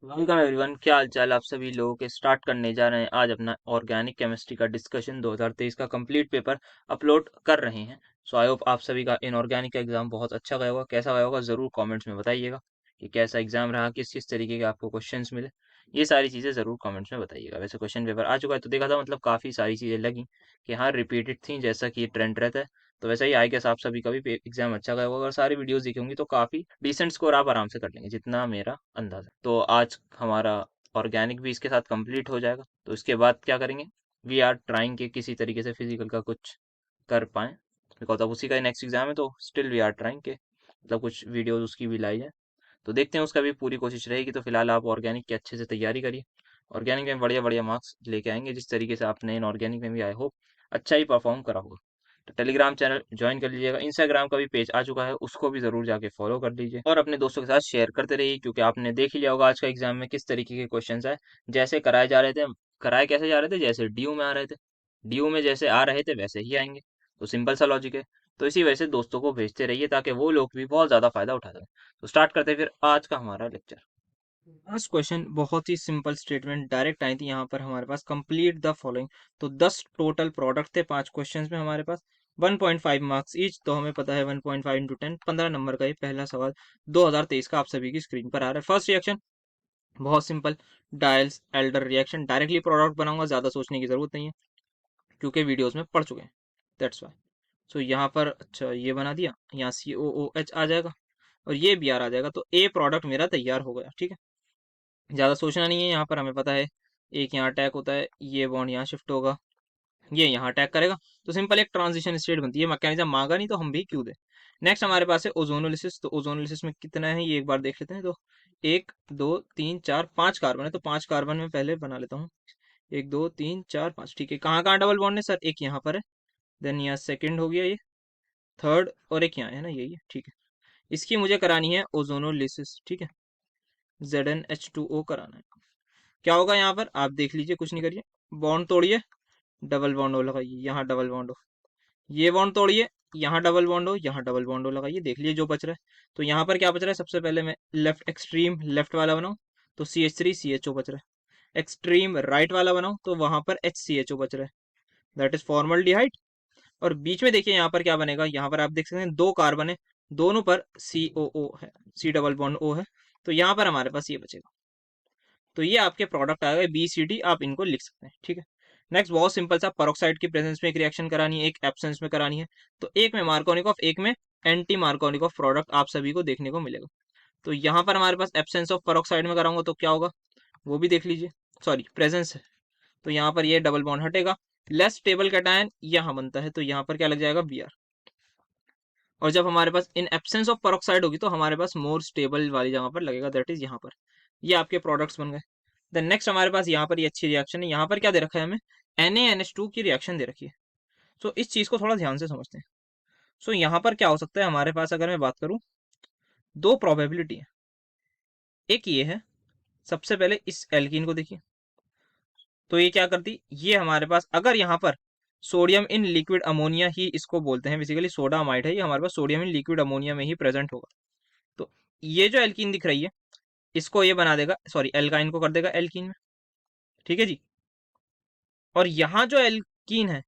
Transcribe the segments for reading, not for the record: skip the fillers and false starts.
Welcome everyone, क्या हाल चाल आप सभी लोगों के। स्टार्ट करने जा रहे हैं आज अपना ऑर्गेनिक केमिस्ट्री का डिस्कशन। 2023 का कंप्लीट पेपर अपलोड कर रहे हैं। सो आई होप आप सभी का इनऑर्गेनिक का एग्जाम बहुत अच्छा गया होगा। कैसा गया होगा ज़रूर कमेंट्स में बताइएगा कि कैसा एग्जाम रहा, किस किस तरीके के आपको क्वेश्चंस मिले। ये सारी चीज़ें ज़रूर कमेंट्स में बताइएगा। वैसे क्वेश्चन पेपर आ चुका है तो देखा था, मतलब काफ़ी सारी चीज़ें लगी कि हाँ रिपीटेड थी, जैसा कि ट्रेंड रहता है। तो वैसे ही आई गेस आप सभी का भी एग्जाम अच्छा गया होगा। अगर सारी वीडियोस देखी होंगी तो काफ़ी डिसेंट स्कोर आप आराम से कर लेंगे, जितना मेरा अंदाज़ा है। तो आज हमारा ऑर्गेनिक भी इसके साथ कंप्लीट हो जाएगा। तो इसके बाद क्या करेंगे, वी आर ट्राइंग के किसी तरीके से फिजिकल का कुछ कर पाएँ, बिकॉज अब उसी का नेक्स्ट एग्जाम है। तो स्टिल वी आर ट्राइंग के मतलब कुछ वीडियोस उसकी भी लाई है, तो देखते हैं, उसका भी पूरी कोशिश रहेगी। तो फिलहाल आप ऑर्गेनिक की अच्छे से तैयारी करिए। ऑर्गेनिक में बढ़िया बढ़िया मार्क्स लेके आएंगे, जिस तरीके से आपने इन ऑर्गेनिक में भी आई होप अच्छा ही परफॉर्म करा होगा। तो टेलीग्राम चैनल ज्वाइन कर लीजिएगा। इंस्टाग्राम का भी पेज आ चुका है, उसको भी जरूर जाके फॉलो कर लीजिए और अपने दोस्तों के साथ शेयर करते रहिए, क्योंकि आपने देख ही लिया होगा आज का एग्जाम में किस तरीके के क्वेश्चन आए। जैसे कराए जा रहे थे, कराए कैसे जा रहे थे, जैसे ड्यू में आ रहे थे, ड्यू में जैसे आ रहे थे वैसे ही आएंगे। तो सिंपल सा लॉजिक है। तो इसी वजह से दोस्तों को भेजते रहिए ताकि वो लोग भी बहुत ज्यादा फायदा उठा सकें। तो स्टार्ट करते हैं फिर आज का हमारा लेक्चर। फर्स्ट क्वेश्चन बहुत ही सिंपल स्टेटमेंट डायरेक्ट आई थी यहाँ पर हमारे पास, कंप्लीट द फॉलोइंग। तो 10 टोटल प्रोडक्ट थे 5 क्वेश्चंस में हमारे पास, 1.5 मार्क्स ईच। तो हमें पता है 1.5 इंटू 10 15 नंबर का ये पहला सवाल 2023 का आप सभी की स्क्रीन पर आ रहा है। फर्स्ट रिएक्शन बहुत simple, dials Elder reaction. Directly product बनाऊंगा, ज्यादा सोचने की जरूरत नहीं है क्योंकि वीडियोस में पढ़ चुके हैं, दैट्स वाई। सो यहाँ पर अच्छा ये बना दिया, यहाँ COOH आ जाएगा और ये Br आ जाएगा। तो ए प्रोडक्ट मेरा तैयार हो गया, ठीक है। ज़्यादा सोचना नहीं है, यहाँ पर हमें पता है एक यहाँ अटैक होता है, ये बॉन्ड यहाँ शिफ्ट होगा, ये यहाँ अटैक करेगा। तो सिंपल एक ट्रांजिशन स्टेट बनती है। मैकेनिज्म मांगा नहीं तो हम भी क्यों दे। नेक्स्ट हमारे पास है ओजोनोलिसिस। तो ओजोनोलिसिस में कितना है ये एक बार देख लेते हैं। तो 1 2 3 4 5 कार्बन है, तो 5 कार्बन में पहले बना लेता हूँ। 1 2 3 4 5, ठीक है। कहाँ कहाँ डबल बॉन्ड है सर, एक यहाँ पर है, देन यहाँ सेकेंड हो गया, ये थर्ड, और एक यहाँ है ना, यही है, ठीक है। इसकी मुझे करानी है ओजोनोलिसिस, ठीक है। ZnH2O कराना है। क्या होगा यहाँ पर आप देख लीजिए, कुछ नहीं करिए, बॉन्ड तोड़िए, डबल बॉन्ड हो लगाइए, यहाँ डबल बॉन्ड हो, ये बॉन्ड तोड़िए, यहाँ डबल बॉन्ड हो, यहाँ डबल बॉन्ड हो लगाइए, देख लीजिए जो बच रहा है। तो यहाँ पर क्या बच रहा है, सबसे पहले मैं लेफ्ट एक्सट्रीम लेफ्ट वाला बनाऊँ तो CH3CHO बच रहा है। एक्सट्रीम राइट वाला बनाऊँ तो वहां पर HCHO बच रहा है, दैट इज फॉर्मल्डिहाइड। और बीच में देखिए यहाँ पर क्या बनेगा, यहाँ पर आप देख सकते हैं 2 कार्बन है, दोनों पर COO है, C डबल बॉन्ड O है। तो यहाँ पर हमारे पास ये बचेगा। तो ये आपके प्रोडक्ट आ गए BCD, आप इनको लिख सकते हैं, ठीक है। नेक्स्ट बहुत सिंपल सा, परोक्साइड की प्रेजेंस में एक रिएक्शन करानी है, एक एब्सेंस में करानी है। तो एक में मार्कोनिकॉफ, एक में एंटी मार्कोनिकॉफ प्रोडक्ट आप सभी को देखने को मिलेगा। तो यहाँ पर हमारे पास एब्सेंस ऑफ परोक्साइड में कराऊंगा तो क्या होगा वो भी देख लीजिए, सॉरी प्रेजेंस है। तो यहाँ पर ये डबल बॉन्ड हटेगा, लेस स्टेबल कैटायन यहाँ बनता है, तो यहाँ पर क्या लग जाएगा Br। और जब हमारे पास इन एब्सेंस ऑफ परोक्साइड होगी तो हमारे पास मोर स्टेबल वाली जगह पर लगेगा, दैट इज यहाँ पर। ये आपके प्रोडक्ट्स बन गए। देन नेक्स्ट हमारे पास यहाँ पर ये अच्छी रिएक्शन है, यहाँ पर क्या दे रखा है हमें, NaNH2 की रिएक्शन दे रखी है। सो इस चीज को थोड़ा ध्यान से समझते हैं। सो यहाँ पर क्या हो सकता है हमारे पास, अगर मैं बात करूँ, दो प्रोबेबिलिटी है। एक ये है, सबसे पहले इस एल्कीन को देखिए, तो ये क्या करती, ये हमारे पास अगर यहाँ पर सोडियम इन लिक्विड अमोनिया ही इसको बोलते हैं, बेसिकली सोडा अमाइड है, ये हमारे पास सोडियम इन लिक्विड अमोनिया में ही प्रेजेंट होगा। तो ये जो एल्कीन दिख रही है, इसको ये बना देगा, सॉरी एल्काइन को कर देगा एल्कीन में, ठीक है जी। और यहाँ जो एल्कीन है,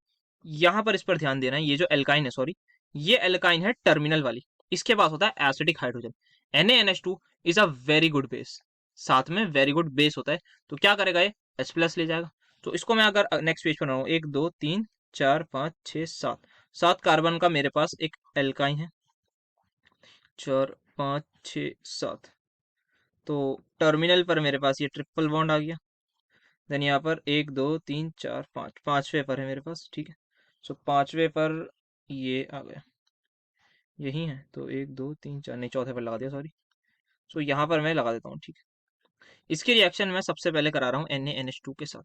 यहाँ पर इस पर ध्यान देना है, ये जो एल्काइन है, सॉरी ये एल्काइन है टर्मिनल वाली, इसके पास होता है acidic hydrogen. NaNH2 is a very good base, साथ में वेरी गुड बेस होता है। तो क्या करेगा ये H+ ले जाएगा। तो इसको मैं अगर नेक्स्ट पेज पर बनाऊँ, 1 2 3 4 5 6 7, 7 कार्बन का मेरे पास एक एल्काइन है, 4 5 6 7। तो टर्मिनल पर मेरे पास ये ट्रिपल बॉन्ड आ गया। देन यहाँ पर 1 2 3 4 5, पांचवे पर है मेरे पास, ठीक है। सो पांचवे पर ये आ गया, यही है। तो 1 2 3 4, नहीं चौथे पर लगा दिया, सॉरी। सो यहाँ पर मैं लगा देता हूँ, ठीक है। इसकी रिएक्शन मैं सबसे पहले करा रहा हूँ NaNH2 के साथ।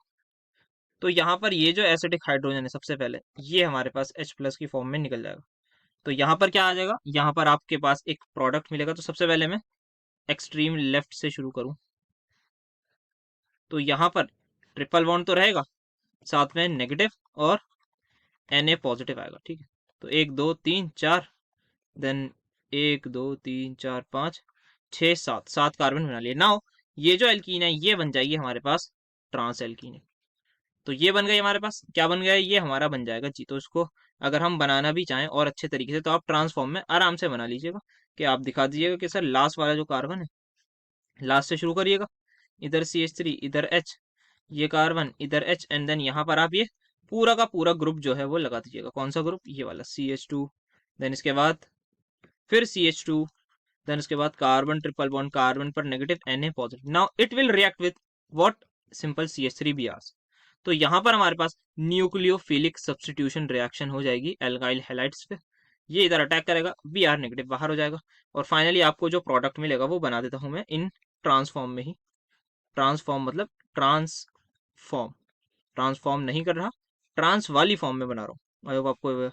तो यहाँ पर ये जो एसिडिक हाइड्रोजन है, सबसे पहले ये हमारे पास H+ की फॉर्म में निकल जाएगा। तो यहाँ पर क्या आ जाएगा, यहाँ पर आपके पास एक प्रोडक्ट मिलेगा। तो सबसे पहले मैं एक्सट्रीम लेफ्ट से शुरू करूँ, तो यहाँ पर ट्रिपल बॉन्ड तो रहेगा, साथ में नेगेटिव और Na पॉजिटिव आएगा, ठीक है। तो 1 2 3 4, देन 1 2 3 4 5 6 7, 7 कार्बन बना लिए। नाउ ये जो एल्कीन है ये बन जाएगी हमारे पास ट्रांस एल्कीन। तो ये बन गई हमारे पास, क्या बन गया, ये हमारा बन जाएगा जी। तो इसको अगर हम बनाना भी चाहें और अच्छे तरीके से तो आप ट्रांसफॉर्म में आराम से बना लीजिएगा, कि आप दिखा दीजिएगा कि सर लास्ट वाला जो कार्बन है, लास्ट से शुरू करिएगा, इधर CH3, इधर H, ये कार्बन, इधर H, एंड देन यहाँ पर आप ये पूरा का पूरा ग्रुप जो है वो लगा दीजिएगा। कौन सा ग्रुप, ये वाला CH2, देन इसके बाद फिर CH2, देन उसके बाद कार्बन ट्रिपल बॉन्ड, कार्बन पर negative Na positive. Now it will react with what, simple CH3Br। तो यहाँ पर हमारे पास न्यूक्लियोफिलिक सब्स्टिट्यूशन रिएक्शन हो जाएगी एल्काइल हैलाइड्स पे, ये इधर अटैक करेगा, Br नेगेटिव बाहर हो जाएगा, और फाइनली आपको जो प्रोडक्ट मिलेगा वो बना देता हूँ मैं इन ट्रांसफॉर्म में ही। ट्रांसफॉर्म मतलब ट्रांसफॉर्म, ट्रांसफॉर्म नहीं कर रहा, ट्रांस वाली फॉर्म में बना रहा हूँ। आई होप आपको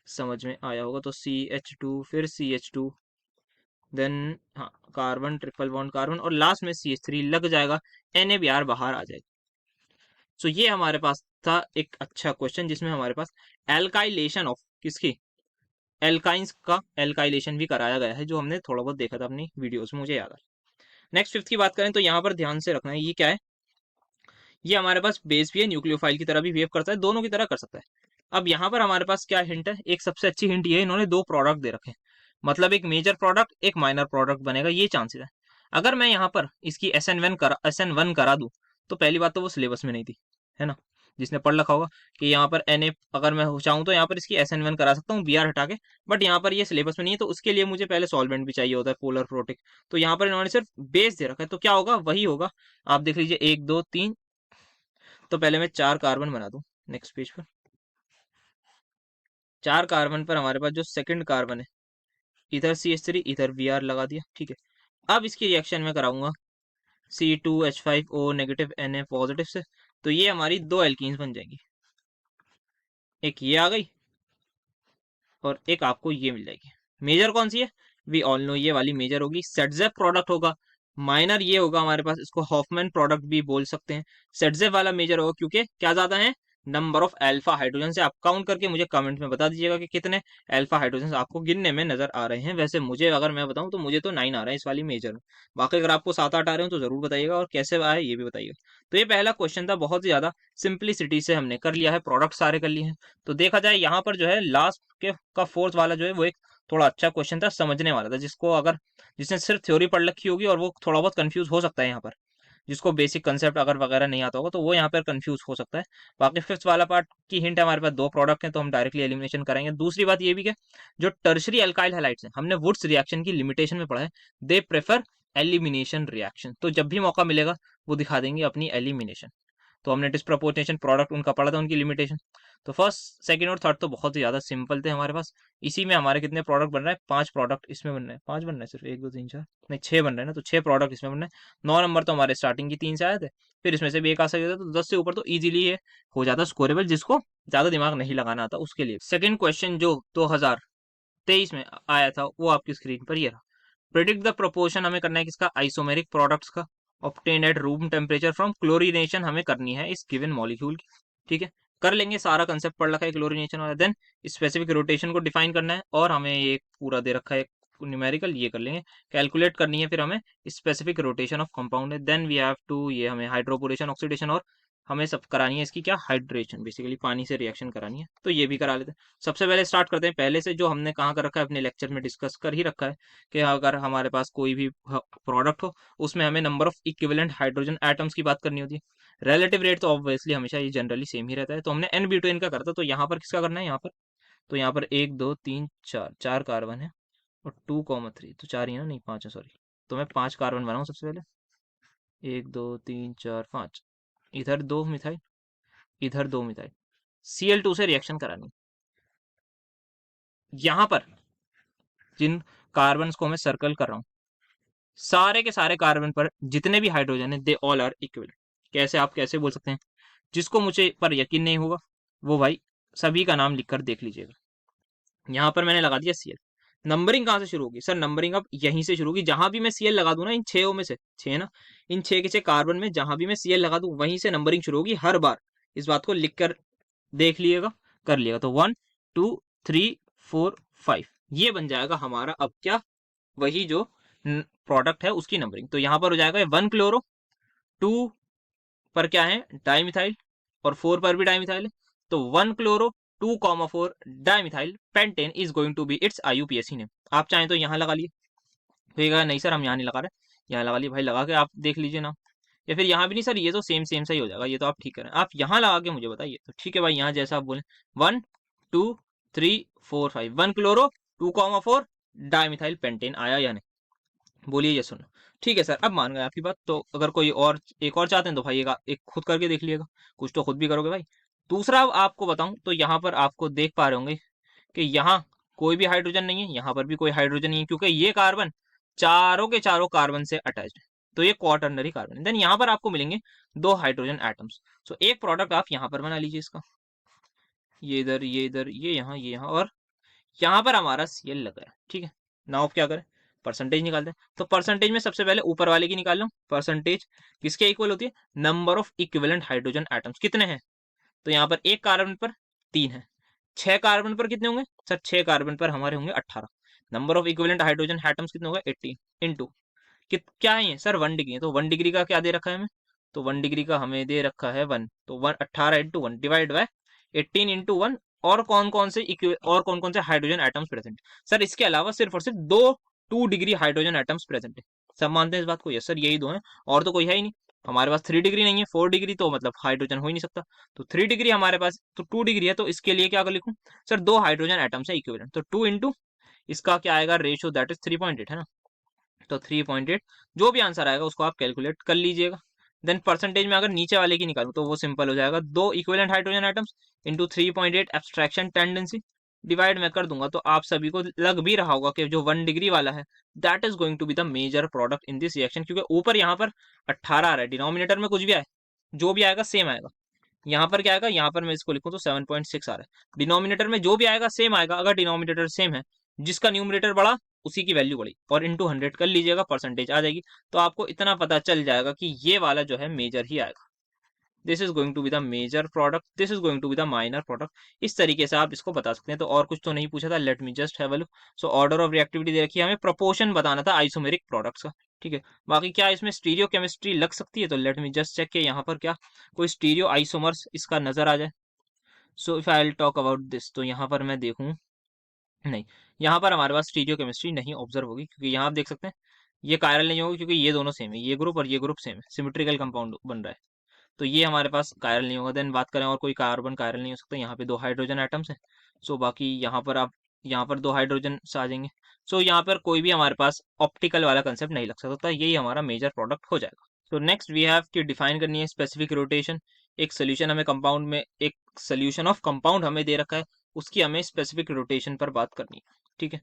समझ में आया होगा। तो CH2, फिर CH2, देन हाँ कार्बन ट्रिपल बॉन्ड कार्बन, और लास्ट में CH3 लग जाएगा, NaBr बाहर आ जाएगा। सो ये हमारे पास था एक अच्छा क्वेश्चन जिसमें हमारे पास एल्काइलेशन ऑफ किसकी, एल्काइंस का एल्काइलेशन भी कराया गया है, जो हमने थोड़ा बहुत देखा था अपनी वीडियोस में, मुझे याद है। नेक्स्ट फिफ्थ की बात करें तो यहाँ पर ध्यान से रखना है, ये क्या है, ये हमारे पास बेस भी है, न्यूक्लियोफाइल की तरह भी बिहेव करता है, दोनों की तरह कर सकता है। अब यहाँ पर हमारे पास क्या हिंट है, एक सबसे अच्छी हिंट ये है, इन्होंने दो प्रोडक्ट दे रखे हैं, मतलब एक मेजर प्रोडक्ट एक माइनर प्रोडक्ट बनेगा, ये चांसेस है। अगर मैं यहाँ पर इसकी SN1 करा दूं, तो पहली बात तो वो सिलेबस में नहीं थी, है ना, जिसने पढ़ रखा होगा कि यहाँ पर Na, अगर मैं चाहूँ तो यहाँ पर इसकी SN1 करा सकता हूँ Br हटा के, बट यहाँ पर ये सिलेबस में नहीं है, तो उसके लिए मुझे पहले सॉल्वेंट भी चाहिए होता है, पोलर प्रोटिक। तो यहाँ पर इन्होंने सिर्फ बेस दे रखा है, तो क्या होगा, वही होगा। आप देख लीजिए 1 2 3, तो पहले मैं 4 कार्बन बना दूं नेक्स्ट पेज पर। 4 कार्बन पर हमारे पास जो सेकंड कार्बन है, इधर CH3, इधर Br लगा दिया, ठीक है। अब इसकी रिएक्शन में कराऊंगा C2H5O नेगेटिव Na पॉजिटिव से, तो ये हमारी दो एल्कीन्स बन जाएंगी, एक ये आ गई और एक आपको ये मिल जाएगी। मेजर कौन सी है, वी ऑल नो ये वाली मेजर होगी, सेटजेफ प्रोडक्ट होगा। माइनर ये होगा हमारे पास, इसको हॉफमैन प्रोडक्ट भी बोल सकते हैं। सेटजेफ वाला मेजर होगा, क्योंकि क्या ज्यादा है, नंबर ऑफ अल्फा हाइड्रोजन से। आप काउंट करके मुझे कमेंट में बता दीजिएगा कि कितने अल्फा हाइड्रोजन आपको गिनने में नजर आ रहे हैं। वैसे मुझे अगर मैं बताऊं तो मुझे तो 9 आ रहा है इस वाली मेजर में, बाकी अगर आपको 7 8 आ रहे हो तो जरूर बताइएगा, और कैसे आए ये भी बताइएगा। तो ये पहला क्वेश्चन था, बहुत ही ज्यादा सिंपलिसिटी से हमने कर लिया है, प्रोडक्ट सारे कर लिए हैं। तो देखा जाए यहाँ पर जो है लास्ट के का फोर्थ वाला जो है वो एक थोड़ा अच्छा क्वेश्चन था, समझने वाला था, जिसको अगर जिसने सिर्फ थ्योरी पढ़ रखी होगी और वो थोड़ा बहुत कंफ्यूज हो सकता है यहाँ पर, जिसको बेसिक कंसेप्ट अगर वगैरह नहीं आता होगा तो वो यहाँ पर कंफ्यूज हो सकता है। बाकी फिफ्थ वाला पार्ट की हिंट है, हमारे पास दो प्रोडक्ट हैं तो हम डायरेक्टली एलिमिनेशन करेंगे। दूसरी बात ये भी कि जो टर्शरी अल्काइल हैलाइड्स हैं, हमने वुड्स रिएक्शन की लिमिटेशन में पढ़ा है, दे प्रेफर एलिमिनेशन रिएक्शन, तो जब भी मौका मिलेगा वो दिखा देंगे अपनी एलिमिनेशन। तो हमने डिस्प्रपोर्शनेशन प्रोडक्ट उनका पढ़ा था, उनकी लिमिटेशन। तो फर्स्ट सेकंड और थर्ड तो बहुत ही ज्यादा सिंपल थे हमारे पास। इसी में हमारे कितने प्रोडक्ट बन रहे हैं, 5 प्रोडक्ट इसमें बन रहे हैं, 5 बन रहे हैं सिर्फ, 1 2 3 4 नहीं 6 बन रहे हैं ना, तो 6 प्रोडक्ट इसमें बन रहे हैं। 9 नंबर तो हमारे स्टार्टिंग की 3 से आए थे, फिर इसमें से भी एक आ सकता था, तो 10 से ऊपर तो इजीली ये हो जाता स्कोरेबल, जिसको ज्यादा दिमाग नहीं लगाना आता उसके लिए। सेकंड क्वेश्चन जो 2023 में आया था वो आपकी स्क्रीन पर ये रहा। प्रिडिक्ट द प्रोपोर्शन हमें करना है किसका, आइसोमेरिक प्रोडक्ट्स का, obtain at room temperature from chlorination हमें करनी है इस गिवन मॉलिक्यूल की, ठीक है। कर लेंगे, सारा कंसेप्ट पढ़ रखा है क्लोरीनेशन वाला। देन स्पेसिफिक रोटेशन को डिफाइन करना है, और हमें ये पूरा दे रखा है न्यूमेरिकल, ये कर लेंगे। कैलकुलेट करनी है फिर हमें स्पेसिफिक रोटेशन ऑफ कंपाउंड है। देन वी हैव टू, ये हमें हाइड्रोपोरेशन ऑक्सीडेशन, और हमें सब करानी है इसकी क्या, हाइड्रेशन, बेसिकली पानी से रिएक्शन करानी है, तो ये भी करा लेते हैं। सबसे पहले स्टार्ट करते हैं पहले से, जो हमने कहाँ कर रखा है, अपने लेक्चर में डिस्कस कर ही रखा है, कि अगर हमारे पास कोई भी प्रोडक्ट हो उसमें हमें number of equivalent hydrogen atoms की बात करनी होती है। रिलेटिव रेट तो ऑब्वियसली हमेशा ये जनरली सेम ही रहता है, तो हमने एन ब्यूटेन का करता, तो यहाँ पर किसका करना है, यहाँ पर तो यहाँ पर 1 2 3 4 4 कार्बन है, और 2,3 तो 4 ही है ना, नहीं 5 है सॉरी। तो मैं 5 कार्बन बनाऊँ सबसे पहले, 1 2 3 4 5, इधर 2 मिथाइल, इधर 2 मिथाइल, Cl2 से रिएक्शन करानी। यहाँ पर जिन कार्बन को मैं सर्कल कर रहा हूँ, सारे के सारे कार्बन पर जितने भी हाइड्रोजन है, दे ऑल आर इक्विवेलेंट। कैसे, आप कैसे बोल सकते हैं, जिसको मुझे पर यकीन नहीं होगा वो भाई सभी का नाम लिखकर देख लीजिएगा। यहाँ पर मैंने लगा दिया Cl। नंबरिंग कहाँ से शुरू होगी, सर नंबरिंग अब यहीं से शुरू होगी, जहां भी मैं Cl लगा दूं ना, इन 6 में से 6 ना, इन 6 के 6 कार्बन में जहां भी मैं Cl लगा दूं वहीं से नंबरिंग शुरू होगी हर बार। इस बात को लिखकर देख लिएगा, कर लिएगा। तो 1 2 3 4 5 ये बन जाएगा हमारा अब क्या, वही जो प्रोडक्ट है उसकी नंबरिंग। तो यहाँ पर हो जाएगा 1 क्लोरो, 2 पर क्या है डाइमिथाइल, और 4 पर भी डाइमिथाइल है। तो 1 chloro 2,4 dimethyl pentane is going to be its IUPAC name. आप चाहें तो यहाँ लगा लिए, तो ये कहा नहीं सर हम यहाँ नहीं लगा रहे, यहाँ लगा लिए भाई, लगा के आप देख लीजिए ना। या फिर यहाँ भी नहीं सर, ये तो सेम सेम सा ही हो जाएगा, ये तो आप ठीक करें, आप यहाँ लगा के मुझे बताइए। तो ठीक है भाई, यहाँ जैसा आप बोले 1 2 3 4 5 1 क्लोरो 2,4 डाइमिथाइल पेंटेन आया या नहीं, बोलिए ये सुनो। ठीक है सर, अब मान गए आपकी बात। तो अगर कोई और एक और चाहते हैं तो भाई एक खुद करके देख लिएगा, कुछ तो खुद भी करोगे भाई। दूसरा आपको बताऊं तो यहाँ पर आपको देख पा रहे होंगे कि यहाँ कोई भी हाइड्रोजन नहीं है, यहाँ पर भी कोई हाइड्रोजन नहीं है, क्योंकि ये कार्बन चारों के चारों कार्बन से अटैच्ड है। तो ये क्वाटर्नरी कार्बन है। देन यहाँ पर आपको मिलेंगे 2 हाइड्रोजन एटम्स। सो एक प्रोडक्ट आप यहाँ पर बना लीजिए इसका, ये इधर ये इधर ये यहाँ और यहाँ पर हमारा Cl लगा है। ठीक है, नाउ क्या करें, परसेंटेज निकालते हैं। तो परसेंटेज में सबसे पहले ऊपर वाले की निकाल लो, परसेंटेज किसके इक्वल होती है, number of equivalent hydrogen atoms कितने हैं। तो यहाँ पर एक कार्बन पर 3 है, 6 कार्बन पर कितने होंगे सर, 6 कार्बन पर हमारे होंगे 18। Number of equivalent hydrogen atoms कितने होंगे 80 इनटू क्या है ये सर 1 डिग्री है। तो 1 डिग्री का क्या दे रखा है हमें, तो 1 डिग्री का हमें दे रखा है 1, तो 18 इंटू 1 डिवाइड बाय 18 इंटू 1। और कौन कौन से हाइड्रोजन एटम्स प्रेजेंट सर, इसके अलावा सिर्फ और सिर्फ 2 डिग्री हाइड्रोजन एटम्स प्रेजेंट है। सब मानते हैं इस बात को, यस सर यही दो हैं, और तो कोई है ही नहीं। हमारे पास 3 डिग्री नहीं है, 4 डिग्री तो मतलब हाइड्रोजन हो ही नहीं सकता। तो 3 डिग्री हमारे पास, तो 2 डिग्री है, तो इसके लिए क्या कर लिखूं सर, 2 हाइड्रोजन एटम्स है इक्विवेलेंट, तो 2 इंटू इसका क्या आएगा रेशियो, दैट इज 3.8 है ना। तो 3.8 जो भी आंसर आएगा उसको आप कैलकुलेट कर लीजिएगा। देन परसेंटेज में अगर नीचे वाले की निकालूं तो वो सिंपल हो जाएगा, 2 equivalent hydrogen atoms into 3.8 abstraction tendency divide मैं कर दूंगा। तो आप सभी को लग भी रहा होगा कि जो 1 डिग्री वाला है that is going to be the major product in this reaction, क्योंकि ऊपर यहाँ पर 18 आ रहा है, डिनोमिनेटर में कुछ भी आए जो भी आएगा सेम आएगा। यहाँ पर क्या आएगा, यहाँ पर मैं इसको लिखूं तो 7.6 आ रहा है, डिनोमिनेटर में जो भी आएगा सेम आएगा। अगर डिनोमिनेटर सेम है, जिसका न्यूमरेटर बड़ा उसी की वैल्यू बड़ी, और इंटू 100 कर लीजिएगा, परसेंटेज आ जाएगी। तो आपको इतना पता चल जाएगा कि ये वाला जो है मेजर ही आएगा, this is going to be the major product, this is going to be the minor product. इस तरीके से आप इसको बता सकते हैं। तो और कुछ तो नहीं पूछा था, let me just have a look. So order of reactivity दे रखी है, हमें प्रोपोर्शन बताना था आइसोमेरिक प्रोडक्ट्स का। ठीक है, बाकी क्या इसमें स्टीरियो केमिस्ट्री लग सकती है, तो लेट मी जस्ट चेक के यहाँ पर क्या कोई स्टीरियो आइसोमर्स इसका नजर आ जाए। So if I will talk about this, तो यहाँ पर मैं देखूँ, नहीं, यहाँ पर हमारे पास स्टीरियो केमिस्ट्री नहीं ऑब्जर्व होगी, क्योंकि यहाँ आप देख सकते हैं ये कायरल नहीं होगी, क्योंकि ये दोनों सेम है, ये ग्रुप और ये ग्रुप सेम है, सिमेट्रिकल कंपाउंड बन रहा है। तो ये हमारे पास कायरल नहीं होगा। देन बात करें और कोई कार्बन कायरल नहीं हो सकता, यहाँ पे 2 हाइड्रोजन एटम्स हैं। सो बाकी यहाँ पर आप, यहाँ पर 2 हाइड्रोजन आ जाएंगे। सो यहाँ पर कोई भी हमारे पास ऑप्टिकल वाला कंसेप्ट नहीं लग सकता, यही हमारा मेजर प्रोडक्ट हो जाएगा। तो नेक्स्ट वी हैव कि डिफाइन करनी है स्पेसिफिक रोटेशन। एक सोल्यूशन हमें कंपाउंड में, एक सोल्यूशन ऑफ कंपाउंड हमें दे रखा है, उसकी हमें स्पेसिफिक रोटेशन पर बात करनी है। ठीक है,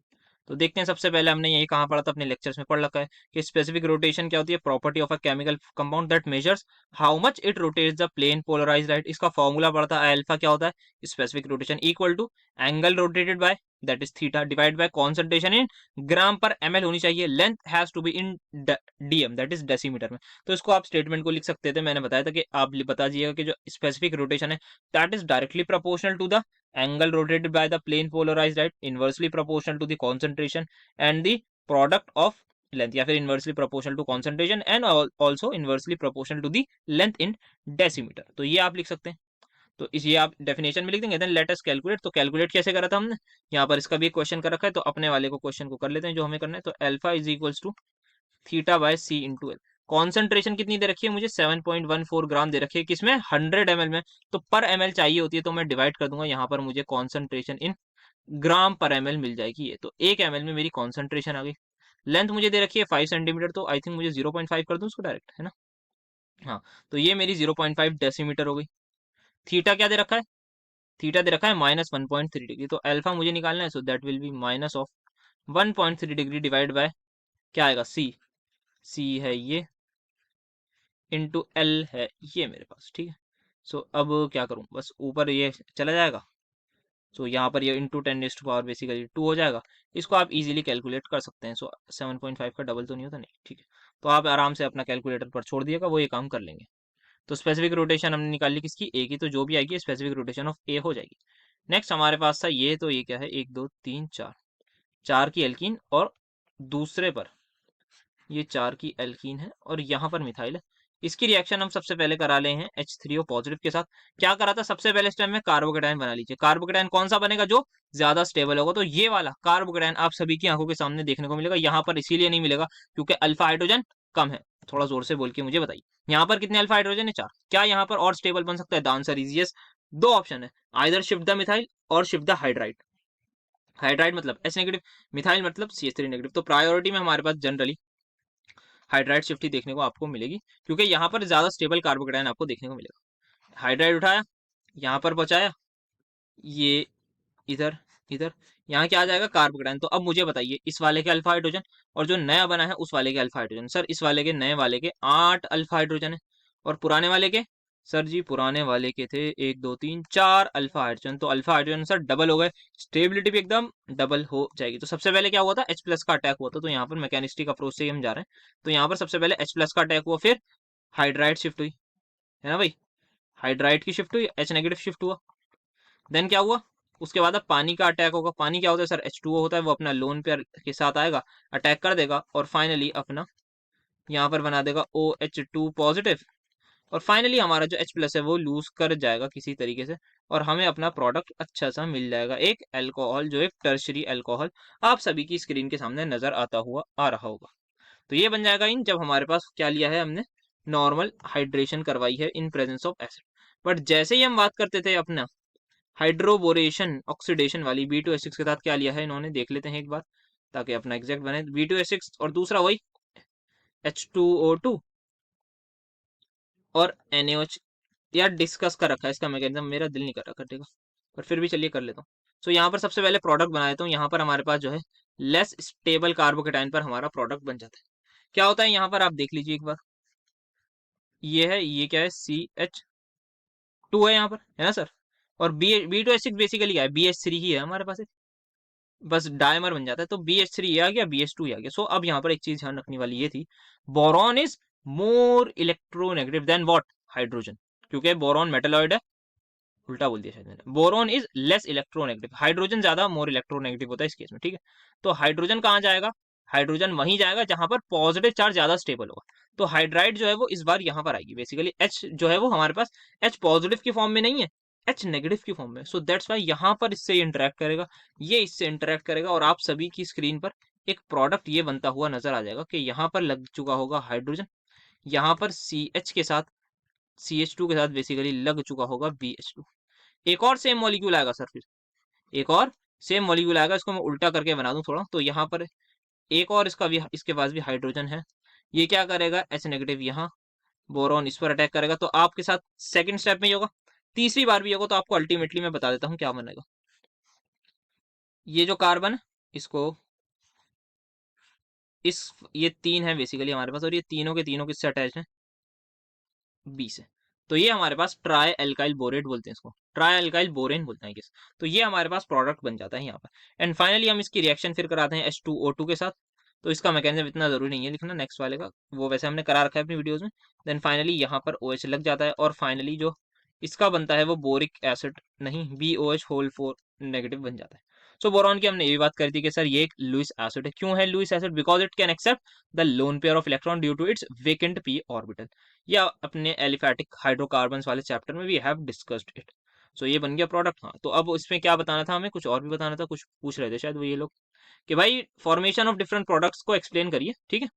तो देखते हैं। सबसे पहले हमने यही कहाँ पढ़ा था, अपने लेक्चर्स में पढ़ रखा है कि स्पेसिफिक रोटेशन क्या होती है, property of a chemical compound that measures how much it rotates the plane polarised light. इसका फॉर्मूला पढ़ा था, अल्फा क्या होता है, specific rotation equal to angle rotated by that is theta divide by concentration in gram per ml होनी चाहिए, length has to be in dm that is decimetre में। तो इसको आप स्टेटमेंट को लिख सकते थे, मैंने बताया था कि आप बता दीजिएगा कि जो स्पेसिफिक रोटेशन है that is directly proportional to the angle rotated by the plane polarized light, inversely proportional to the concentration and the product of length, या फिर inversely proportional to concentration and also inversely proportional to the length in decimeter। तो ये आप लिख सकते हैं। तो इस ये आप डेफिनेशन में लिख देंगे। Then let us calculate. तो कैलकुलेट कैसे करा था हमने, यहाँ पर इसका भी एक क्वेश्चन कर रखा है, तो अपने वाले को क्वेश्चन को कर लेते हैं जो हमें करना है। तो alpha is equals to theta by C into L. Concentration कितनी दे रखी है मुझे, 7.14 ग्राम दे रखी है, किसमें 100 ml में। तो पर ml चाहिए होती है, तो मैं डिवाइड कर दूंगा, यहाँ पर मुझे concentration in gram per ml मिल जाएगी। ये तो 1 ml में मेरी कॉन्सेंट्रेशन आ गई। लेंथ मुझे दे रखी है 5 सेंटीमीटर, तो आई थिंक मुझे 0.5 कर दूं उसको डायरेक्ट, है ना। हाँ, तो ये मेरी 0.5 डेसीमीटर हो गई। थीटा क्या दे रखा है, थीटा दे रखा है -1.3 डिग्री। तो अल्फा मुझे निकालना है, so that will be minus of 1.3 degree divide by क्या आएगा, सी, सी है ये, इंटू एल है ये मेरे पास। ठीक है, सो अब क्या करूं, बस ऊपर ये चला जाएगा। सो यहाँ पर ये इंटू 10⁻⁴ बेसिकली 2 हो जाएगा। इसको आप इजीली कैलकुलेट कर सकते हैं। सो 7.5 का डबल तो नहीं होता, नहीं। ठीक है, तो आप आराम से अपना कैलकुलेटर पर छोड़ दिएगा, वो ये काम कर लेंगे। तो स्पेसिफिक रोटेशन हमने निकाल ली किसकी, ए की, तो जो भी आएगी स्पेसिफिक रोटेशन ऑफ ए हो जाएगी। नेक्स्ट हमारे पास था ये, तो ये क्या है, 1 2 3 4, 4 की एल्कीन और दूसरे पर ये 4 की एल्कीन है और यहाँ पर मिथाइल है। इसकी रिएक्शन हम सबसे पहले करा ले हैं H3O पॉजिटिव के साथ। क्या करा था सबसे पहले स्टेप में? कार्बोकेटाइन बना लीजिए। कार्बोकेटाइन कौन सा बनेगा? जो ज्यादा स्टेबल होगा। तो ये वाला कार्बोकेटाइन आप सभी की आंखों के सामने देखने को मिलेगा। यहाँ पर इसीलिए नहीं मिलेगा क्योंकि अल्फा हाइड्रोजन कम है। थोड़ा जोर से बोल के मुझे बताइए, यहाँ पर कितने अल्फा हाइड्रोजन है? 4। क्या यहाँ पर और स्टेबल बन सकता है? The answer is yes. 2 option है, आइदर शिफ्ट द मिथाइल और शिफ्ट द हाइड्राइड। हाइड्राइड मतलब H नेगेटिव, मिथाइल मतलब CH3 नेगेटिव। तो प्रायोरिटी में हमारे पास जनरली हाइड्राइड शिफ्ट ही देखने को आपको मिलेगी क्योंकि यहाँ पर ज्यादा स्टेबल कार्बोकेटाइन आपको देखने को मिलेगा। हाइड्राइड उठाया, यहाँ पर पहुंचाया, ये इधर इधर, यहाँ क्या आ जाएगा? कार्बोकेटाइन। तो अब मुझे बताइए इस वाले के अल्फा हाइड्रोजन और जो नया बना है उस वाले के अल्फा हाइड्रोजन। सर इस वाले के नए वाले के 8 अल्फा हाइड्रोजन है और पुराने वाले के? सर जी पुराने वाले के थे 1 2 3 4 अल्फा हाइड्रोजन। तो अल्फा हाइड्रोजन सर डबल हो गए, स्टेबिलिटी भी एकदम डबल हो जाएगी। तो सबसे पहले क्या हुआ था? H प्लस का अटैक हुआ था। तो यहाँ पर मैकेनिस्टिक अप्रोच से ही हम जा रहे हैं। तो यहाँ पर सबसे पहले H प्लस का अटैक हुआ, फिर हाइड्राइड शिफ्ट हुई, है ना भाई? हाइड्राइड की शिफ्ट हुई, H नेगेटिव शिफ्ट हुआ। देन क्या हुआ? उसके बाद अब पानी का अटैक होगा। पानी क्या होता है सर? H2O होता है। वो अपना लोन पेयर के साथ आएगा, अटैक कर देगा और फाइनली अपना यहाँ पर बना देगा OH2 पॉजिटिव। और फाइनली हमारा जो H प्लस है वो लूज कर जाएगा किसी तरीके से और हमें अपना प्रोडक्ट अच्छा सा मिल जाएगा, एक अल्कोहल जो एक टर्शरी अल्कोहल आप सभी की स्क्रीन के सामने नजर आता हुआ आ रहा होगा। तो ये बन जाएगा इन, जब हमारे पास क्या लिया है हमने? नॉर्मल हाइड्रेशन करवाई है इन प्रेजेंस ऑफ एसिड। बट जैसे ही हम बात करते थे अपना हाइड्रोबोरेशन ऑक्सीडेशन वाली, B2H6 के साथ क्या लिया है इन्होंने? देख लेते हैं एक बार ताकि अपना एग्जैक्ट बने। B2H6 और दूसरा वही H2O2 और NaOH। यार डिस्कस कर रखा है इसका मैकेनिज्म, मेरा दिल नहीं कर रहा करने का, पर फिर भी चलिए कर लेता हूँ। सो यहाँ पर सबसे पहले प्रोडक्ट बना देता हूँ। यहाँ पर हमारे पास जो है लेस स्टेबल कार्बोकेटाइन पर हमारा प्रोडक्ट बन जाता है। क्या होता है यहाँ पर आप देख लीजिए एक बार, ये है, ये क्या है? CH2 है यहाँ पर, है ना सर? और B2H6 बेसिकली क्या है? BH3 ही है हमारे पास, बस डायमर बन जाता है। तो BH3 ये आ गया, BH2 ये आ गया। सो अब यहाँ पर एक चीज ध्यान रखने वाली ये थी, boron is more electronegative than what? Hydrogen. क्योंकि बोरॉन मेटलॉइड है, उल्टा बोल दिया शायद मैंने। Boron is less electronegative, hydrogen ज्यादा मोर इलेक्ट्रोनेगेटिव होता है इस केस में, ठीक है? तो हाइड्रोजन कहाँ जाएगा? हाइड्रोजन वहीं जाएगा जहां पर पॉजिटिव चार्ज ज्यादा स्टेबल होगा। तो हाइड्राइड जो है वो इस बार यहाँ पर आएगी। बेसिकली H जो है वो हमारे पास H पॉजिटिव की फॉर्म में नहीं है, H नेगेटिव की फॉर्म में। सो दैट्स वाई यहाँ पर इससे इंटरेक्ट करेगा, ये इससे इंटरेक्ट करेगा और आप सभी की स्क्रीन पर एक प्रोडक्ट ये बनता हुआ नजर आ जाएगा कि यहाँ पर लग चुका होगा हाइड्रोजन, यहाँ पर CH के साथ, CH2 के साथ बेसिकली लग चुका होगा BH2। एक और सेम मॉलिक्यूल आएगा सर, फिर एक और सेम मॉलिक्यूल आएगा। इसको मैं उल्टा करके बना दूं थोड़ा, तो यहाँ पर एक और इसका भी, इसके पास भी हाइड्रोजन है। ये क्या करेगा? H नेगेटिव यहाँ, बोरॉन इस पर अटैक करेगा। तो आपके साथ सेकंड स्टेप में ही होगा, तीसरी बार भी होगा। तो आपको अल्टीमेटली मैं बता देता हूँ क्या बनेगा। ये जो कार्बन है इसको इस, ये 3 है बेसिकली हमारे पास और ये तीनों के तीनों किससे अटैच है? B से। तो ये हमारे पास ट्राई एल्काइल बोरेट बोलते हैं, इसको ट्राई एल्काइल बोरेन बोलते हैं किस। तो ये हमारे पास प्रोडक्ट बन जाता है यहाँ पर। एंड फाइनली हम इसकी रिएक्शन फिर कराते हैं H2O2 के साथ। तो इसका मैकेनिज्म इतना जरूरी नहीं है लिखना, नेक्स्ट वाले का वो वैसे हमने करा रखा है अपनी वीडियोस में। देन फाइनली यहाँ पर OH लग जाता है और फाइनली जो इसका बनता है वो बोरिक एसिड नहीं, BOH होल 4 नेगेटिव बन जाता है। सो बोरॉन की हमने ये भी बात करी थी कि सर ये एक लुईस एसिड है। क्यों है Lewis acid? Because it can accept the lone pair of electron due to its vacant p orbital. या अपने एलिफैटिक हाइड्रोकार्बन्स वाले चैप्टर में we have discussed it. So ये बन गया प्रोडक्ट। हाँ, तो अब इसमें क्या बताना था हमें? कुछ और भी बताना था, कुछ पूछ रहे थे शायद वो ये लोग कि भाई फॉर्मेशन ऑफ डिफरेंट प्रोडक्ट्स को एक्सप्लेन करिए। ठीक है,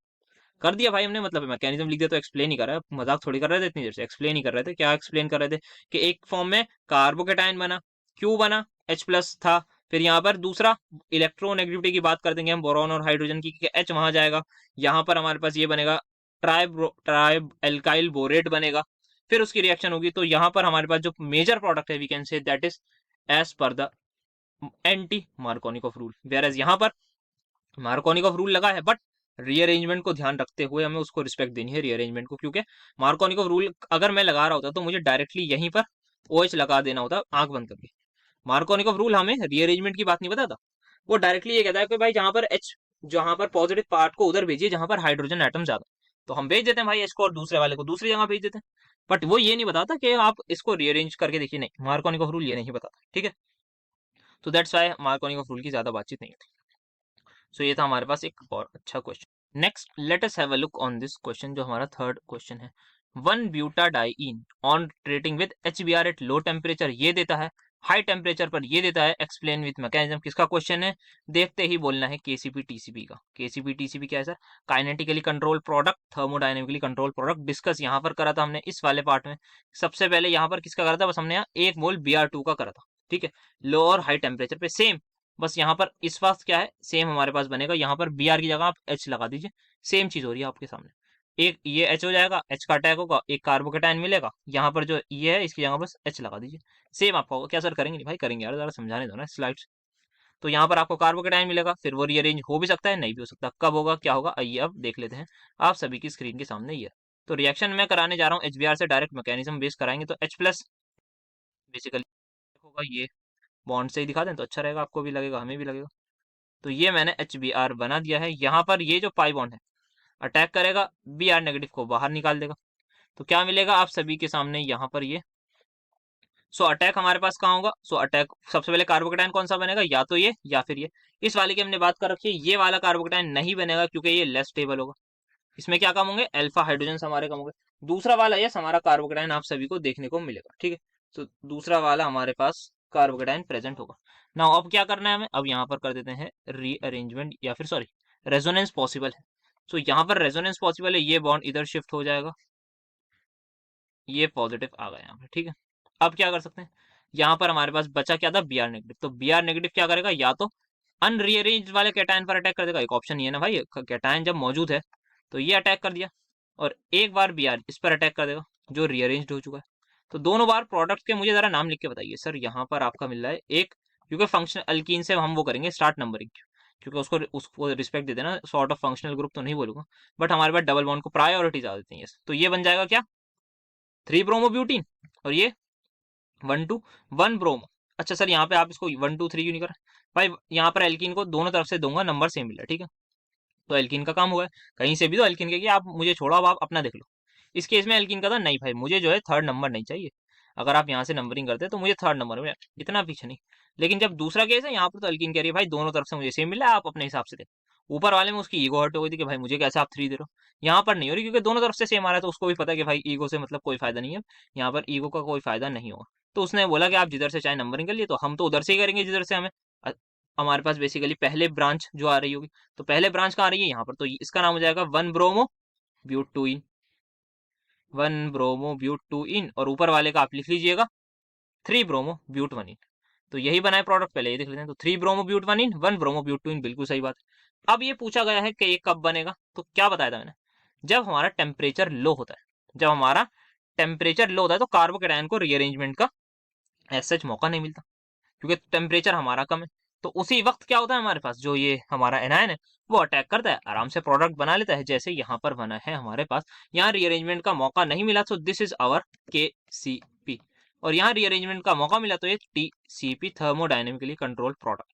कर दिया भाई हमने, मतलब मैकेनिज्म लिख दिया तो एक्सप्लेन ही कर रहा है, मजाक थोड़ी कर रहे थे इतनी देर से। एक्सप्लेन ही कर रहे थे। क्या एक्सप्लेन कर रहे थे? कि एक फॉर्म में कार्बोकेटाइन बना, क्यों बना? H प्लस था। फिर यहाँ पर दूसरा इलेक्ट्रोनेगेटिविटी की बात कर देंगे हम बोरॉन और हाइड्रोजन की, कि H वहां जाएगा, यहाँ पर हमारे पास ये बनेगा ट्राइब एल्काइल बोरेट बनेगा। फिर उसकी रिएक्शन होगी तो यहाँ पर हमारे पास जो मेजर प्रोडक्ट है we can say that is as per the anti Markovnikov rule. Whereas यहाँ पर मार्कोनिकॉफ रूल लगा है बट रीअरेंजमेंट को ध्यान रखते हुए हमें उसको रिस्पेक्ट देनी है रीअरेंजमेंट को, क्योंकि मार्कोनिकॉफ रूल अगर मैं लगा रहा होता तो मुझे डायरेक्टली यहीं पर OH लगा देना होता आंख बंद करके। मार्कोनिकॉफ रूल हमें रीअरेंजमेंट की बात नहीं बताता, वो डायरेक्टली ये कहता है कि भाई जहां पर H, जहां पर पॉजिटिव पार्ट को उधर भेजिए जहां पर हाइड्रोजन एटम ज्यादा, तो हम भेज देते हैं भाई H को और दूसरे वाले को दूसरी जगह भेज देते हैं। बट वो ये नहीं बताता कि आप इसको रीअरेंज करके देखिए, नहीं, मार्कोनिकॉफ रूल ये नहीं बताता। ठीक है, तो दैट्स वाई मार्कोनिकॉफ रूल की ज्यादा बातचीत नहीं होती। सो ये था हमारे पास एक और अच्छा question. Next let us have a look on this question, जो हमारा थर्ड क्वेश्चन है। 1 butadiene on treating with HBr at low temperature ये देता है, हाई टेम्परेचर पर ये देता है, एक्सप्लेन विथ मैकेनिज्म। किसका क्वेश्चन है? देखते ही बोलना है केसीपी टीसीपी का। केसीपी टीसीपी क्या है sir? Kinetically control product, thermodynamically control product. Discuss यहाँ पर करा था हमने इस वाले पार्ट में। सबसे पहले यहाँ पर किसका करा था? बस हमने यहाँ 1 मोल Br2 का करा था, ठीक है, लो और हाई टेम्परेचर पे सेम। बस यहाँ पर इस वक्त क्या है, सेम हमारे पास बनेगा। यहाँ पर Br की जगह आप H लगा दीजिए, सेम चीज हो रही है आपके सामने। एक ये H हो जाएगा, H का अटैक होगा, एक कार्बोकेटाइन मिलेगा। यहाँ पर जो ये है इसकी जगह बस H लगा दीजिए, सेम आपका होगा। क्या सर करेंगे? नहीं भाई करेंगे यार, जरा समझाने दो ना स्लाइड्स। तो यहाँ पर आपको कार्बोकेटाइन मिलेगा, फिर वो रीअरेंज हो भी सकता है, नहीं भी हो सकता। कब होगा, क्या होगा, आइए अब देख लेते हैं। आप सभी की स्क्रीन के सामने ये है। तो रिएक्शन मैं कराने जा रहा हूँ HBr से, डायरेक्ट मैकेनिज्म बेस कराएंगे। तो H प्लस बेसिकली होगा ये, बॉन्ड से ही दिखा दें तो अच्छा रहेगा, आपको भी लगेगा हमें भी लगेगा। तो ये मैंने HBr बना दिया है। यहाँ पर ये जो पाई बॉन्ड है अटैक करेगा, Br नेगेटिव को बाहर निकाल देगा। तो क्या मिलेगा आप सभी के सामने यहाँ पर ये। सो अटैक हमारे पास कहाँ होगा? सो अटैक सबसे पहले कार्बोकेटाइन कौन सा बनेगा? या तो ये या फिर ये। इस वाले की हमने बात कर रखी है, ये वाला कार्बोकेटाइन नहीं बनेगा क्योंकि ये लेस स्टेबल होगा। इसमें क्या कम होंगे? अल्फा हाइड्रोजन हमारे कम होंगे। दूसरा वाला ये हमारा कार्बोकेटाइन आप सभी को देखने को मिलेगा, ठीक है। तो दूसरा वाला हमारे पास कार्बोकेटाइन प्रेजेंट होगा ना। अब क्या करना है हमें? अब यहाँ पर कर देते हैं रीअरेंजमेंट, या फिर सॉरी रेजोनेंस पॉसिबल है। सो यहाँ पर रेजोनेंस पॉसिबल है, ये बॉन्ड इधर शिफ्ट हो जाएगा, ये पॉजिटिव आ गया यहाँ पे, ठीक है। अब क्या कर सकते हैं? यहाँ पर हमारे पास बचा क्या था? Br negative. तो Br नेगेटिव क्या करेगा? या तो अनरीअरेंज वाले कैटायन पर अटैक कर देगा, एक ऑप्शन ये है ना भाई, कैटायन जब मौजूद है तो ये अटैक कर दिया, और एक बार Br इस पर अटैक कर देगा जो रीअरेंज हो चुका है। तो दोनों बार प्रोडक्ट के मुझे जरा नाम लिख के बताइए सर। यहाँ पर आपका मिल रहा है एक, क्योंकि फंक्शनल अल्कीन से हम वो करेंगे स्टार्ट नंबरिंग, क्योंकि उसको रिस्पेक्ट दे देना। सॉर्ट ऑफ फंक्शनल ग्रुप तो नहीं बोलूंगा, बट हमारे पास डबल बॉन्ड को प्रायोरिटी ज्यादा देते हैं। तो ये बन जाएगा क्या? 3 ब्रोमोब्यूटीन, और ये 1 2 1 ब्रोमो। अच्छा सर यहाँ पे आप इसको 1 2 3 क्यों नहीं कर रहे? भाई यहाँ पर एल्कीन को दोनों तरफ से दूंगा, नंबर सेम मिला, ठीक है। तो एल्कीन का काम हुआ है, कहीं से भी तो एल्कीन के आप मुझे छोड़ो, अब आप अपना देख लो। इस केस में एल्कीन का था नहीं भाई, मुझे जो है थर्ड नंबर नहीं चाहिए। अगर आप यहाँ से नंबरिंग करते तो मुझे थर्ड नंबर में, इतना पीछे नहीं। लेकिन जब दूसरा केस है यहाँ पर, तो एल्कीन कह रही है भाई दोनों तरफ से मुझे सेम मिला है, आप अपने हिसाब से देखो। ऊपर वाले में उसकी ईगो हर्ट हो गई थी कि भाई मुझे कैसे आप 3 दे रहे हो। यहाँ पर नहीं हो रही, क्योंकि दोनों तरफ से सेम आ रहा है, तो उसको भी पता है कि भाई ईगो से मतलब कोई फायदा नहीं है, यहाँ पर ईगो का कोई फायदा नहीं होगा। तो उसने बोला कि आप जिधर से चाहे नंबरिंग कर लिए, तो हम तो उधर से ही करेंगे जिधर से हमें हमारे पास बेसिकली पहले ब्रांच जो आ रही होगी। तो पहले ब्रांच कहाँ आ रही है? यहाँ पर। तो इसका नाम हो जाएगा 1 ब्रोमो ब्यूट 2 इन, 1 ब्रोमो ब्यूट 2 इन, और ऊपर वाले का आप लिख लीजिएगा 3 ब्रोमो ब्यूट 1 इन। तो यही बनाए प्रोडक्ट, पहले ये देख लेते हैं। तो 3 ब्रोमो ब्यूट 1 इन, 1 ब्रोमो ब्यूट 2 इन, बिल्कुल सही बात है। अब ये पूछा गया है कि ये कब बनेगा, तो क्या बताया था मैंने? जब हमारा टेम्परेचर लो होता है। जब हमारा टेम्परेचर लो होता है तो कार्बोकेटायन को रीअरेंजमेंट का एज सच मौका नहीं मिलता, क्योंकि टेम्परेचर हमारा कम है। तो उसी वक्त क्या होता है, हमारे पास जो ये हमारा एनायन है वो अटैक करता है, आराम से प्रोडक्ट बना लेता है, जैसे यहाँ पर बना है हमारे पास। यहाँ रीअरेंजमेंट का मौका नहीं मिला, तो दिस इज आवर KCP, और यहाँ रीअरेंजमेंट का मौका मिला तो ये TCP, थर्मोडाइनेमिकली कंट्रोल प्रोडक्ट।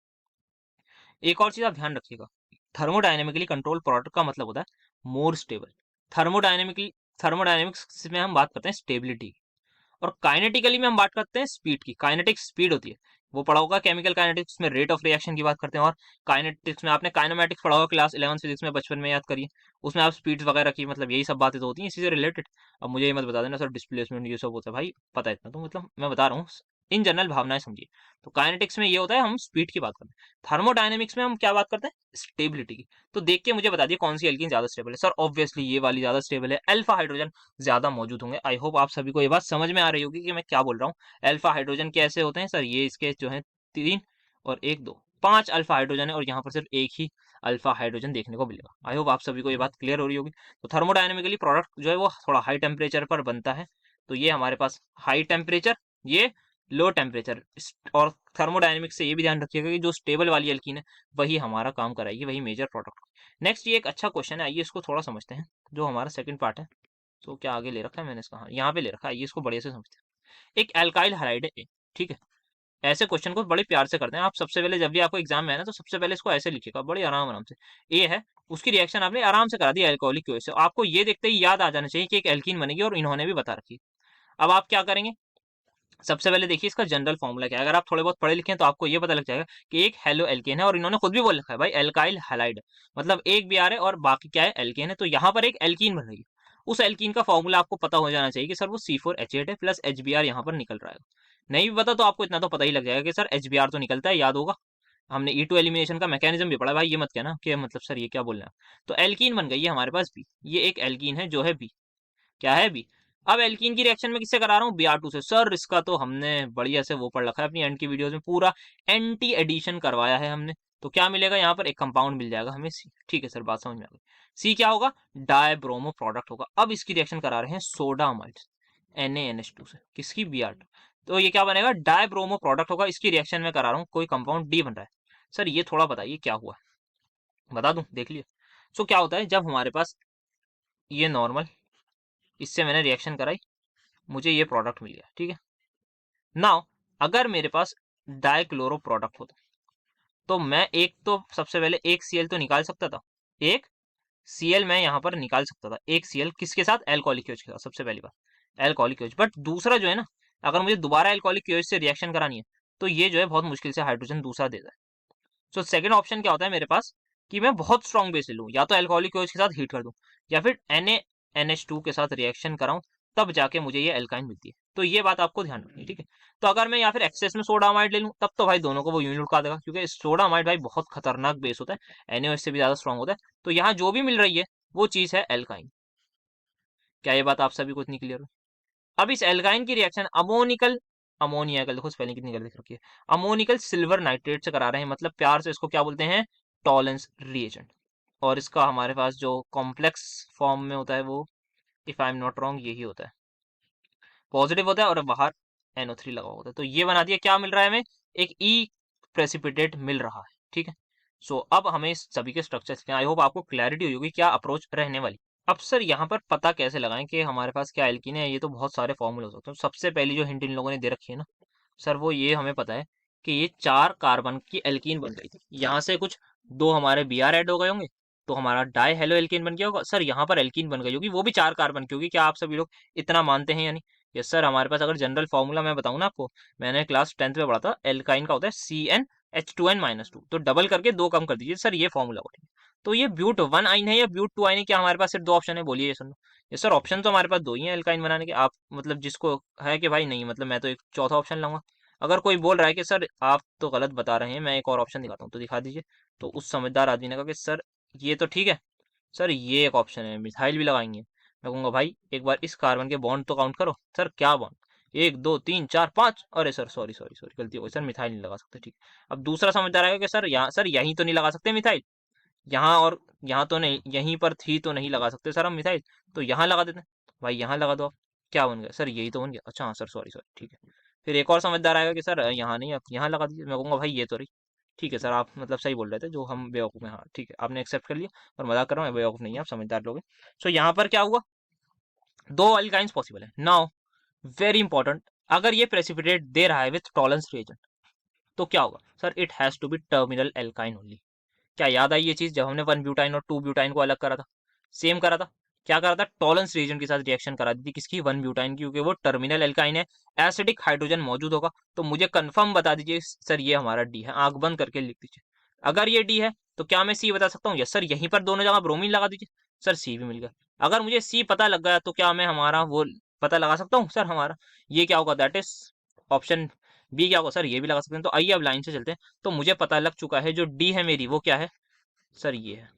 एक और चीज आप ध्यान रखिएगा, थर्मोडाइनेमिकली कंट्रोल प्रोडक्ट का मतलब होता है मोर स्टेबल। थर्मोडाइनेमिक्स में हम बात करते हैं स्टेबिलिटी, और काइनेटिकली में हम बात करते हैं स्पीड की। काइनेटिक स्पीड होती है, वो पढ़ा होगा केमिकल काइनेटिक्स में, रेट ऑफ रिएक्शन की बात करते हैं। और काइनेटिक्स में आपने काइनेमेटिक्स पढ़ा होगा क्लास 11 फिजिक्स में, बचपन में याद करिए, उसमें आप स्पीड्स वगैरह की, मतलब यही सब बातें तो होती हैं इसी से रिलेटेड। अब मुझे ये मत बता देना सर डिस्प्लेसमेंट ये सब होता है, भाई पता है इतना तो, मतलब मैं बता रहा हूँ इन जनरल भावनाएं समझिए। तो काइनेटिक्स में ये होता है हम स्पीड की बात करते हैं, थर्मोडायनेमिक्स में हम क्या बात करते हैं? स्टेबिलिटी की। तो देख के मुझे बता दिए कौन सी एल्कीन ज्यादा स्टेबल है। सर ऑब्वियसली ये वाली ज्यादा स्टेबल है, अल्फा हाइड्रोजन ज्यादा मौजूद होंगे। आई होप आप सभी को ये बात समझ में आ रही होगी कि मैं क्या बोल रहा हूँ। अल्फा हाइड्रोजन कैसे होते हैं सर? ये इसके जो है 3 और 1 2 5 अल्फा हाइड्रोजन है, और यहाँ पर सिर्फ एक ही अल्फा हाइड्रोजन देखने को मिलेगा। आई होप आप सभी को ये बात क्लियर हो रही होगी। तो थर्मोडायनेमिकली प्रोडक्ट जो है वो थोड़ा हाई टेम्परेचर पर बनता है। तो ये हमारे पास हाई टेम्परेचर, ये लो टेम्परेचर। और थर्मोडायनेमिक्स से ये भी ध्यान रखिएगा कि जो स्टेबल वाली एल्कीन है वही हमारा काम कराएगी, वही मेजर प्रोडक्ट। नेक्स्ट ये एक अच्छा क्वेश्चन है, आइए इसको थोड़ा समझते हैं, जो हमारा सेकंड पार्ट है। तो क्या आगे ले रखा है मैंने इसका? हाँ यहाँ पे ले रखा है, आइए इसको बढ़िया से समझते हैं। एक एल्काइल हाइड्राइड है, ठीक है। ऐसे क्वेश्चन को बड़े प्यार से करते हैं। आप सबसे पहले जब भी आपको एग्जाम में है ना, तो सबसे पहले इसको ऐसे लिखिएगा, बड़े आराम आराम से। ए है, उसकी रिएक्शन आपने आराम से करा दी एल्कोहलिक की वजह से, आपको ये देखते ही याद आ जाना चाहिए कि एक एल्कीन बनेगी, और इन्होंने भी बता रखी। अब आप क्या करेंगे? सबसे पहले देखिए इसका जनरल फॉर्मूला क्या है। अगर आप थोड़े बहुत पढ़े लिखे हैं तो आपको ये पता लग जाएगा कि एक हेलो एल्केन है, और इन्होंने खुद भी बोल रखा है भाई एल्काइल हैलाइड, मतलब एक Br है और बाकी क्या है एल्केन है, तो यहाँ पर एक एल्कीन बन रही है। उस एल्कीन का फॉर्मूला आपको पता हो जाना चाहिए कि सर वो C4H8 है प्लस HBr यहाँ पर निकल रहा है। नहीं भी पता तो आपको इतना तो पता ही लग जाएगा कि सर HBr तो निकलता है, याद होगा हमने E2 एलिमिनेशन का मैकेनिज्म भी पढ़ा भाई। ये मत कहना कि मतलब सर ये क्या बोल रहे हैं। तो एल्कीन बन गई है हमारे पास बी, ये एक एल्कीन है जो है बी, क्या है बी। अब एल्कीन की रिएक्शन में किससे करा रहा हूँ, Br2 से। सर इसका तो हमने बढ़िया से वो पढ़ रखा है अपनी एंड की वीडियोस में, पूरा एंटी एडिशन करवाया है हमने। तो क्या मिलेगा यहाँ पर, एक कंपाउंड मिल जाएगा हमें सी। ठीक है सर, बात समझ में आ गई। सी क्या होगा, डायब्रोमो प्रोडक्ट होगा। अब इसकी रिएक्शन करा रहे हैं सोडा अमाइड NaNH2 से, किसकी Br2। तो ये क्या बनेगा, डायब्रोमो प्रोडक्ट होगा। इसकी रिएक्शन में करा रहा हूँ, कोई कंपाउंड डी बन रहा है। सर ये थोड़ा बताइए क्या हुआ, बता दूं, देख लिया। सो क्या होता है जब हमारे पास ये नॉर्मल, इससे मैंने रिएक्शन कराई, मुझे ये प्रोडक्ट मिल गया, ठीक है। नाउ अगर मेरे पास डाइक्लोरो प्रोडक्ट होता तो मैं एक तो सबसे पहले एक Cl तो निकाल सकता था, एक Cl मैं यहाँ पर निकाल सकता था, एक Cl किसके साथ, एल्कोहलिक एच के साथ, सबसे पहली बात एल्कोहलिक एच। बट दूसरा जो है ना, अगर मुझे दोबारा एल्कोहलिक एच से रिएक्शन करानी है तो ये जो है बहुत मुश्किल से हाइड्रोजन दूसरा देता है। सो सेकंड ऑप्शन क्या होता है मेरे पास, कि मैं बहुत स्ट्रॉन्ग बेस ले लूँ, या तो एल्कोहलिक OH के साथ हीट कर दूं, या फिर NaNH2 के साथ रिएक्शन कराऊं, तब जाके मुझे ये एल्काइन मिलती है। तो ये बात आपको ध्यान रखनी है, ठीक है। तो अगर मैं या फिर एक्सेस में सोडा अमाइड ले लूं, तब तो भाई दोनों को वो यूनिट लुटा देगा, क्योंकि सोडा अमाइड भाई बहुत खतरनाक बेस होता है, NaOH से भी ज्यादा स्ट्रॉन्ग होता है। तो यहाँ जो भी मिल रही है वो चीज है एल्काइन। क्या ये बात आप सभी को इतनी क्लियर हो। अब इस एल्काइन की रिएक्शन अमोनिकल, अमोनिया का देखो स्पेलिंग कितनी गलत लिख रखी है, अमोनिकल सिल्वर नाइट्रेट से करा रहे हैं, मतलब प्यार से इसको क्या बोलते हैं, टॉलेंस रिएजेंट। और इसका हमारे पास जो कॉम्प्लेक्स फॉर्म में होता है वो, if I am not wrong, यही होता है, पॉजिटिव होता है और बाहर NO3 लगा होता है। तो ये बना दिया, क्या मिल रहा है हमें, एक ई प्रेसिपिटेट मिल रहा है, ठीक है। सो अब हमें इस सभी के स्ट्रक्चर, आई होप आपको क्लैरिटी हुई होगी क्या अप्रोच रहने वाली। अब सर यहाँ पर पता कैसे लगाएं कि हमारे पास क्या एल्कीन है, ये तो बहुत सारे फॉर्मूले हो सकते हैं। सबसे पहली जो हिंट इन लोगों ने दे रखी है ना सर, वो ये हमें पता है कि ये 4 कार्बन की एल्कीन बन गई थी, यहाँ से कुछ 2 हमारे Br ऐड हो गए होंगे, तो हमारा डाई हेलो एल्कीन बन गया होगा। सर यहाँ पर एल्कीन बन गई होगी, वो भी 4 कार्बन की होगी। क्या आप सभी लोग इतना मानते हैं या नहीं। यस सर, हमारे पास अगर जनरल फॉर्मूला मैं बताऊं ना आपको, मैंने क्लास 10th में पढ़ा था, एल्काइन का होता है CnH2n-2, तो डबल करके 2 कम कर दीजिए सर, ये फॉर्मूला हो। तो ये ब्यूट 1 आइन है या ब्यूट 2 आइन है, क्या हमारे पास सिर्फ 2 ऑप्शन है, बोलिए ये सुन लो। ये सर ऑप्शन तो हमारे पास 2 ही है एल्काइन बनाने के। आप मतलब जिसको है कि भाई नहीं, मतलब मैं तो एक चौथा ऑप्शन लाऊंगा। अगर कोई बोल रहा है कि सर आप तो गलत बता रहे हैं, मैं एक और ऑप्शन दिखाता हूँ, तो दिखा दीजिए। तो उस समझदार आदमी ने कहा कि सर ये तो ठीक है, सर ये एक ऑप्शन है, मिसाइल भी लगाएंगे। मैं कहूंगा भाई एक बार इस कार्बन के बॉन्ड तो काउंट करो, सर क्या बॉन्ड, 1 2 3 4 5, अरे सर सॉरी सॉरी सॉरी गलती हो गई सर, मिथाइल नहीं लगा सकते, ठीक है। अब दूसरा समझदार आएगा कि सर यहाँ, सर यहीं तो नहीं लगा सकते मिथाइल, यहाँ और यहाँ तो नहीं, यहीं पर थी तो नहीं लगा सकते सर हम मिसाइल, तो यहाँ लगा देते हैं। भाई यहाँ लगा दो आप, क्या बन गया सर, यही तो बन गया, अच्छा हाँ सर सॉरी सॉरी, ठीक है। फिर एक और समझदार आएगा कि सर यहाँ नहीं, आप यहाँ लगा दीजिए। मैं कहूँगा भाई ये तो रही, ठीक है सर, आप मतलब सही बोल रहे थे, जो हम बेवकूफ़ हैं, हाँ ठीक है, आपने एक्सेप्ट कर लिया। और मजाक कर रहा हूँ, बेवकूफ़ नहीं है, आप समझदार लोग हैं। सो यहाँ पर क्या हुआ, 2 अल्काइंस पॉसिबल है नाउ, वेरी इंपॉर्टेंट। अगर ये प्रेसिपिटेट दे रहा है विथ टॉलेंस रिएजेंट, तो क्या होगा sir, it has to be terminal alkyne only. क्या याद आई ये चीज, जब हमने 1 ब्यूटाइन और 2 ब्यूटाइन को अलग करा था, सेम करा था। क्या करा था, टॉलेंस रीजन के साथ रिएक्शन करा दी थी, किसकी, 1 ब्यूटाइन की, क्योंकि वो टर्मिनल एल्काइन है, एसिडिक हाइड्रोजन मौजूद होगा। तो मुझे कंफर्म बता दीजिए सर, ये हमारा डी है, आंख बंद करके लिख दीजिए। अगर ये डी है तो क्या मैं सी बता सकता हूँ, यस सर, यहीं पर दोनों जगह ब्रोमीन लगा दीजिए, सर सी भी मिल गया। अगर मुझे सी पता लग गया तो क्या मैं हमारा वो पता लगा सकता हूँ सर, हमारा ये क्या होगा, दैट इज ऑप्शन बी। क्या होगा सर, ये भी लगा सकते हैं। तो आइए अब लाइन से चलते हैं। तो मुझे पता लग चुका है जो डी है मेरी, वो क्या है सर, ये है।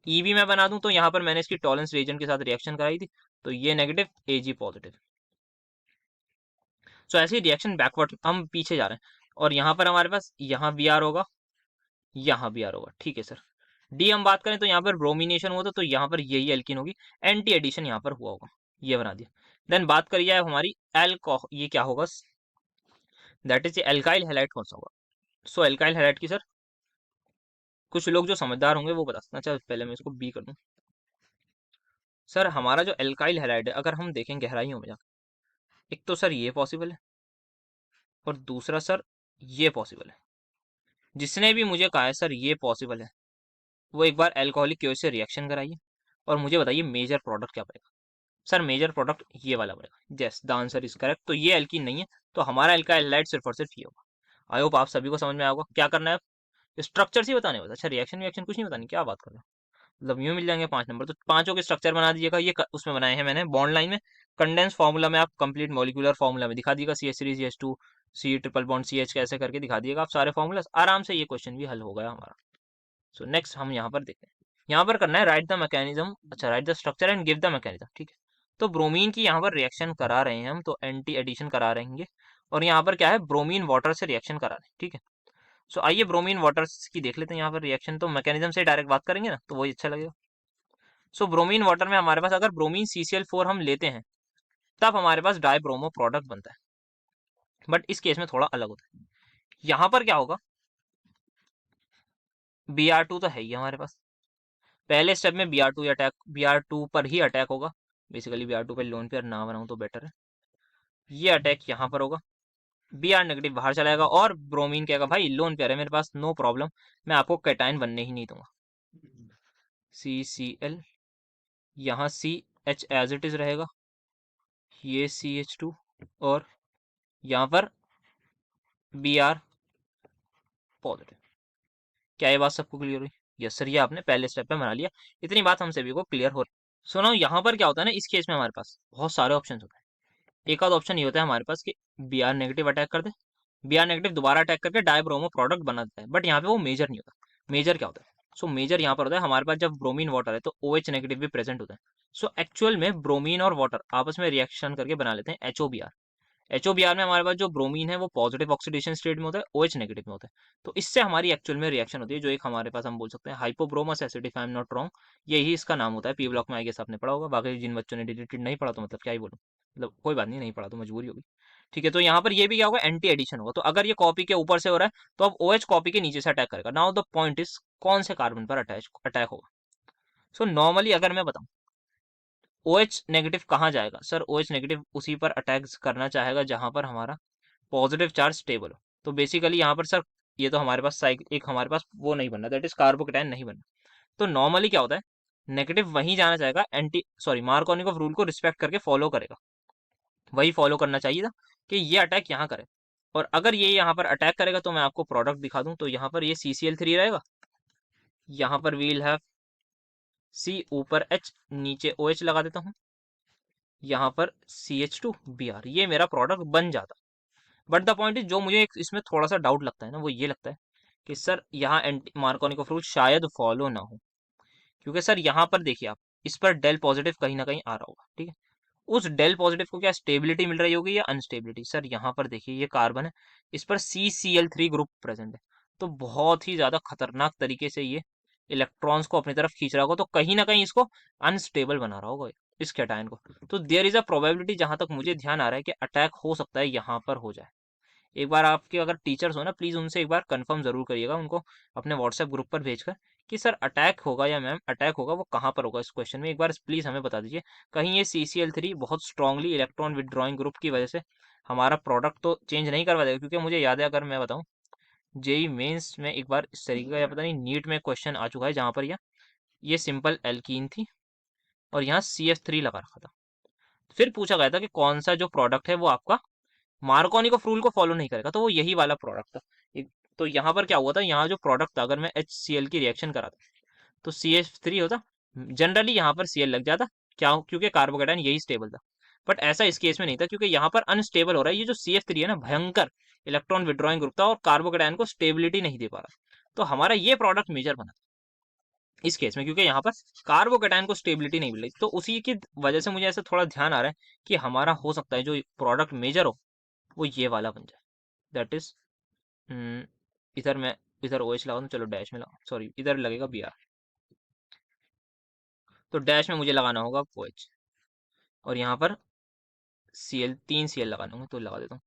ई भी मैं बना दूं तो यहाँ पर मैंने इसकी टॉलेंस रीजन के साथ रिएक्शन कराई थी, तो ये नेगेटिव, Ag पॉजिटिव। सो ऐसे ही रिएक्शन बैकवर्ड हम पीछे जा रहे हैं, और यहाँ पर हमारे पास यहाँ Br होगा, यहाँ Br होगा, ठीक है सर। डी हम बात करें तो यहाँ पर ब्रोमिनेशन हुआ था, तो यहाँ पर यही एल्किन होगी, एंटी एडिशन यहाँ पर हुआ होगा, ये बना दिया। देन बात करी जाए हमारी एल्कोह, ये क्या होगा, दैट इज एल्काइल हैलाइड कौन सा होगा। सो एल्काइल हैलाइड की सर, कुछ लोग जो समझदार होंगे वो बता सकते हैं। अच्छा पहले मैं इसको बी कर दूं। सर हमारा जो एल्काइल हैलाइड है, अगर हम देखें गहराइयों में जाकर, एक तो सर ये पॉसिबल है, और दूसरा सर ये पॉसिबल है। जिसने भी मुझे कहा है सर ये पॉसिबल है, वो एक बार एल्कोहलिक क्यों से रिएक्शन कराइए और मुझे बताइए मेजर प्रोडक्ट क्या पाएगा। सर मेजर प्रोडक्ट ये वाला बनेगा। Yes the answer is correct. तो ये एल्कीन नहीं है, तो हमारा एल्काइल हैलाइड सिर्फ और सिर्फ ये होगा। आई होप आप सभी को समझ में आया होगा। क्या करना है, स्ट्रक्चर ही बताने होता है। अच्छा रिएक्शन रिएक्शन कुछ नहीं बतानी, क्या बात कर रहे हो। मतलब यूं मिल जाएंगे 5 नंबर। तो पांचों के स्ट्रक्चर बना दीजिएगा। ये उसमें बनाए हैं मैंने बॉन्ड लाइन में। कंडेंस फार्मूला में आप कंप्लीट मॉलिक्यूलर फार्मूला में दिखा दिएगा, CH3 CH2 C triple bond CH कैसे करके दिखा दिएगा आप सारे फार्मूला। आराम से ये क्वेश्चन भी हल हो गया हमारा। सो नेक्स्ट हम यहाँ पर देखते हैं। यहाँ पर करना है राइट द मैकेनिज्म, अच्छा right the structure and give the mechanism, ठीक है। तो ब्रोमीन की यहाँ पर रिएक्शन करा रहे हैं हम, तो एंटी एडिशन करा रहेंगे। और यहाँ पर क्या है, ब्रोमीन वाटर से रिएक्शन करा रहे हैं, ठीक है। सो आइए ब्रोमीन वाटर की देख लेते हैं यहाँ पर रिएक्शन। तो मैकेनिज्म से डायरेक्ट बात करेंगे ना, तो वही अच्छा लगेगा। सो ब्रोमीन वाटर में हमारे पास अगर ब्रोमीन CCl4 हम लेते हैं, तब हमारे पास डाई ब्रोमो प्रोडक्ट बनता है। बट इस केस में थोड़ा अलग होता है। यहाँ पर क्या होगा, Br2 तो है ही हमारे पास। पहले स्टेप में Br2 पर ही अटैक होगा। बेसिकली Br2 पे लोन पेयर ना बनाऊं तो बेटर है। ये अटैक यहाँ पर होगा, Br नेगेटिव बाहर चलाएगा और ब्रोमीन कहेगा भाई लोन पेयर है मेरे पास, नो प्रॉब्लम, मैं आपको कैटायन बनने ही नहीं दूंगा। CCl, यहाँ CH एज इट इज रहेगा, ये CH2 और यहाँ पर Br पॉजिटिव। क्या ये बात सबको क्लियर हुई? यस सर, ये आपने पहले स्टेप पे बना लिया। इतनी बात हम सभी को क्लियर हो रही। सुनो यहाँ पर क्या होता है ना, इस केस में हमारे पास बहुत सारे ऑप्शन होते हैं। एक आध ऑप्शन ये होता है हमारे पास कि Br नेगेटिव अटैक कर दे, Br नेगेटिव दोबारा अटैक करके डायब्रोमो प्रोडक्ट बना देता है। बट यहाँ पे वो मेजर नहीं होता। मेजर क्या होता है, सो मेजर यहाँ पर होता है हमारे पास जब ब्रोमीन वाटर है तो OH नेगेटिव भी प्रेजेंट होता है। सो एक्चुअल में ब्रोमीन और वाटर आपस में रिएक्शन करके बना लेते हैं HOBr। HOBr में हमारे पास जो ब्रोमीन है वो पॉजिटिव ऑक्सीडेशन स्टेट में होता है, OH नेगेटिव में होता है। तो इससे हमारी एक्चुअल में रिएक्शन होती है, जो एक हमारे पास हम बोल सकते हैं hypobromous acid, if I am not wrong, यही इसका नाम होता है। P ब्लॉक में आई गेस आपने पढ़ा होगा। बाकी जिन बच्चों ने डिलीटेड नहीं पढ़ा तो मतलब क्या ही बोलूं, मतलब कोई बात नहीं, नहीं पढ़ा तो मजबूरी होगी। ठीक है, तो यहाँ पर ये भी क्या होगा, एंटी एडिशन होगा। तो अगर ये कॉपी के ऊपर से हो रहा है तो अब OH कॉपी के नीचे से अटैक करेगा। नाउ द पॉइंट इज कौन से कार्बन पर अटैक होगा। सो नॉर्मली अगर मैं बताऊं OH नेगेटिव कहाँ जाएगा, सर OH नेगेटिव उसी पर अटैक करना चाहेगा जहां पर हमारा पॉजिटिव चार्ज स्टेबल हो। तो बेसिकली यहाँ पर सर ये तो हमारे पास साइकिल एक हमारे पास वो नहीं बनना, दैट इज कार्बोकेटायन नहीं बनना। तो नॉर्मली क्या होता है, नेगेटिव वहीं जाना चाहेगा, मार्कोनिकोव रूल को रिस्पेक्ट करके फॉलो करेगा। वही फॉलो करना चाहिए था कि ये अटैक यहाँ करे। और अगर ये यहाँ पर अटैक करेगा तो मैं आपको प्रोडक्ट दिखा दूं। तो यहाँ पर ये CCl3 रहेगा, यहाँ पर वील हैव C ऊपर H नीचे OH लगा देता हूँ, यहाँ पर CH2Br, ये मेरा प्रोडक्ट बन जाता। बट द पॉइंट इज जो मुझे इसमें थोड़ा सा डाउट लगता है ना, वो ये लगता है कि सर यहाँ एंटी मार्कोनिकोव रूल शायद फॉलो ना हो। क्योंकि सर यहाँ पर देखिए आप, इस पर डेल पॉजिटिव कहीं ना कहीं आ रहा होगा, ठीक है। उस डेल पॉजिटिव को क्या स्टेबिलिटी मिल रही होगी या अनस्टेबिलिटी। सर यहाँ पर देखिए ये कार्बन है, इस पर CCl3 ग्रुप प्रेजेंट है। तो बहुत ही ज्यादा खतरनाक तरीके से ये इलेक्ट्रॉन्स को अपनी तरफ खींच रहा होगा, तो कहीं ना कहीं इसको अनस्टेबल बना रहा होगा इस कैटायन को। तो देयर इज अ प्रोबेबिलिटी, जहां तक मुझे ध्यान आ रहा है कि अटैक हो सकता है यहाँ पर हो जाए। एक बार आपके अगर टीचर्स हो ना, प्लीज उनसे एक बार कंफर्म जरूर करिएगा, उनको अपने व्हाट्सएप ग्रुप पर भेजकर कि सर अटैक होगा या मैम अटैक होगा, वो कहाँ पर होगा इस क्वेश्चन में, एक बार प्लीज हमें बता दीजिए। कहीं ये CCl3 बहुत स्ट्रांगली इलेक्ट्रॉन विदड्रॉइंग ग्रुप की वजह से हमारा प्रोडक्ट तो चेंज नहीं करवा देगा। क्योंकि मुझे याद है, अगर मैं बताऊं जेई मेंस में एक बार इस तरीके का, या पता नहीं नीट में क्वेश्चन आ चुका है, जहां पर ये सिंपल एल्कीन थी और यहाँ CF3 लगा रखा था। फिर पूछा गया था कि कौन सा जो प्रोडक्ट है वो आपका मार्कोनिकोव रूल को फॉलो नहीं करेगा, तो वो यही वाला प्रोडक्ट था। तो यहाँ पर क्या हुआ था, यहाँ जो प्रोडक्ट था, अगर मैं HCl की रिएक्शन कराता तो CH3 होता, जनरली यहाँ पर Cl लग जाता। क्या, क्योंकि कार्बोकेटायन यही स्टेबल था। बट ऐसा इस केस में नहीं था, क्योंकि यहाँ पर अनस्टेबल हो रहा है। ये जो CF3 है ना, भयंकर इलेक्ट्रॉन विड्रॉइंग ग्रुप था और कार्बोकेटायन को स्टेबिलिटी नहीं दे पा रहा। तो हमारा ये प्रोडक्ट मेजर बना इस केस में, क्योंकि यहाँ पर कार्बोकेटायन को स्टेबिलिटी नहीं मिल रही। तो उसी की वजह से मुझे ऐसा थोड़ा ध्यान आ रहा है कि हमारा हो सकता है जो प्रोडक्ट मेजर हो वो ये वाला बन जाए। दैट इज इधर मैं इधर OH लगा दूं, चलो डैश में लगा, सॉरी इधर लगेगा Br। तो डैश में मुझे लगाना होगा OH, और यहाँ पर Cl, 3 Cl लगाने होंगे, तो लगा देता हूँ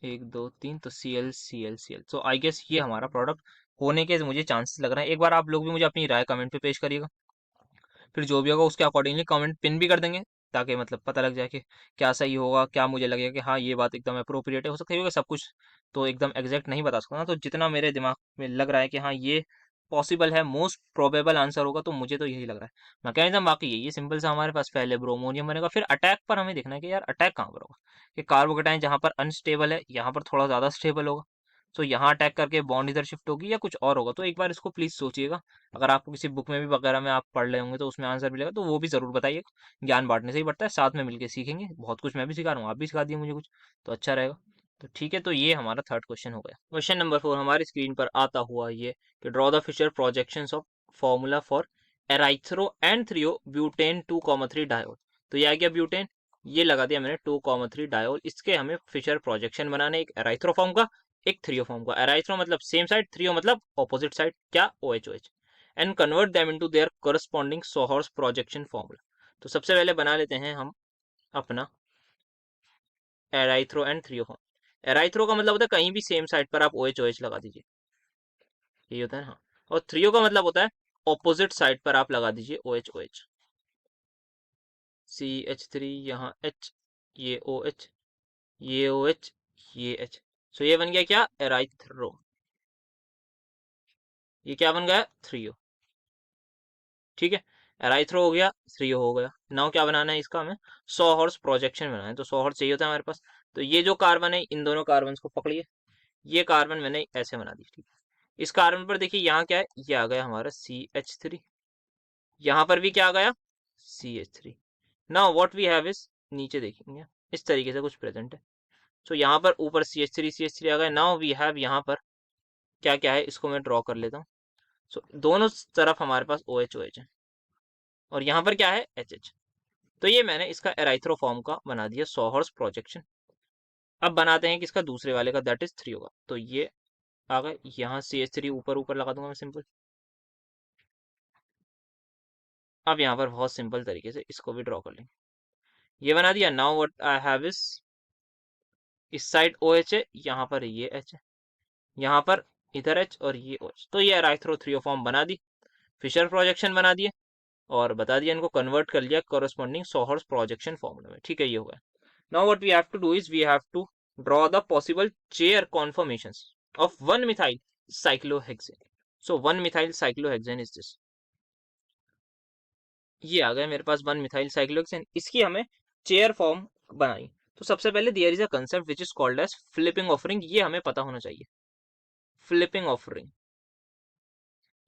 1 2 3, तो Cl। तो आई गेस ये हमारा प्रोडक्ट होने के मुझे चांसेस लग रहे हैं। एक बार आप लोग भी मुझे अपनी राय कमेंट पे पेश करिएगा, फिर जो भी होगा उसके अकॉर्डिंगली कमेंट पिन भी कर देंगे, ताकि मतलब पता लग जाए कि क्या सही होगा, क्या मुझे लगेगा कि हाँ ये बात एकदम अप्रोप्रिएट है। हो सकता है कि सब कुछ तो एकदम एग्जैक्ट नहीं बता सकता ना, तो जितना मेरे दिमाग में लग रहा है कि हाँ ये पॉसिबल है, मोस्ट प्रोबेबल आंसर होगा, तो मुझे तो यही लग रहा है। मैकेनिज्म बाकी यही है, सिंपल सा हमारे पास पहले ब्रोमोनियम बनेगा, फिर अटैक पर हमें देखना है कि यार अटैक कहाँ पर होगा, कि कार्बोकेटाइन जहाँ पर अनस्टेबल है यहाँ पर थोड़ा ज़्यादा स्टेबल होगा, तो यहाँ अटैक करके बॉन्ड इधर शिफ्ट होगी या कुछ और होगा। तो एक बार इसको प्लीज सोचिएगा, अगर आपको किसी बुक में भी वगैरह में आप पढ़ रहे होंगे तो उसमें आंसर मिलेगा, तो वो भी जरूर बताइएगा। ज्ञान बांटने से ही बढ़ता है, साथ में मिलकर सीखेंगे, बहुत कुछ मैं भी सिखा रहा हूँ, आप भी सिखा दिए मुझे कुछ, तो अच्छा रहेगा। तो ठीक है, तो ये हमारा थर्ड क्वेश्चन हो गया। क्वेश्चन नंबर 4 हमारी स्क्रीन पर आता हुआ ये कि draw the Fischer projections of formula for erythro and threo butane 2,3 diol. तो ये आ गया ब्यूटेन, ये लगा दिया मैंने 2,3 डायोल। इसके हमें फिशर प्रोजेक्शन बनाने, एक एराइथ्रो फॉर्म का, एक थ्रियो फॉर्म का। एराइथ्रो मतलब सेम साइड, थ्रियो मतलब ऑपोजिट साइड, क्या OH and convert them into their corresponding sawhorse projection formula. तो सबसे पहले बना लेते हैं हम अपना एराइथ्रो एंड थ्रियो फॉर्म। एराइथ्रो का मतलब होता है कहीं भी सेम साइड पर आप OH लगा दीजिए, यही होता है ना। हाँ, और थ्रियो का मतलब होता है ऑपोजिट साइड पर आप लगा दीजिए OH। CH3 यहाँ H, ये OH, ये OH, ये H। सो ये बन गया क्या, एराइथ्रो। ये क्या बन गया, थ्रियो। ठीक है, एराइथ्रो हो गया, थ्रियो हो गया। नाउ क्या बनाना है इसका, हमें सॉहर्स प्रोजेक्शन बनाना है। तो सॉहर्स चाहिए होता है हमारे पास। तो ये जो कार्बन है, इन दोनों कार्बन को पकड़िए, ये कार्बन मैंने ऐसे बना दी। ठीक है, इस कार्बन पर देखिए यहाँ क्या है, ये आ गया हमारा CH3, यहाँ पर भी क्या आ गया, CH3। Now what we have is, नीचे देखेंगे इस तरीके से कुछ प्रेजेंट है। सो यहाँ पर ऊपर CH3 आ गया। नाउ वी हैव यहाँ पर क्या क्या है, इसको मैं ड्रॉ कर लेता हूँ। सो दोनों तरफ हमारे पास OH है, और यहाँ पर क्या है, HH। तो ये मैंने इसका एराइथ्रो फॉर्म का बना दिया सॉहर्स प्रोजेक्शन। अब बनाते हैं किसका, दूसरे वाले का, दैट इज थ्री होगा। तो ये आ गए, यहाँ CH3 ऊपर ऊपर लगा दूंगा मैं सिंपल। अब यहाँ पर बहुत सिंपल तरीके से इसको भी ड्रॉ कर लेंगे, ये बना दिया। Now what I have is, इस साइड OH है, यहाँ पर ये H है, यहाँ पर इधर H और ये OH। तो ये एराइथ्रो थ्रियो फॉर्म बना दी, फिशर प्रोजेक्शन बना दिए, और बता दिया इनको कन्वर्ट कर लिया कोरस्पॉन्डिंग सॉहर्स प्रोजेक्शन फॉर्मूला में। ठीक है, ये हो गया। Now what we have to do is we have to draw the possible chair conformations of 1 methyl cyclohexane. So 1 methyl cyclohexane is this, ये आ गया मेरे पास 1 मिथाइल साइक्लोहेक्सेन। इसकी हमें चेयर फॉर्म बनाई। तो सबसे पहले there is a concept which is called as flipping of ring, ये हमें पता होना चाहिए, फ्लिपिंग ऑफ रिंग।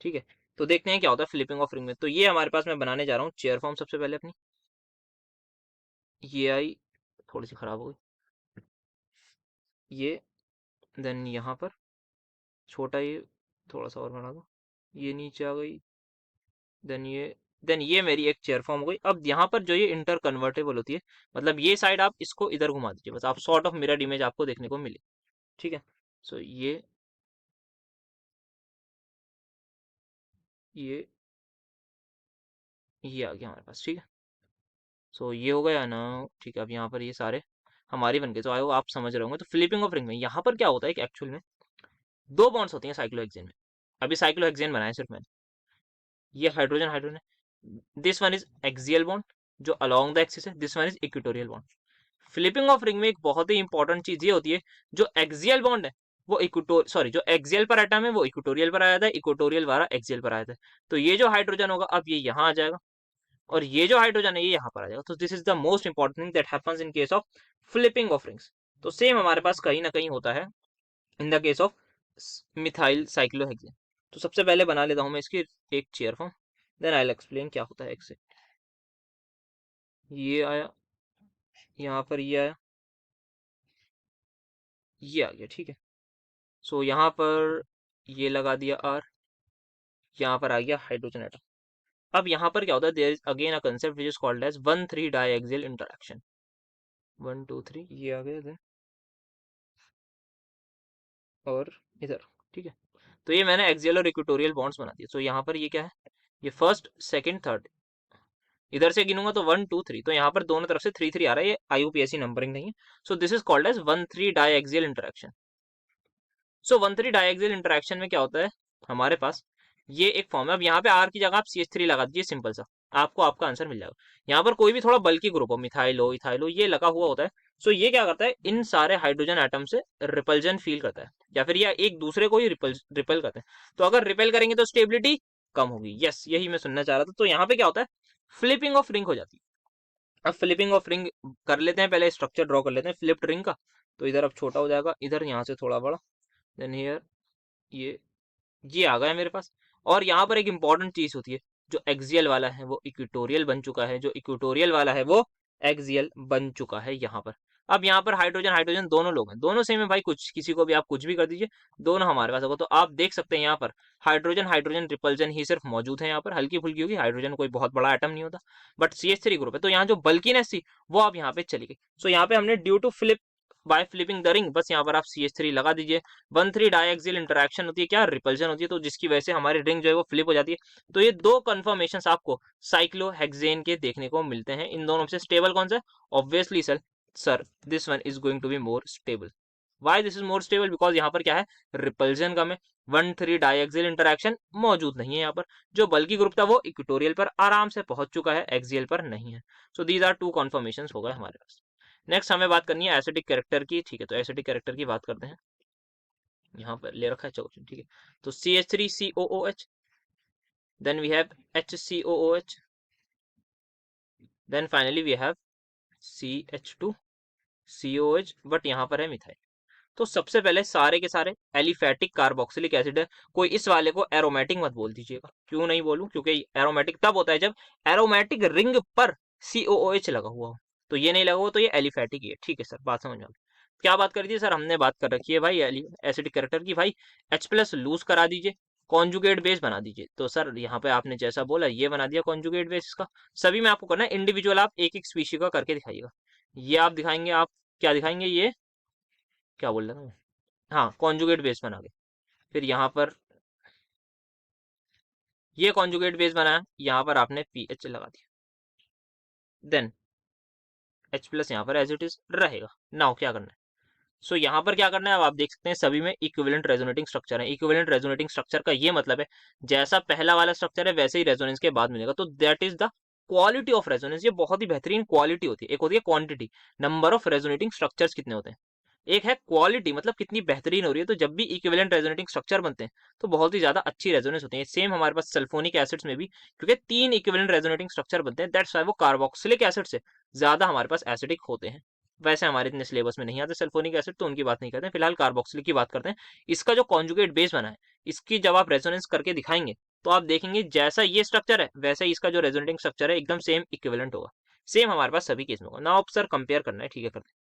ठीक है, तो देखते हैं क्या होता है फ्लिपिंग ऑफ रिंग में। तो ये हमारे पास मैं बनाने जा रहा हूँ चेयर फॉर्म सबसे पहले अपनी, ये आई, थोड़ी सी खराब हो गई, ये, देन यहाँ पर छोटा, ये थोड़ा सा और बना दो, ये नीचे आ गई, देन ये मेरी एक चेयर फॉर्म हो गई। अब यहाँ पर जो ये इंटर कन्वर्टेबल होती है, मतलब ये साइड आप इसको इधर घुमा दीजिए, बस आप सॉर्ट ऑफ मिरर इमेज आपको देखने को मिले। ठीक है, सो ये ये आ गया हमारे पास। ठीक है, सो ये हो गया ना। ठीक है, अब यहाँ पर ये सारे हमारे बन गए, तो आयो आप समझ रहे होंगे। तो फ्लिपिंग ऑफ रिंग में यहाँ पर क्या होता है कि एक्चुअल में दो बॉन्ड्स होती हैं साइक्लोहेक्सेन में। अभी साइक्लोहेक्सेन बनाया सिर्फ मैंने, ये hydrogen hydrogen, this one is axial bond जो अलोंग द एक्सिस है, this one is equatorial bond. Flipping of ring में एक बहुत ही इंपॉर्टेंट चीज ये होती है, जो एक्सियल बॉन्ड है वो इक्वेटोर सॉरी जो एक्सियल पर एटम है वो इक्वेटोरियल पर आया था, इक्वेटोरियल वाला एक्सियल पर आया था। तो ये जो हाइड्रोजन होगा अब ये यहाँ आ जाएगा, और ये जो हाइड्रोजन है ये यहाँ पर आ जाएगा। तो this is the most important thing that happens in case of flipping of rings. तो सेम हमारे पास कहीं ना कहीं होता है in the case of methyl cyclohexane. तो सबसे पहले बना लेता हूँ मैं इसकी एक chair form, then I will explain क्या होता है। एक ये आया, यहाँ पर ये आया, ये आ गया। ठीक है, सो यहाँ पर ये लगा दिया R, यहाँ पर आ गया हाइड्रोजन एटम। अब यहाँ पर क्या होता है, there is again a concept which is called as 1,3 diaxial interaction. 1 2 3 ये आ गया, देन और इधर। ठीक है, तो ये मैंने एक्सियल और इक्वेटोरियल बॉन्ड्स बना दिए। सो यहाँ पर ये क्या है, ये फर्स्ट सेकंड थर्ड, इधर से गिनूंगा तो 1 2 3, तो यहाँ पर दोनों तरफ से 3 3 आ रहा है, ये IUPAC नंबरिंग नहीं है। So this is called as 1,3 diaxial interaction. So 1,3 diaxial interaction में क्या होता है, हमारे पास ये एक फॉर्म है। अब यहाँ पे R की जगह आप CH3 लगा दीजिए, सिंपल सा, आपको आपका आंसर मिल जाएगा। यहाँ पर कोई भी थोड़ा बल्कि ग्रुप हो, मिथाइल हो, इथाइल हो, ये लगा हुआ होता है। सो ये क्या करता है, इन सारे हाइड्रोजन एटम से रिपल्जन फील करता है। या फिर या एक दूसरे को ही रिपल रिपेल करते हैं। तो अगर रिपेल करेंगे तो स्टेबिलिटी कम होगी। यस, यही मैं सुनना चाह रहा था। तो यहाँ पे क्या होता है, फ्लिपिंग ऑफ रिंग हो जाती है। अब फ्लिपिंग ऑफ रिंग कर लेते हैं, पहले स्ट्रक्चर ड्रॉ कर लेते हैं फ्लिप्ड रिंग का। तो इधर अब छोटा हो जाएगा, इधर यहाँ से थोड़ा बड़ा, देन हियर ये आ गया मेरे पास। और यहाँ पर एक इंपॉर्टेंट चीज होती है, जो एक्सियल वाला है वो इक्वेटोरियल बन चुका है, जो इक्वेटोरियल वाला है वो एक्सियल बन चुका है यहाँ पर। अब यहाँ पर हाइड्रोजन हाइड्रोजन दोनों लोग हैं, दोनों सेम है भाई, कुछ किसी को भी आप कुछ भी कर दीजिए, दोनों हमारे पास होगा। तो आप देख सकते हैं यहाँ पर हाइड्रोजन हाइड्रोजन रिपल्जन ही सिर्फ मौजूद है यहाँ पर, हल्की फुल्की होगी, हाइड्रोजन कोई बहुत बड़ा एटम नहीं होता, बट CH3 ग्रुप है। तो यहाँ जो बल्कीनेस थी वो आप यहाँ पे चली गई। सो यहाँ पे हमने due to flip by flipping the ring, बस यहाँ पर आप CH3 लगा दीजिए। 1,3 डायएक्सियल इंटरेक्शन होती है, क्या रिपल्जन होती है, तो जिसकी वजह से हमारी रिंग जो है वो फ्लिप हो जाती है। तो ये दो कन्फर्मेशन आपको साइक्लोहेक्सेन के देखने को मिलते हैं। इन दोनों में से स्टेबल कौन सा है? Obviously sir this one is going to be more stable. Why this is more stable? Because यहाँ पर क्या है, रिपल्जन कम है, 1,3 डायएक्सियल इंटरेक्शन मौजूद नहीं है यहाँ पर। जो बल्कि ग्रुप था वो इक्वेटोरियल पर आराम से पहुंच चुका है, एक्सियल पर नहीं है। सो दीज आर 2 कन्फर्मेशन हो गए हमारे पास। नेक्स्ट हमें बात करनी है एसिडिक कैरेक्टर की। ठीक है, तो एसिडिक कैरेक्टर की बात करते हैं। यहाँ पर ले रखा है, चलो ठीक है। तो CH3COOH, then we have HCOOH, then finally we have CH2COH, but यहाँ पर है मिथाइल। तो सबसे पहले सारे के सारे एलिफेटिक कार्बोक्सिलिक एसिड है। कोई इस वाले को एरोमेटिक मत बोल दीजिएगा। क्यों नहीं बोलूं? क्योंकि एरोमेटिक तब होता है जब एरोमेटिक रिंग पर COOH लगा हुआ हो। तो ये नहीं लगा हुआ तो ये एलिफेटिक ही है। ठीक है सर, बात समझ में आ गई। क्या बात कर दी सर? हमने बात कर रखी है भाई एसिडिक कैरेक्टर की। भाई H+ लूज करा दीजिए, कॉन्जुगेट बेस बना दीजिए। तो सर यहाँ पे आपने जैसा बोला ये बना दिया कॉन्जुगेट बेस इसका। सभी में आपको करना है, इंडिविजुअल आप एक एक स्पीशी का करके दिखाइएगा। ये आप दिखाएंगे, आप क्या दिखाएंगे, ये क्या बोल रहे हैं, हाँ कॉन्जुगेट बेस बना के। फिर यहाँ पर ये कॉन्जुगेट बेस बनाया, यहाँ पर आपने पीएच लगा दिया, देन H+ यहाँ पर एज इट इज रहेगा। नाउ क्या करना है? सो यहाँ पर क्या करना है, अब आप देख सकते हैं सभी में इक्विवेलेंट रेजोनेटिंग स्ट्रक्चर है। इक्विवेलेंट रेजोनेटिंग स्ट्रक्चर का ये मतलब है जैसा पहला वाला स्ट्रक्चर है वैसे ही रेजोनेंस के बाद मिलेगा। तो that is the quality of resonance. ये बहुत ही बेहतरीन क्वालिटी होती है। एक होती है quantity, number of resonating structures कितने होते हैं। एक है क्वालिटी, मतलब कितनी बेहतरीन हो रही है। तो जब भी इक्विवेलेंट रेजोनेटिंग स्ट्रक्चर बनते हैं तो बहुत ही ज्यादा अच्छी रेजोनेंस होती है। सेम हमारे पास सल्फोनिक एसिड्स में भी, क्योंकि 3 इक्विवेलेंट रेजोनेटिंग स्ट्रक्चर बनते हैं, दैट्स व्हाई वो कार्बोक्सिलिक एसिड से ज्यादा हमारे पास एसिडिक होते हैं। वैसे हमारे इतने सिलेबस में नहीं आते सल्फोनिक एसिड, तो उनकी बात नहीं करते हैं, फिलहाल कार्बोक्सिलिक की बात करते हैं। इसका जो कॉन्जुगेट बेस बना है, इसकी जब आप रेजोनेंस करके दिखाएंगे तो आप देखेंगे जैसा ये स्ट्रक्चर है वैसा ही इसका जो रेजोनेटिंग स्ट्रक्चर है एकदम सेम इक्विवेलेंट होगा। सेम हमारे पास सभी केस में होगा। नाउ सर कंपेयर करना है, ठीक है करते हैं।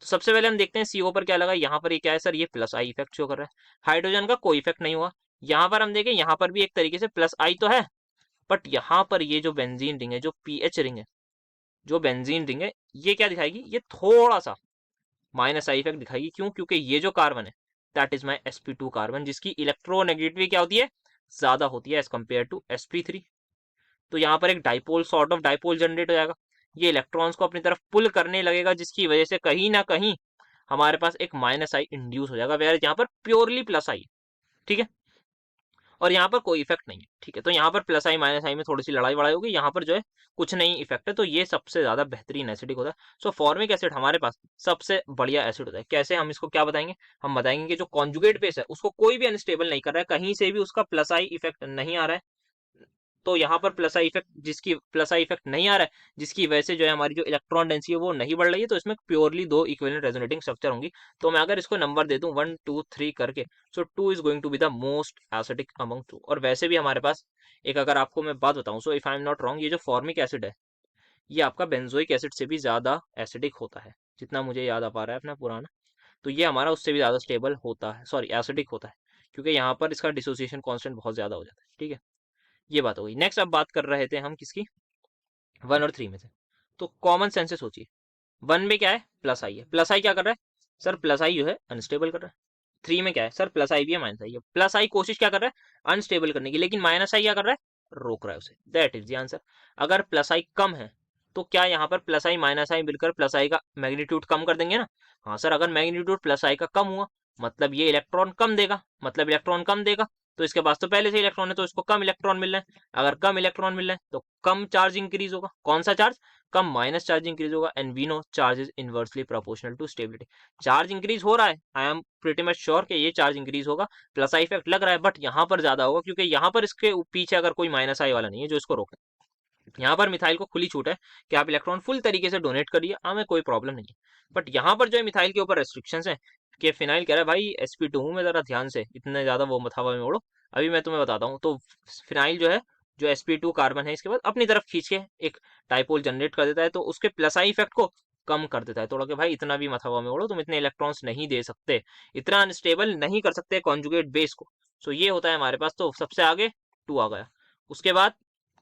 तो सबसे पहले हम देखते हैं CO पर क्या लगा। यहाँ पर ये क्या है सर, ये +I इफेक्ट शो कर रहा है। हाइड्रोजन का कोई इफेक्ट नहीं हुआ। यहाँ पर हम देखें, यहाँ पर भी एक तरीके से +I तो है, बट यहाँ पर ये जो बेंजीन रिंग है, जो PH रिंग है, जो बेंजीन रिंग है, ये क्या दिखाएगी, ये थोड़ा सा -I इफेक्ट दिखाएगी। क्यों? क्योंकि ये जो कार्बन है that is my sp2 carbon, जिसकी इलेक्ट्रोनेगेटिविटी क्या होती है, ज्यादा होती है एज कम्पेयर टू sp3। तो यहाँ पर एक dipole, sort of dipole generate हो जाएगा। ये इलेक्ट्रॉन्स को अपनी तरफ पुल करने लगेगा, जिसकी वजह से कहीं ना कहीं हमारे पास एक -I इंड्यूस हो जाएगा, वेयर यहाँ पर प्योरली +I। ठीक है, और यहाँ पर कोई इफेक्ट नहीं है। ठीक है, तो यहाँ पर +I -I में थोड़ी सी लड़ाई वड़ाई होगी, यहाँ पर जो है कुछ नहीं इफेक्ट है। तो ये सबसे ज्यादा बेहतरीन एसिडिक होता है। सो फॉर्मिक एसिड हमारे पास सबसे बढ़िया एसिड होता है। कैसे? हम इसको क्या बताएंगे, हम बताएंगे कि जो कॉन्जुगेट बेस है उसको कोई भी अनस्टेबल नहीं कर रहा है, कहीं से भी उसका +I इफेक्ट नहीं आ रहा है। तो यहाँ पर +I इफेक्ट, जिसकी +I इफेक्ट नहीं आ रहा है, जिसकी वजह से जो है हमारी जो इलेक्ट्रॉन डेंसिटी है वो नहीं बढ़ रही है। तो इसमें प्योरली 2 इक्विवेलेंट रेजोनेटिंग स्ट्रक्चर होंगी। तो मैं अगर इसको नंबर दे दूं 1 2 3 करके, so 2 is going to be the most acidic among 2। और वैसे भी हमारे पास एक, अगर आपको मैं बात बताऊं, so if I am not wrong, ये जो फॉर्मिक एसिड है ये आपका बेंजोइक एसिड से भी ज्यादा एसिडिक होता है, जितना मुझे याद आ पा रहा है अपना पुराना। तो ये हमारा उससे भी ज्यादा स्टेबल होता है, सॉरी एसिडिक होता है, क्योंकि यहाँ पर इसका डिसोसिएशन कांस्टेंट बहुत ज्यादा हो जाता है। ठीक है, ये बात हो गई। नेक्स्ट अब बात कर रहे थे हम किसकी, 1 और 3 में से। तो कॉमन सेंस से सोचिए, 1 में क्या है, +I है। +I क्या कर रहा है सर, +I जो है अनस्टेबल कर रहा है। 3 में क्या है सर, +I भी है -I है। +I कोशिश क्या कर रहा है, अनस्टेबल करने की, लेकिन -I क्या कर रहा है, रोक रहा है उसे। That is the answer. अगर +I कम है तो क्या यहाँ पर +I -I मिलकर +I का मैग्नीट्यूड कम कर देंगे ना। हाँ सर, अगर मैग्नीट्यूड +I का कम हुआ मतलब ये इलेक्ट्रॉन कम देगा, मतलब इलेक्ट्रॉन कम देगा, तो इसके पास तो पहले से इलेक्ट्रॉन है, तो इसको कम इलेक्ट्रॉन मिल रहा है। अगर कम इलेक्ट्रॉन मिल रहा है तो कम चार्ज इंक्रीज होगा। कौन सा चार्ज? कम माइनस चार्ज इंक्रीज होगा। And we know charge is inversely proportional to stability. Charge increase हो रहा है, I am pretty much sure कि ये चार्ज इंक्रीज होगा। प्लस आई इफेक्ट लग रहा है, बट यहाँ पर ज्यादा होगा, क्योंकि यहाँ पर इसके पीछे अगर कोई माइनस आई वाला नहीं है जो इसको रोके। यहाँ पर मिथाइल को खुली छूट है कि आप इलेक्ट्रॉन फुल तरीके से डोनेट करिए, हमें कोई प्रॉब्लम नहीं है। बट यहाँ पर जो है मिथाइल के ऊपर रेस्ट्रिक्शन है कि फिनाइल कह रहा है भाई sp2 हूँ मैं, जरा ध्यान से, इतने ज्यादा वो मत हवा में उड़ो, अभी मैं तुम्हें बताता हूँ। तो फिनाइल जो है, जो sp2 कार्बन है, इसके बाद अपनी तरफ खींच के एक डाइपोल जनरेट कर देता है, तो उसके प्लस आई इफेक्ट को कम कर देता है थोड़ा, कि भाई इतना भी मत हवा में उड़ो, तुम इतने इलेक्ट्रॉन्स नहीं दे सकते, इतना अनस्टेबल नहीं कर सकते कॉन्जुगेट बेस को। सो ये होता है हमारे पास। तो सबसे आगे 2 आ गया, उसके बाद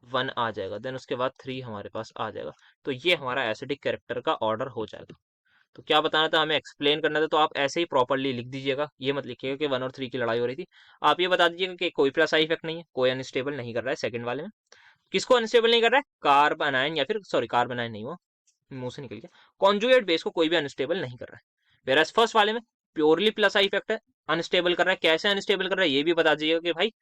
1 आ जाएगा, देन उसके बाद 3 हमारे पास आ जाएगा। तो ये हमारा एसिडिक कैरेक्टर का ऑर्डर हो जाएगा। तो क्या बताना था, हमें एक्सप्लेन करना था, तो आप ऐसे ही प्रॉपरली लिख दीजिएगा, ये मत लिखिएगा कि 1 और 3 की लड़ाई हो रही थी। आप ये बता दीजिएगा कि कोई प्लस आई इफेक्ट नहीं है, कोई अनस्टेबल नहीं कर रहा है सेकंड वाले में। किसको अनस्टेबल नहीं कर रहा है? कार्बन आयन, या फिर सॉरी कार्बन आयन नहीं हुआ, मुंह से निकल गया, कॉन्जुगेट बेस को कोई भी अनस्टेबल नहीं कर रहा है। वेरस फर्स्ट वाले में प्योरली प्लस आई इफेक्ट है, अनस्टेबल कर रहा है। कैसे अनस्टेबल कर रहा है ये भी बता दीजिएगा कि भाई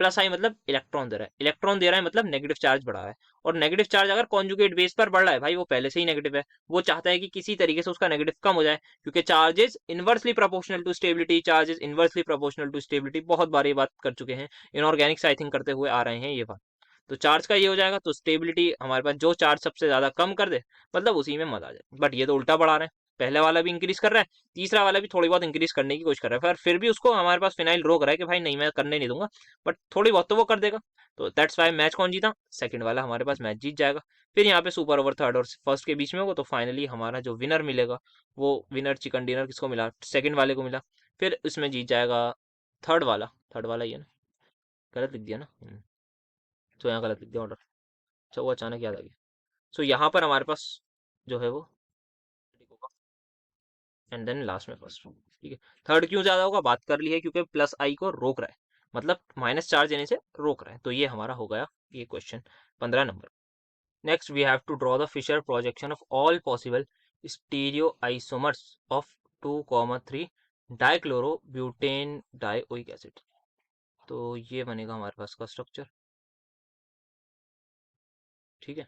प्लस आई मतलब इलेक्ट्रॉन दे रहा है, इलेक्ट्रॉन दे रहा है मतलब नेगेटिव चार्ज बढ़ा है। और नेगेटिव चार्ज अगर कॉन्जुगेट बेस पर बढ़ रहा है भाई, वो पहले से ही नेगेटिव है, वो चाहता है कि किसी तरीके से उसका नेगेटिव कम हो जाए, क्योंकि charge is inversely proportional to stability, charge is inversely proportional to stability. बहुत बार ये बात कर चुके हैं, इनऑर्गेनिक्स आई थिंक करते हुए आ रहे हैं ये बात। तो चार्ज का ये हो जाएगा, तो स्टेबिलिटी हमारे पास जो चार्ज सबसे ज्यादा कम कर दे मतलब उसी में मजा आ जाए। बट ये तो उल्टा बढ़ा रहे हैं, पहले वाला भी इंक्रीज कर रहा है, तीसरा वाला भी थोड़ी बहुत इंक्रीज करने की कोशिश कर रहा है, पर फिर भी उसको हमारे पास फिनाइल रोक रहा है कि भाई नहीं मैं करने नहीं दूंगा, बट थोड़ी बहुत तो वो कर देगा। तो दैट्स वाई मैच कौन जीता? सेकंड वाला हमारे पास मैच जीत जाएगा। फिर यहाँ पे सुपर ओवर थर्ड और फर्स्ट के बीच में होगा, तो फाइनली हमारा जो विनर मिलेगा, वो विनर चिकन डिनर किसको मिला? सेकंड वाले को मिला। फिर उसमें जीत जाएगा थर्ड वाला। थर्ड वाला ही है ना? गलत लिख दिया ना? तो यहाँ गलत लिख दिया ऑर्डर। अच्छा वो अचानक याद आ गया। सो यहाँ पर हमारे पास जो है वो एंड देन लास्ट में फर्स्ट, ठीक है। थर्ड क्यों ज्यादा होगा बात कर ली है, क्योंकि प्लस आई को रोक रहा है, मतलब माइनस चार्ज देने से रोक रहा है। तो ये हमारा हो गया ये question 15 number. Next we have to draw the Fischer projection of all possible stereo isomers of 2,3 dichloro butane dioic acid. तो ये बनेगा हमारे पास का स्ट्रक्चर, ठीक है।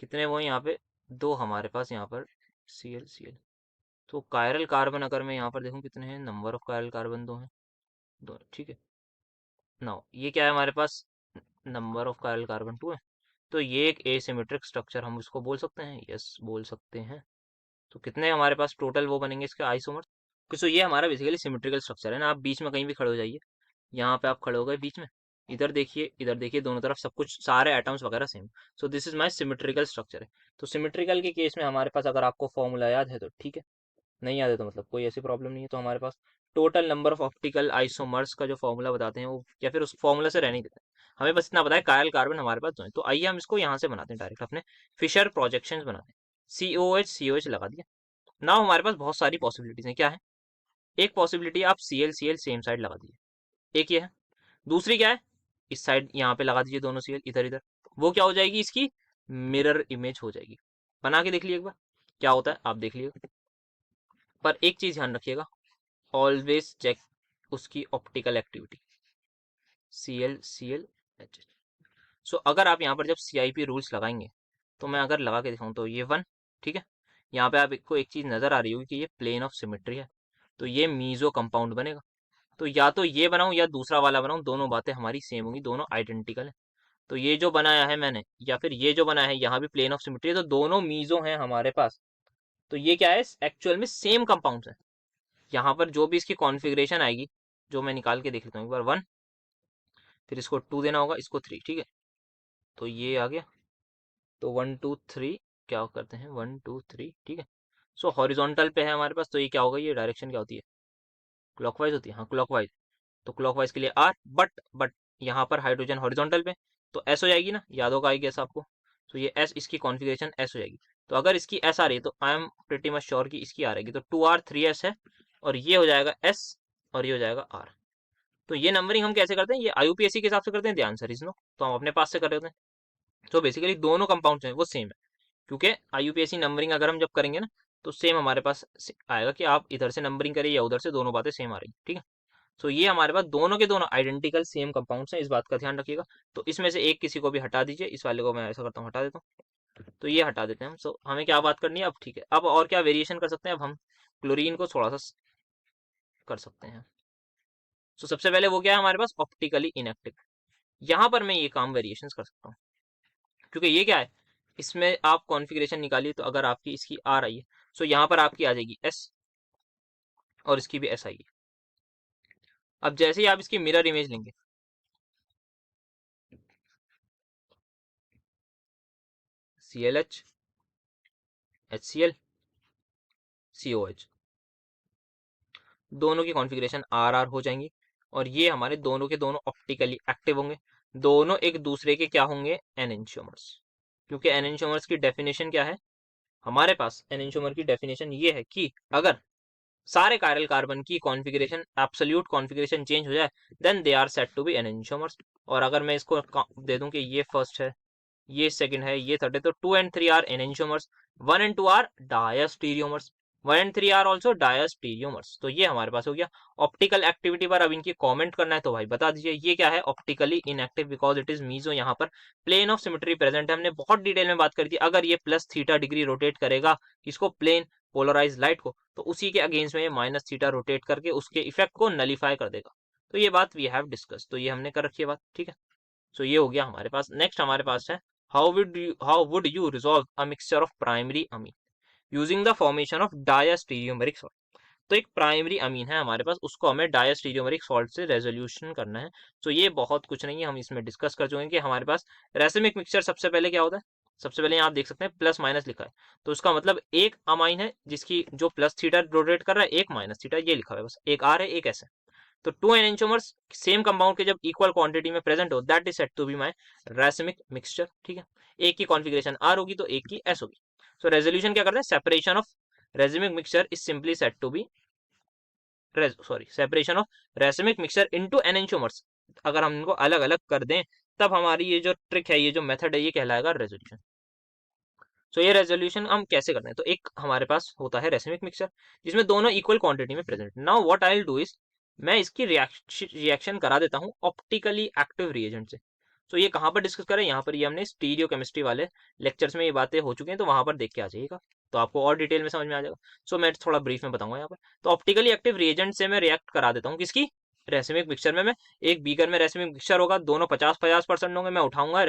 कितने वो यहाँ पे? 2 हमारे पास यहाँ पर Cl। तो कायरल कार्बन अगर मैं यहाँ पर देखूँ कितने हैं, नंबर ऑफ कायरल कार्बन 2 हैं, 2, ठीक है। नाउ ये क्या है हमारे पास? नंबर ऑफ कायरल कार्बन 2 है। तो ये एक एसिमेट्रिक स्ट्रक्चर हम इसको बोल सकते हैं, यस बोल सकते हैं। तो कितने हमारे पास टोटल वो बनेंगे इसके आइसोमर्स? तो ये हमारा बेसिकली सिमेट्रिकल स्ट्रक्चर है ना। आप बीच में कहीं भी खड़े हो जाइए, यहाँ पे आप खड़े हो गए बीच में, इधर देखिए, दोनों तरफ सब कुछ सारे एटम्स वगैरह same. So this is my symmetrical structure है। तो सिमेट्रिकल के केस में हमारे पास अगर आपको फॉर्मूला याद है तो ठीक है, नहीं याद है तो मतलब कोई ऐसी प्रॉब्लम नहीं है। तो हमारे पास total number of optical isomers का जो फॉर्मूला बताते हैं वो, या फिर उस फॉर्मूला से रहने ही देते हैं, हमें बस इतना पता है कायल कार्बन हमारे पास जो है। तो आइए हम इसको यहाँ से बनाते हैं डायरेक्ट, अपने फिशर प्रोजेक्शंस बनाते हैं। COH लगा दिया। नाउ हमारे पास बहुत सारी पॉसिबिलिटीज हैं। क्या है? एक पॉसिबिलिटी आप Cl सेम साइड लगा दीजिए, एक ये है। दूसरी क्या है? इस साइड यहाँ पे लगा दीजिए दोनों Cl इधर इधर, वो क्या हो जाएगी? इसकी मिरर इमेज हो जाएगी। बना के देख लीजिए एक बार क्या होता है, आप देख लीजिएगा। पर एक चीज ध्यान रखिएगा, ऑलवेज चेक उसकी ऑप्टिकल एक्टिविटी। Cl सो अगर आप यहाँ पर जब CIP रूल्स लगाएंगे, तो मैं अगर लगा के दिखाऊं तो ये 1, ठीक है। यहाँ पे आपको एक चीज नजर आ रही होगी कि ये प्लेन ऑफ सिमेट्री है, तो ये मीजो कंपाउंड बनेगा। तो या तो ये बनाऊं या दूसरा वाला बनाऊं, दोनों बातें हमारी सेम होंगी, दोनों आइडेंटिकल है। तो ये जो बनाया है मैंने, या फिर ये जो बनाया है, यहाँ भी प्लेन ऑफ सिमेट्री है, तो दोनों मीजो हैं हमारे पास। तो ये क्या है? एक्चुअल में सेम कंपाउंड है। यहाँ पर जो भी इसकी कॉन्फ़िगरेशन आएगी, जो मैं निकाल के देख लेता हूँ एक बार, 1, फिर इसको 2 देना होगा, इसको 3, ठीक है। तो ये आ गया। तो 1 2 3 क्या करते हैं, 1 2 3, ठीक है। सो हॉरिजॉन्टल पे है हमारे पास, तो ये क्या होगा? ये डायरेक्शन क्या होती है? क्लॉकवाइज होती है, हाँ क्लॉकवाइज। तो क्लॉकवाइज के लिए आर, बट यहाँ पर हाइड्रोजन हॉरिजॉन्टल पे, तो एस हो जाएगी ना, याद होगा आई गेस आपको। तो ये एस, इसकी कॉन्फ़िगरेशन एस हो जाएगी। तो अगर इसकी एस आ रही है तो I am pretty much sure कि इसकी आ रहेगी। तो 2R3S है, और ये हो जाएगा एस, और ये हो जाएगा आर। तो ये नंबरिंग हम कैसे करते हैं? ये IUPAC के हिसाब से करते हैं, ध्यान से रीजनो, तो हम अपने पास से कर रहे होते हैं। तो बेसिकली दोनों कंपाउंड हैं वो सेम है, क्योंकि IUPAC नंबरिंग अगर हम जब करेंगे ना, तो सेम हमारे पास आएगा कि आप इधर से नंबरिंग करिए या उधर से, दोनों बातें सेम आ रही है, ठीक है। सो ये हमारे पास दोनों के दोनों आइडेंटिकल सेम कंपाउंड्स हैं, इस बात का ध्यान रखिएगा। तो इसमें से एक किसी को भी हटा दीजिए, इस वाले को मैं ऐसा करता हूँ, हटा देता हूँ, तो ये हटा देते हैं हम। सो हमें क्या बात करनी है अब, ठीक है, अब और क्या वेरिएशन कर सकते हैं, अब हम क्लोरीन को थोड़ा सा कर सकते हैं। सो सबसे पहले वो क्या है हमारे पास, ऑप्टिकली इनएक्टिव। यहाँ पर मैं ये काम वेरिएशन कर सकता हूँ, क्योंकि ये क्या है, इसमें आप कॉन्फ़िगरेशन निकालिए, तो अगर आपकी इसकी आर आई है, सो यहाँ पर आपकी आ जाएगी एस, और इसकी भी एस आएगी। अब जैसे ही आप इसकी मिरर इमेज लेंगे, ClH, HCl, COH, दोनों की कॉन्फ़िगरेशन RR हो जाएंगी, और ये हमारे दोनों के दोनों ऑप्टिकली एक्टिव होंगे, दोनों एक दूसरे के क्या होंगे, एनेंशियोमर्स। क्योंकि एनेंशियोमर्स की डेफिनेशन क्या है हमारे पास, एनेंशियोमर की डेफिनेशन ये है कि अगर सारे कायरल कार्बन की कॉन्फ़िगरेशन, एब्सोल्यूट कॉन्फ़िगरेशन चेंज हो जाए, then they are said to be enantiomers. और अगर मैं इसको दे दूं कि ये फर्स्ट है, ये सेकंड है, ये थर्ड है, तो 2 and 3 are enantiomers, 1 and 2 are diastereomers, 1 and 3 are also diastereomers. तो ये हमारे पास हो गया। ऑप्टिकल एक्टिविटी पर अब इनकी कमेंट करना है तो भाई बता दीजिए, ये क्या है, optically inactive because it is meso. यहाँ पर प्लेन ऑफ सिमेट्री प्रेजेंट है, हमने बहुत डिटेल में बात करी थी। अगर ये प्लस थीटा डिग्री रोटेट करेगा किसको, प्लेन पोलराइज लाइट को, तो उसी के अगेंस्ट में ये माइनस थीटा रोटेट करके उसके इफेक्ट को नलीफाई कर देगा। तो ये बात वी हैव डिस्कस, तो ये हमने कर रखी है बात, ठीक है। सो ये हो गया हमारे पास। नेक्स्ट हमारे पास है, how would you resolve a mixture of primary amine using the formation of diastereomeric salt। तो एक प्राइमरी अमीन है हमारे पास, उसको हमें डायस्टीरियोमेरिक सॉल्ट से रेजोल्यूशन करना है। तो ये बहुत कुछ नहीं है, हम इसमें डिस्कस कर चुके हैं कि हमारे पास रेसिमिक मिक्सचर सबसे पहले क्या होता है। सबसे पहले यहाँ आप देख सकते हैं प्लस माइनस लिखा है, तो उसका मतलब एक अमाइन है जिसकी जो प्लस थीटा रोटेट कर रहा है, एक माइनस थीटा, ये लिखा हुआ है बस, एक आर है एक एस है। तो 2 एनेंशियोमर्स सेम कंपाउंड के जब इक्वल क्वांटिटी में प्रेजेंट हो, that is said to be my racemic mixture, ठीक है। एक की कॉन्फ़िगरेशन आर होगी तो एक की एस होगी। सो रेजोल्यूशन क्या करते हैं, separation of racemic mixture is simply said to be separation of racemic mixture into enantiomers. अगर हम इनको अलग अलग कर दें, तब हमारी ये जो ट्रिक है, ये जो मेथड है, ये कहलाएगा रेजोल्यूशन। सो ये रेजोल्यूशन हम कैसे करते हैं, तो एक हमारे पास होता है रेसिमिक मिक्सचर जिसमें दोनों इक्वल क्वांटिटी में present. Now what I will do is, मैं इसकी रिएक्शन करा देता हूँ ऑप्टिकली एक्टिव रिएजेंट से। तो ये कहाँ पर डिस्कस करें, यहाँ पर ये हमने स्टीरियो केमिस्ट्री वाले लेक्चर्स में ये बातें हो चुकी हैं, तो वहां पर देख के आ जाइएगा, तो आपको और डिटेल में समझ में आ जाएगा। सो मैं थोड़ा ब्रीफ में बताऊंगा यहाँ पर। तो ऑप्टिकली एक्टिव रिएजेंट से मैं रिएक्ट करा देता हूँ किसकी, रेसिमिक मिक्सचर में। मैं एक बीकर में रेसिमिक मिक्सचर होगा, दोनों 50-50% होंगे, मैं उठाऊंगा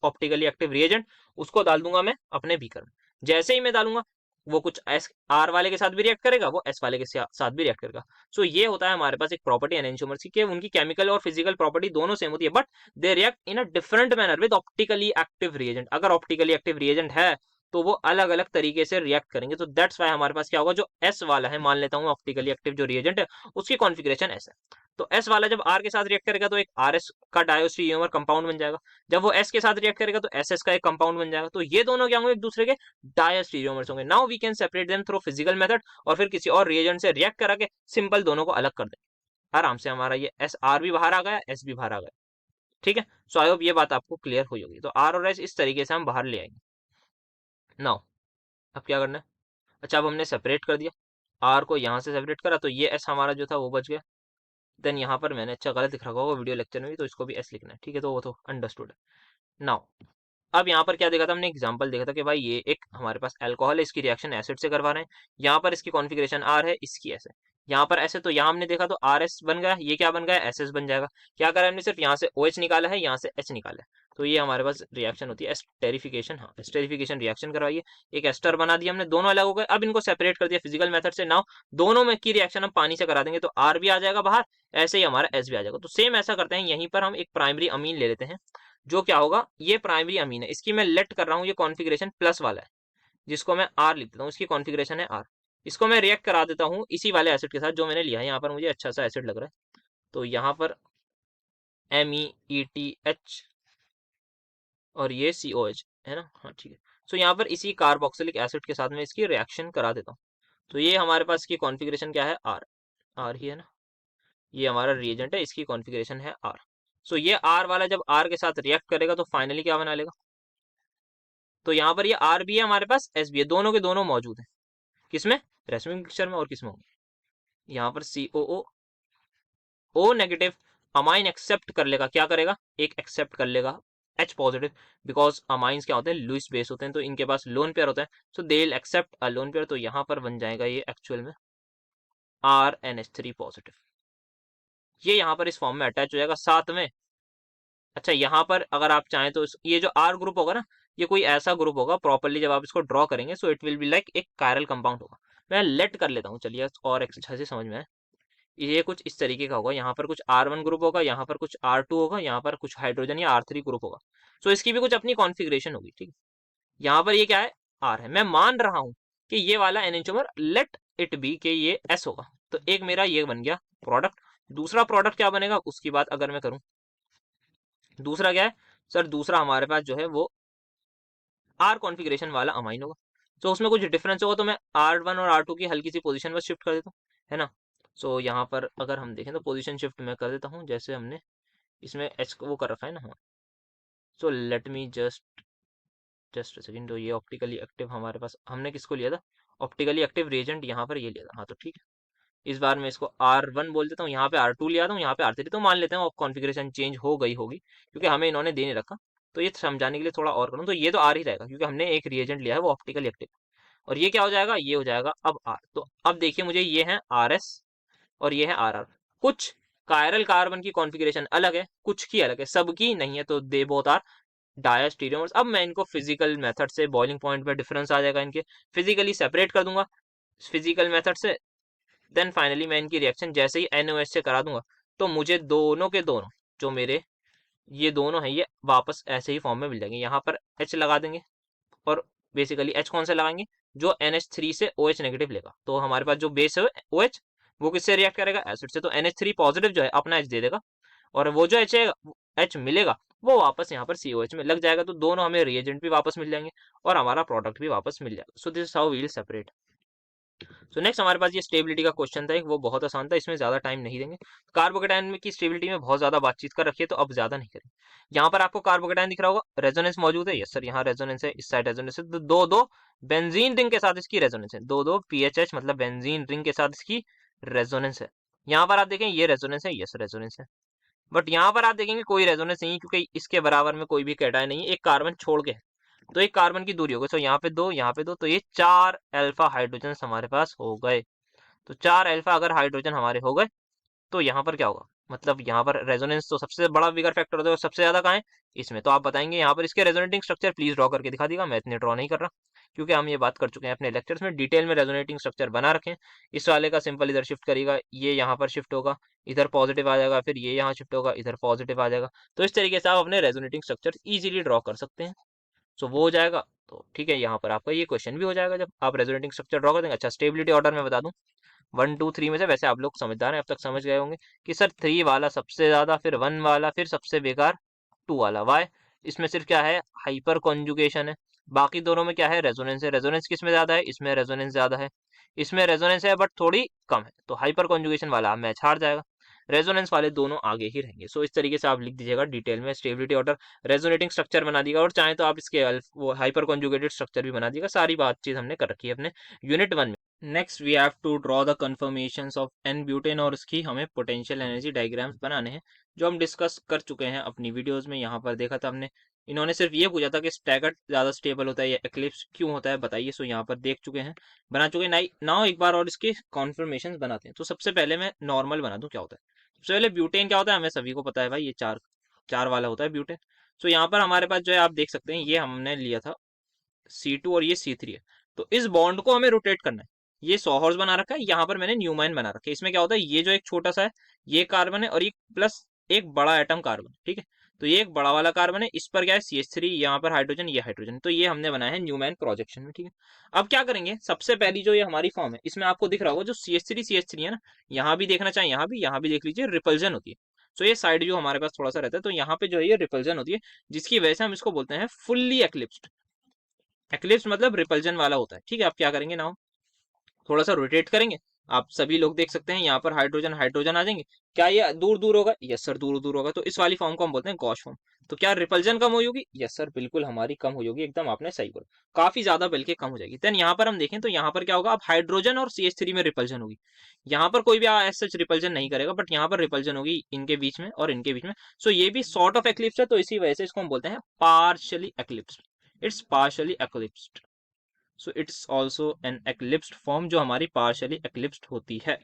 ऑप्टिकली एक्टिव रिएजेंट, उसको डाल दूंगा मैं अपने बीकर में। जैसे ही मैं डालूंगा, वो कुछ एस आर वाले के साथ भी रिएक्ट करेगा, वो एस वाले के साथ भी रिएक्ट करेगा। सो ये होता है हमारे पास एक प्रॉपर्टी एनेंशियोमर्स की, कि उनकी केमिकल और फिजिकल प्रॉपर्टी दोनों सेम होती है, but they react in a different manner with optically active reagent. अगर ऑप्टिकली एक्टिव रिएजेंट है तो वो अलग अलग तरीके से रिएक्ट करेंगे। तो दैट्स वाई हमारे पास क्या होगा, जो एस वाला है, मान लेता हूँ ऑप्टिकली एक्टिव जो रिएजेंट है उसकी कॉन्फ़िगरेशन एस है, तो एस वाला जब आर के साथ रिएक्ट करेगा तो एक आर एस का डायोस्टीरियोमर कंपाउंड बन जाएगा। जब वो एस के साथ रिएक्ट करेगा तो एस एस का एक कंपाउंड बन जाएगा। तो ये दोनों क्या होंगे, एक दूसरे के डायोस्टीरियोमर्स होंगे। Now we can separate them through physical method, और फिर किसी और रिएजेंट से रिएक्ट करा के सिंपल दोनों को अलग कर देंगे आराम से। हमारा ये एस आर भी बाहर आ गया, एस भी बाहर आ गया, ठीक है। सो आई होप ये बात आपको क्लियर हुई होगी। तो आर और एस इस तरीके से हम बाहर ले आएंगे। नाउ अब क्या करना है, अच्छा अब हमने सेपरेट कर दिया, आर को यहाँ से सेपरेट करा, तो ये एस हमारा जो था वो बच गया। देन यहाँ पर मैंने अच्छा गलत लिख रखा होगा वीडियो लेक्चर में भी, तो इसको भी एस लिखना है, ठीक है, तो वो तो अंडरस्टूड है। नाउ अब यहाँ पर क्या देखा था हमने, एग्जांपल देखा था कि भाई ये एक हमारे पास अल्कोहल है, इसकी रिएक्शन एसिड से करवा रहे हैं, यहाँ पर इसकी कॉन्फ़िगरेशन आर है, इसकी एस है, यहाँ पर ऐसे, तो यहाँ हमने देखा तो आर एस बन गया, ये क्या बन गया, एस एस बन जाएगा। क्या करा हमने, सिर्फ यहाँ से ओ एच निकाला है, यहाँ से एच निकाला है, तो ये हमारे पास रिएक्शन होती है एस्टेरिफिकेशन। हाँ, एस्टेरिफिकेशन रिएक्शन करवाइए, एक एस्टर बना दिया हमने, दोनों अलग हो गए। अब इनको सेपरेट कर दिया फिजिकल मेथड से। नाउ दोनों में की रिएक्शन हम पानी से करा देंगे, तो आर भी आ जाएगा बाहर, ऐसे ही हमारा एस भी आ जाएगा। तो सेम ऐसा करते हैं, यहीं पर हम एक प्राइमरी अमीन ले लेते हैं, जो क्या होगा, ये प्राइमरी अमीन है, इसकी मैं लेट कर रहा हूँ, ये कॉन्फ़िगरेशन प्लस वाला है, जिसको मैं आर लिख देता हूँ, इसकी कॉन्फ़िगरेशन है आर। इसको मैं रिएक्ट करा देता हूँ इसी वाले एसिड के साथ जो मैंने लिया है, यहाँ पर मुझे अच्छा सा एसिड लग रहा है, तो यहाँ पर MEETH और ये COH है ना, हाँ ठीक है। सो यहाँ पर इसी कार्बोक्सिलिक एसिड के साथ में इसकी रिएक्शन करा देता हूँ। तो ये हमारे पास की कॉन्फ़िगरेशन क्या है, आर, आर ही है ना, ये हमारा रिएजेंट है, इसकी कॉन्फ़िगरेशन है आर। सो ये आर वाला जब आर के साथ रिएक्ट करेगा तो फाइनली क्या बना लेगा, तो यहाँ पर ये आर भी है हमारे पास, एस भी है, दोनों के दोनों मौजूद है, किसमें, रेसिमिक मिक्सचर में, और किसमें होंगे, यहाँ पर COO O negative amine accept कर लेगा, क्या करेगा, एक एक्सेप्ट कर लेगा H पॉजिटिव, बिकॉज अमाइंस क्या होते हैं, लुईस बेस होते हैं, तो इनके पास लोन पेयर होता है, so they will accept a lone pair. तो यहाँ पर बन जाएगा ये एक्चुअल में RNH3 पॉजिटिव, ये यहाँ पर इस फॉर्म में अटैच हो जाएगा साथ में। अच्छा, यहाँ पर अगर आप चाहें तो ये जो R ग्रुप होगा ना, ये कोई ऐसा ग्रुप होगा प्रॉपरली, जब आप इसको ड्रॉ करेंगे so it will be like एक कायरल कंपाउंड होगा। मैं लेट कर लेता हूँ, चलिए और अच्छा से समझ में आए। ये कुछ इस तरीके का होगा, यहाँ पर कुछ R1 ग्रुप होगा, यहाँ पर कुछ R2 होगा, यहाँ पर कुछ हाइड्रोजन या R3 ग्रुप होगा। सो इसकी भी कुछ अपनी कॉन्फ़िगरेशन होगी, ठीक है। यहाँ पर ये क्या है, R है। मैं मान रहा हूँ कि ये वाला एनेंटियोमर लेट इट बी कि ये S होगा। तो एक मेरा ये बन गया प्रोडक्ट। दूसरा प्रोडक्ट क्या बनेगा उसकी बात अगर मैं करूँ, दूसरा क्या है सर, दूसरा हमारे पास जो है वो R कॉन्फ़िगरेशन वाला अमाइन होगा। तो उसमें कुछ डिफरेंस होगा, तो मैं R1 और R2 की हल्की सी पोजीशन पर शिफ्ट कर देता हूँ, है ना। सो यहाँ पर अगर हम देखें तो पोजीशन शिफ्ट मैं कर देता हूँ, जैसे हमने इसमें H को वो कर रखा है ना। हाँ, so let me just second. तो ये ऑप्टिकली एक्टिव हमारे पास, हमने किसको लिया था, ऑप्टिकली एक्टिव रिएजेंट यहाँ पर ये लिया था। हाँ तो ठीक है, इस बार मैं इसको R1 बोल देता हूँ, यहाँ पे R2 लिया था, यहाँ पे R3, तो मान लेते हैं कॉन्फ़िगरेशन चेंज हो गई होगी क्योंकि हमें इन्होंने दे नहीं रखा। तो ये समझाने के लिए थोड़ा और करूँ तो ये तो R ही रहेगा क्योंकि हमने एक रिएजेंट लिया है वो ऑप्टिकली एक्टिव। और ये क्या हो जाएगा, ये हो जाएगा अब R। तो अब देखिए मुझे, ये है RS और ये है RR। कुछ कायरल कार्बन की कॉन्फ़िगरेशन अलग है, कुछ की अलग है, सबकी नहीं है, तो दे बोथ आर डायस्टीरियोमर्स। अब मैं इनको फिजिकल मेथड से, बॉइलिंग पॉइंट पे डिफरेंस आ जाएगा, इनके फिजिकली सेपरेट कर दूंगा फिजिकल मेथड से। देन फाइनली मैं इनकी रिएक्शन जैसे ही NOH से करा दूंगा तो मुझे दोनों के दोनों जो मेरे ये दोनों हैं ये वापस ऐसे ही फॉर्म में मिल जाएंगे। यहाँ पर H लगा देंगे और बेसिकली H कौन सा लगाएंगे, जो NH3 से OH नेगेटिव लेगा। तो हमारे पास जो बेस है OH, वो किससे रिएक्ट करेगा, एसिड से। तो NH3 पॉजिटिव जो है अपना H दे देगा और वो जो H मिलेगा वो वापस यहाँ पर COH में लग जाएगा। तो दोनों हमें रिएजेंट भी वापस मिल जाएंगे और हमारा प्रोडक्ट भी वापस मिल जाएगा। So this is how we will separate. So next हमारे पास ये स्टेबिलिटी का क्वेश्चन था एक, वो बहुत आसान था, इसमें ज्यादा टाइम नहीं देंगे। कार्बोकेटाइन की स्टेबिलिटी में बहुत ज्यादा बातचीत कर रखी है तो अब ज्यादा नहीं करेंगे। यहाँ पर आपको कार्बोकेटाइन दिख रहा होगा, रेजोनेंस मौजूद है, यस सर, यहाँ रेजोनेंस है, इस साइड रेजोनेंस है, तो दो दो बेंजीन रिंग के साथ इसकी रेजोनेंस है, दो दो PHH मतलब बेंजीन रिंग के साथ इसकी रेजोनेंस है। यहाँ पर आप देखें ये रेजोनेंस है, यस रेजोनेंस है। बट यहाँ पर आप देखेंगे कोई रेजोनेंस नहीं है क्योंकि इसके बराबर में कोई भी कैटायन नहीं है, एक कार्बन छोड़ के है। तो एक कार्बन की दूरी हो गई, तो यहाँ पे दो, यहाँ पे दो, तो ये 4 अल्फा हाइड्रोजन हमारे पास हो गए। तो 4 अल्फा अगर हाइड्रोजन हमारे हो गए तो यहाँ पर क्या होगा, मतलब यहाँ पर रेजोनेंस तो सबसे बड़ा बिगर फैक्टर होता है, सबसे ज्यादा कहाँ है, इसमें। तो आप बताएंगे यहाँ पर इसके रेजोनेटिंग स्ट्रक्चर प्लीज ड्रॉ करके दिखा देगा। मैं इतने ड्रॉ नहीं कर रहा क्योंकि हम ये बात कर चुके हैं अपने लेक्चर्स में, डिटेल में रेजोनेटिंग स्ट्रक्चर बना रखे हैं। इस वाले का सिंपल इधर शिफ्ट करेगा, ये यहाँ पर शिफ्ट होगा, इधर पॉजिटिव आ जाएगा, फिर ये यहाँ शिफ्ट होगा, इधर पॉजिटिव आ जाएगा। तो इस तरीके से आप अपने रेजोनेटिंग स्ट्रक्चर इजीली ड्रॉ कर सकते हैं। सो वो हो जाएगा। तो ठीक है, यहाँ पर आपका ये क्वेश्चन भी हो जाएगा जब आप रेजोनेटिंग स्ट्रक्चर ड्रॉ कर देंगे। अच्छा, स्टेबिलिटी ऑर्डर में बता दूं, 1 2 3 में से वैसे आप लोग समझदार हैं, अब तक समझ गए होंगे कि सर 3 वाला सबसे ज्यादा, फिर 1 वाला, फिर सबसे बेकार 2 वाला। वाई, इसमें सिर्फ क्या है, हाइपर कॉन्जुगेशन है। बाकी दोनों में क्या है, रेजोनेंस है। रेजोनेंस किस में ज्यादा है, इसमें रेजोनेंस ज्यादा है, इसमें रेजोनेंस है बट थोड़ी कम है, तो हाइपर कॉन्जुगेशन वाला मैच हार जाएगा। रेजोनेंस वाले दोनों आगे ही रहेंगे। सो इस तरीके से आप लिख दीजिएगा डिटेल में, स्टेबिलिटी ऑर्डर रेजोनेटिंग स्ट्रक्चर बना दिएगा, और चाहे तो आप इसके वो हाइपर कॉन्जुगेटेड स्ट्रक्चर भी बना दिएगा। सारी बातचीत हमने कर रखी है अपने यूनिट 1 में। Next we have to draw the conformations of n butane, और इसकी हमें पोटेंशियल एनर्जी डायग्राम्स बनाने हैं जो हम डिस्कस कर चुके हैं अपनी वीडियोस में। यहाँ पर देखा था हमने, इन्होंने सिर्फ ये पूछा था कि स्टैगर्ड ज़्यादा स्टेबल होता है या एक्लिप्स क्यों होता है, बताइए। सो यहाँ पर देख चुके हैं, बना चुके हैं। नाउ एक बार और इसके कॉन्फर्मेशन बनाते हैं। तो सबसे पहले मैं नॉर्मल बना दूं, क्या होता है। सबसे पहले ब्यूटेन क्या होता है, हमें सभी को पता है भाई, ये चार चार वाला होता है ब्यूटेन। सो यहाँ पर हमारे पास जो है आप देख सकते हैं, ये हमने लिया था C2 और ये C3 है। तो इस बॉन्ड को हमें रोटेट करना है। ये सॉहॉर्स बना रखा है, यहाँ पर मैंने न्यूमैन बना रखा है। इसमें क्या होता है, ये जो एक छोटा सा है ये कार्बन है और ये प्लस एक बड़ा एटम कार्बन, ठीक है। तो ये एक बड़ा वाला कार्बन है, इस पर क्या है CH3, यहाँ पर हाइड्रोजन, ये हाइड्रोजन। तो ये हमने बनाया है न्यूमैन प्रोजेक्शन में, ठीक है। अब क्या करेंगे, सबसे पहली जो ये हमारी फॉर्म है, इसमें आपको दिख रहा होगा जो CH3 है ना, यहाँ भी देखना चाहिए, यहाँ भी देख लीजिए, रिपल्जन होती है। तो ये साइड जो हमारे पास थोड़ा सा रहता है, तो यहाँ पे जो है ये रिपल्जन होती है, जिसकी वजह से हम इसको बोलते हैं फुल्ली एक्लिप्स्ड। एक्लिप्स मतलब रिपल्जन वाला होता है, ठीक है। आप क्या करेंगे ना, थोड़ा सा रोटेट करेंगे, आप सभी लोग देख सकते हैं यहाँ पर हाइड्रोजन हाइड्रोजन आ जाएंगे। क्या ये दूर दूर होगा? यस सर, दूर दूर होगा। तो इस वाली फॉर्म को हम बोलते हैं गॉस फॉर्म। तो क्या रिपल्जन कम हुई होगी? यस सर, बिल्कुल हमारी कम हुई होगी, एकदम आपने सही बोला, काफी ज्यादा बल्कि कम हो जाएगी। देन यहाँ पर हम देखें तो यहाँ पर क्या होगा, अब हाइड्रोजन और CH3 में रिपल्जन होगी। यहाँ पर कोई भी ऐसा सच रिपल्जन नहीं करेगा, बट यहाँ पर रिपल्जन होगी इनके बीच में और इनके बीच में। सो ये भी सॉर्ट ऑफ एक्लिप्स है, तो इसी वजह से इसको हम बोलते हैं partially eclipsed. It's partially eclipsed. So it's also an eclipsed form, जो हमारी पार्शियली एक्लिप्स्ड होती है।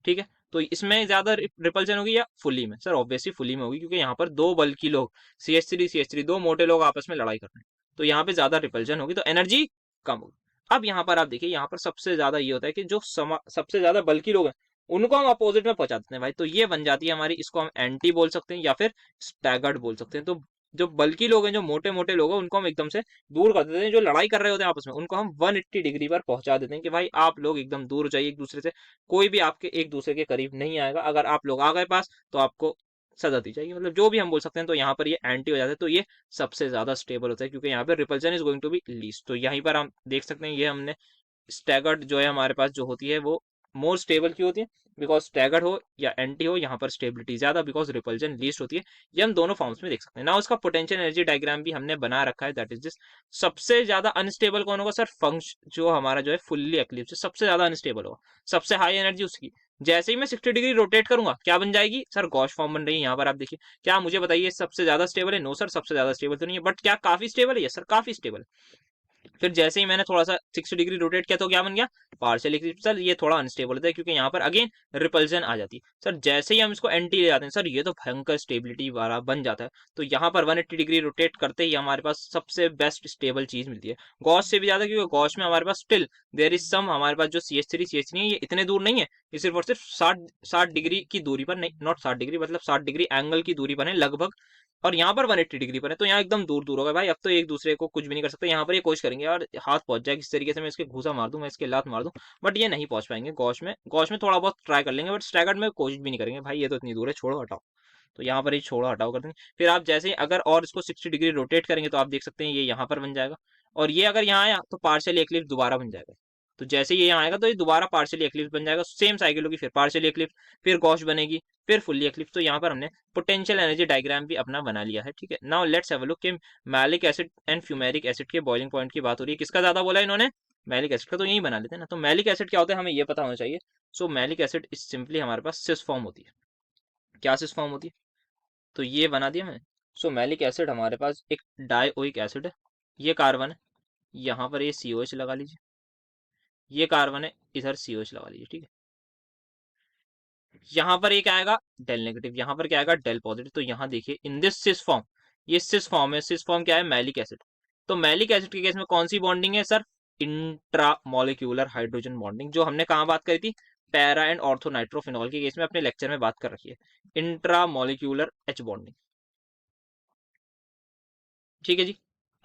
ठीक है, तो इसमें ज्यादा रिपल्जन होगी या फुली में? सर ऑब्वियसली फुली में होगी, क्योंकि यहाँ पर दो बल्कि लोग CH3 दो मोटे लोग आपस में लड़ाई कर रहे हैं, तो यहाँ पे ज्यादा रिपल्जन होगी, तो एनर्जी कम होगी। अब यहाँ पर आप देखिए, यहाँ पर सबसे ज्यादा ये होता है कि जो सबसे ज्यादा बल्कि लोग हैं उनको हम अपोजिट में पहुंचा देते हैं भाई, तो ये बन जाती है हमारी, इसको हम एंटी बोल सकते हैं या फिर स्टैगर्ड बोल सकते हैं। तो जो बल्कि लोग हैं, जो मोटे मोटे लोग हैं, उनको हम एकदम से दूर कर देते हैं। जो लड़ाई कर रहे होते हैं आपस में, उनको हम 180 डिग्री पर पहुंचा देते हैं कि भाई आप लोग एकदम दूर हो जाइए एक दूसरे से, कोई भी आपके एक दूसरे के करीब नहीं आएगा। अगर आप लोग आ गए पास तो आपको सजा दी जाएगी, मतलब जो भी हम बोल सकते हैं। तो यहाँ पर ये एंटी हो जाता है, तो ये सबसे ज्यादा स्टेबल होता है, क्योंकि यहाँ पर repulsion is going to be least. तो यहीं पर हम देख सकते हैं, ये हमने स्टैगर्ड जो है हमारे पास जो होती है वो मोर स्टेबल की होती है, बिकॉज स्टैगर्ड हो या एंटी हो, यहाँ पर स्टेबिलिटी ज्यादा, बिकॉज रिपल्जन लीस्ट होती है। ये हम दोनों फॉर्म्स में देख सकते हैं ना। उसका पोटेंशियल एनर्जी डायग्राम भी हमने बना रखा है, दैट इज दिस। सबसे ज्यादा अनस्टेबल कौन होगा सर? फंक्शन जो हमारा जो है फुल्ली एक्लिप्स है, सबसे ज्यादा अनस्टेबल होगा, सबसे हाई एनर्जी उसकी। जैसे ही मैं 60 डिग्री रोटेट करूंगा, क्या बन जाएगी सर? गॉस फॉर्म बन रही है। यहाँ पर आप देखिए, क्या मुझे बताइए सबसे ज्यादा स्टेबल है? नो सर, सबसे ज्यादा स्टेबल तो नहीं है, बट क्या काफी स्टेबल है? यस सर, काफी स्टेबल है। फिर जैसे ही मैंने थोड़ा सा 60 डिग्री रोटेट किया, तो क्या बन गया? Partial Eclipse. सर ये थोड़ा अनस्टेबल होता है, क्योंकि यहाँ पर अगेन रिपल्जन आ जाती है। सर जैसे ही हम इसको एंटी ले जाते हैं, सर ये तो भयंकर स्टेबिलिटी वाला बन जाता है। तो यहाँ पर 180 डिग्री रोटेट करते ही हमारे पास सबसे बेस्ट स्टेबल चीज मिलती है, गॉस से भी ज्यादा, क्योंकि गॉस में हमारे पास स्टिल देयर इज सम, हमारे पास जो CH3 है, ये इतने दूर नहीं है, ये सिर्फ और सिर्फ 60 डिग्री की दूरी पर, नहीं नॉट 60 डिग्री, मतलब 60 डिग्री एंगल की दूरी पर है लगभग। और यहाँ पर 180 डिग्री पर है, तो यहाँ एकदम दूर दूर होगा भाई। अब तो एक दूसरे को कुछ भी नहीं कर सकते। यहाँ पर ये कोशिश करेंगे यार हाथ पहुंच जाए किस तरीके से, मैं इसके घूसा मार दूं, मैं इसके लात मार दूं, बट ये नहीं पहुंच पाएंगे। गॉश में थोड़ा बहुत ट्राई कर लेंगे, बट स्टैगर्ड में कोशिश भी नहीं करेंगे भाई, ये तो इतनी दूर है, छोड़ो हटाओ। तो यहाँ पर ये छोड़ो हटाओ कर देंगे। फिर आप जैसे ही अगर और इसको 60 डिग्री रोटेट करेंगे, तो आप देख सकते हैं ये यहाँ पर बन जाएगा, और ये अगर यहाँ आया तो पार्शियली एक्लिप्स दोबारा बन जाएगा। तो जैसे ये यहाँ आएगा, तो ये दोबारा पार्शियली एक्लिप्स बन जाएगा, सेम साइकिल होगी, फिर पार्शियली एक्लिप्स, फिर गॉश बनेगी, फिर फुल्ली एक्लिप्स। तो यहाँ पर हमने पोटेंशियल एनर्जी डायग्राम भी अपना बना लिया है। ठीक है, now let's have a look कि maleic acid and fumaric acid के बॉइलिंग पॉइंट की बात हो रही है, किसका ज्यादा बोला इन्होंने? मैलिक एसिड का। तो यही बना लेते हैं ना। तो मैलिक एसिड क्या होता है, हमें ये पता होना चाहिए। सो मैलिक एसिड इज सिंपली हमारे पास सिस फॉर्म होती है। क्या सिस फॉर्म होती है? तो ये बना दिया मैंने। सो मैलिक एसिड हमारे पास एक डाइओइक एसिड है, ये कार्बन है, यहाँ पर ये COH लगा लीजिए, ये कार्बन है, इधर COH लगा लीजिए। ठीक है, यहाँ पर एक आएगा डेल नेगेटिव, यहाँ पर क्या आएगा? डेल पॉजिटिव। तो यहाँ देखिए इन दिस सिस फॉर्म, ये सिस फॉर्म है। सिस फॉर्म क्या है? Malic acid. तो मैलिक एसिड के केस में कौन सी बॉन्डिंग है sir? Intra molecular hydrogen bonding, जो हमने कहाँ बात करी थी? पैरा एंड ऑर्थो नाइट्रोफिनॉल के केस में अपने लेक्चर में बात कर रखी है, इंट्रा मॉलिक्यूलर H बॉन्डिंग। ठीक है जी।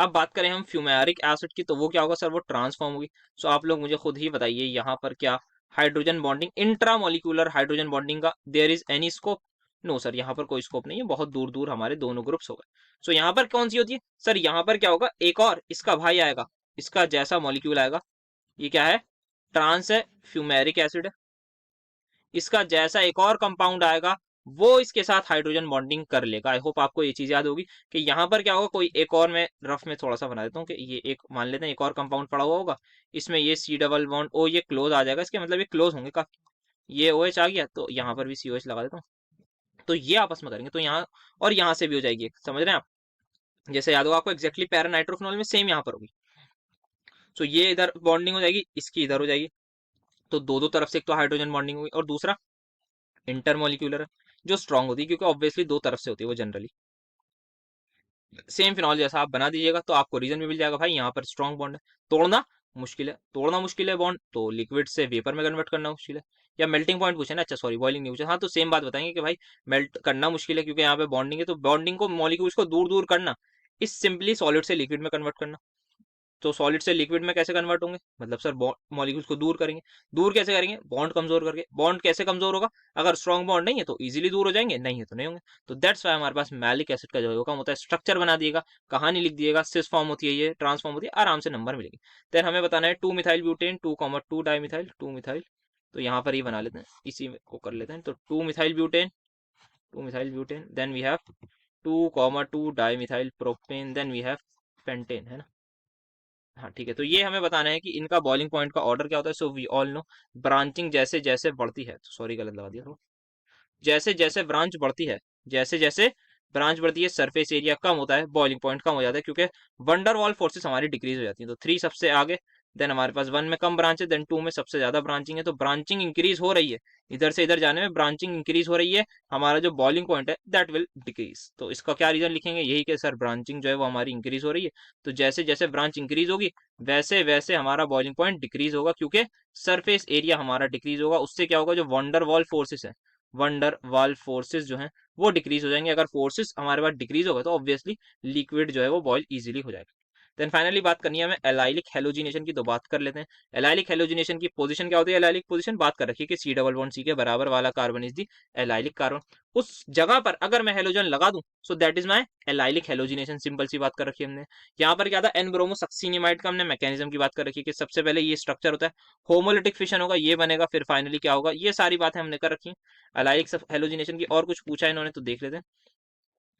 अब बात करें हम फ्यूमेरिक एसिड की, तो वो क्या होगा सर? वो ट्रांसफॉर्म होगी। सो आप लोग मुझे खुद ही बताइए, यहाँ पर क्या hydrogen bonding, intramolecular hydrogen bonding का there is any scope? No sir, यहाँ पर कोई स्कोप नहीं है, बहुत दूर दूर हमारे दोनों ग्रुप्स हो गए। सो यहाँ पर कौन सी होती है सर? यहाँ पर क्या होगा? एक और इसका भाई आएगा, इसका जैसा मॉलिक्यूल आएगा, ये क्या है? ट्रांस है, फ्यूमेरिक एसिड है। इसका जैसा एक और कंपाउंड आएगा, वो इसके साथ हाइड्रोजन बॉन्डिंग कर लेगा। आई होप आपको ये चीज याद होगी कि यहाँ पर क्या होगा, कोई एक और, मैं रफ में थोड़ा सा बना देता हूँ कि ये एक मान लेते हैं एक और कंपाउंड पड़ा हुआ होगा, इसमें ये C डबल बॉन्ड O, ये क्लोज आ जाएगा, इसके मतलब ये क्लोज होंगे काफी। ये OH आ गया, तो यहाँ पर भी COH लगा देता हूँ। तो ये आपस में करेंगे, तो यहाँ और यहाँ से भी हो जाएगी, समझ रहे हैं आप? जैसे याद होगा आपको एक्जैक्टली पैरा नाइट्रोफिनॉल में सेम यहाँ पर होगी। तो ये इधर बॉन्डिंग हो जाएगी, इसकी इधर हो जाएगी, तो दो दो तरफ से एक तो हाइड्रोजन बॉन्डिंग होगी, और दूसरा इंटरमोलिक्यूलर है, जो स्ट्रांग होती है, क्योंकि ऑब्वियसली दो तरफ से होती है वो जनरली। सेम फिनॉल जैसा आप बना दीजिएगा, तो आपको रीजन भी मिल जाएगा भाई, यहाँ पर स्ट्रांग बॉन्ड है, तोड़ना मुश्किल है बॉन्ड, तो लिक्विड से वेपर में कन्वर्ट करना मुश्किल है। या मेल्टिंग पॉइंट पूछे ना, अच्छा सॉरी बॉइलिंग नहीं पूछा, हाँ तो सेम बात बताएंगे कि भाई मेल्ट करना मुश्किल है, क्योंकि यहाँ पे बॉन्डिंग है, तो बॉन्डिंग को, मॉलिक्यूल्स को दूर दूर करना इस सिंपली सॉलिड से लिक्विड में कन्वर्ट करना। तो सॉलिड से लिक्विड में कैसे कन्वर्ट होंगे? मतलब सर मॉलिक्यूल्स को दूर करेंगे। दूर कैसे करेंगे? बॉन्ड कमजोर करके। बॉन्ड कैसे कमजोर होगा? अगर स्ट्रॉन्ग बॉन्ड नहीं है तो इजीली दूर हो जाएंगे, नहीं है तो नहीं होंगे। तो दैट्स वाई हमारे पास मैलिक एसिड का जो होगा होता है, स्ट्रक्चर बना दिएगा, कहानी लिख दिएगा, सिस फॉर्म होती है, ये ट्रांसफॉर्म होती है, आराम से नंबर मिलेंगे। देन हमें बताना है 2 methyl butane 2, 2 di methyl 2 methyl तो यहाँ पर ये बना लेते हैं, इसी को कर लेते हैं। तो 2 methyl butane, then we have 2,2 di methyl propane, then we have pentane, है ना। हाँ ठीक है, तो ये हमें बताना है कि इनका बॉइलिंग पॉइंट का ऑर्डर क्या होता है। So we all know branching जैसे जैसे बढ़ती है, सॉरी गलत लगा दिया, जैसे जैसे ब्रांच बढ़ती है, जैसे जैसे ब्रांच बढ़ती है सरफेस एरिया कम होता है, बॉइलिंग पॉइंट कम हो जाता है, क्योंकि वंडर वॉल फोर्सेस हमारी डिक्रीज हो जाती है। तो 3 सबसे आगे, देन हमारे पास 1 में कम ब्रांच है, देन 2 में सबसे ज्यादा ब्रांचिंग है। तो ब्रांचिंग इंक्रीज हो रही है, इधर से इधर जाने में ब्रांचिंग इंक्रीज हो रही है, हमारा जो बॉइलिंग पॉइंट है दैट विल डिक्रीज। तो इसका क्या रीजन लिखेंगे, यही कि सर ब्रांचिंग जो है वो हमारी इंक्रीज हो रही है, तो जैसे जैसे ब्रांच इंक्रीज होगी वैसे वैसे हमारा बॉइलिंग पॉइंट डिक्रीज होगा, क्योंकि सरफेस एरिया हमारा डिक्रीज होगा। उससे क्या होगा, जो वंडर वॉल फोर्सेस है, वंडर वाल फोर्सेस जो हैं वो डिक्रीज हो जाएंगे। अगर फोर्सेस हमारे पास डिक्रीज होगा तो ऑब्वियसली लिक्विड जो है वो बॉयल इजीली हो जाएगा। देन फाइनली बात करनी है हमें एलाइलिक हेलोजिनेशन की, तो बात कर लेते हैं। एलाइलिक हेलोजिनेशन की पोजीशन क्या होती है, एलाइलिक पोजीशन बात कर रखी है कि सी डबल बॉन्ड सी के बराबर वाला carbon is the allylic carbon. उस जगह पर अगर मैं हेलोजन लगा दूं so that is my allylic halogenation, simple सी बात कर रखी है हमने। यहाँ पर क्या था, एन ब्रोमो सक्सीनिमाइड का हमने मैकेनिज्म की बात कर रखी है कि सबसे पहले ये स्ट्रक्चर होता है, होमोलिटिक फिशन होगा, ये बनेगा, फिर फाइनली क्या होगा, ये सारी बातें हमने कर रखी है एलाइलिक हेलोजिनेशन की। और कुछ पूछा इन्होंने तो देख लेते हैं।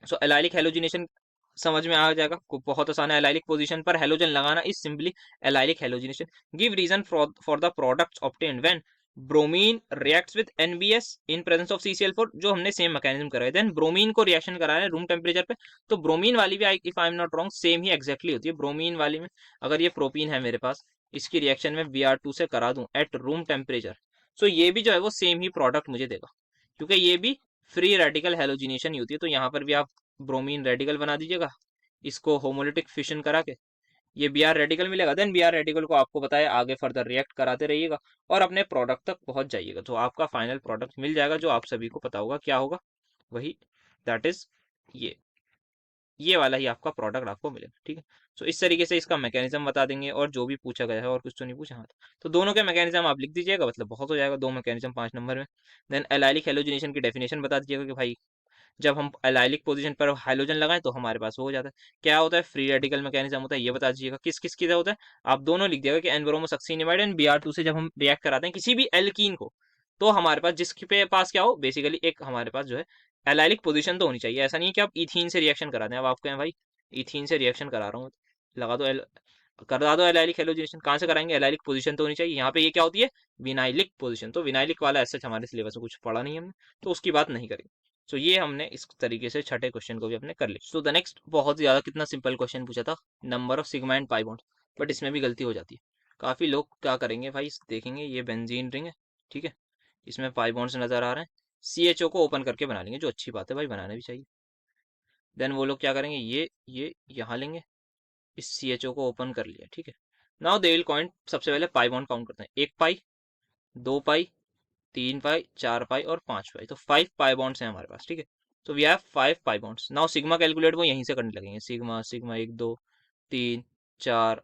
सो एलाइलिक हेलोजिनेशन समझ में आ जाएगा, बहुत आसान है। एलाइलिक पोजीशन पर हेलोजन लगाना is simply allylic halogenation. Give reason for the products obtained when bromine reacts with NBS in presence of CCl4, जो हमने सेम मैकेनिज्म कराया। देन ब्रोमीन को रिएक्शन करा रहे हैं रूम टेम्परेचर पे, तो ब्रोमीन वाली भी if I am not wrong same he exactly होती है। ब्रोमीन वाली में अगर ये प्रोपीन है मेरे पास, इसकी रिएक्शन में Br2 से करा दूं एट रूम टेम्परेचर, सो ये भी जो है वो सेम ही प्रोडक्ट मुझे देगा, क्योंकि ये भी फ्री रेडिकल हेलोजिनेशन ही होती है। तो यहाँ पर भी आप ब्रोमीन रेडिकल बना दीजिएगा, इसको होमोलिटिक फिशन करा के ये Br रेडिकल मिलेगा। देन Br रेडिकल को आपको पता है आगे फर्दर रिएक्ट कराते रहिएगा और अपने प्रोडक्ट तक पहुंच जाइएगा, तो आपका फाइनल प्रोडक्ट मिल जाएगा, जो आप सभी को पता होगा क्या होगा, वही दैट इज ये ये वाला ही आपका प्रोडक्ट आपको मिलेगा, ठीक है। सो इस तरीके से इसका मैकेनिज्म बता देंगे, और जो भी पूछा गया है, और कुछ तो नहीं पूछा। हाँ, तो दोनों के मैकेनिज्म आप लिख दीजिएगा, मतलब बहुत हो जाएगा, 2 मैकेनिज्म 5 नंबर में। देन एलाइलिक हेलोजिनेशन की डेफिनेशन बता दीजिएगा कि भाई जब हम एलाइलिक पोजीशन पर हाइड्रोजन लगाएं तो हमारे पास वो हो जाता है। क्या होता है, फ्री रेडिकल मैकेनिज्म होता है, ये बता दीजिएगा। किस किस की होता है, आप दोनों लिख दिएगा कि एन-ब्रोमो-सक्सीनिमाइड एंड Br2 से जब हम रिएक्ट कराते हैं किसी भी एल्कीन को, तो हमारे पास जिसके पास क्या हो, बेसिकली एक हमारे पास जो है एलाइलिक पोजीशन तो होनी चाहिए। ऐसा नहीं है कि आप इथीन से रिएक्शन करा दें। अब आप कहें भाई इथीन से रिएक्शन करा रहा हूँ, लगा दो करा दो एलाइलिक हेलोजिनेशन, कहाँ से कराएंगे, एलाइलिक पोजीशन तो होनी चाहिए। यहाँ पे ये क्या होती है, विनाइलिक पोजीशन, तो विनाइलिक वाला ऐसा हमारे सिलेबस में कुछ पढ़ा नहीं हमने, तो उसकी बात नहीं करेंगे। सो ये हमने इस तरीके से छठे क्वेश्चन को भी अपने कर लिया। सो द नेक्स्ट बहुत ज्यादा कितना सिंपल क्वेश्चन पूछा था, number of sigma and pi bond, but इसमें भी गलती हो जाती है। काफी लोग क्या करेंगे भाई, देखेंगे ये बेंजीन रिंग है, ठीक है, इसमें पाई बॉन्ड्स नजर आ रहे हैं, CHO को ओपन करके बना लेंगे, जो अच्छी बात है भाई, बनाना भी चाहिए। देन वो लोग क्या करेंगे, ये यहाँ लेंगे, इस CHO को ओपन कर लिया, ठीक है। नाउ दे विल काउंट, सबसे पहले पाई बॉन्ड काउंट करते हैं, 1 पाई, 2 पाई, 3 पाई, 4 पाई और 5 पाई, तो 5 पाई बॉन्ड्स हैं हमारे पास, ठीक है। तो we have 5 pi bonds. Now sigma calculate वो यहीं से करने लगेंगे, sigma sigma 1 2 3 4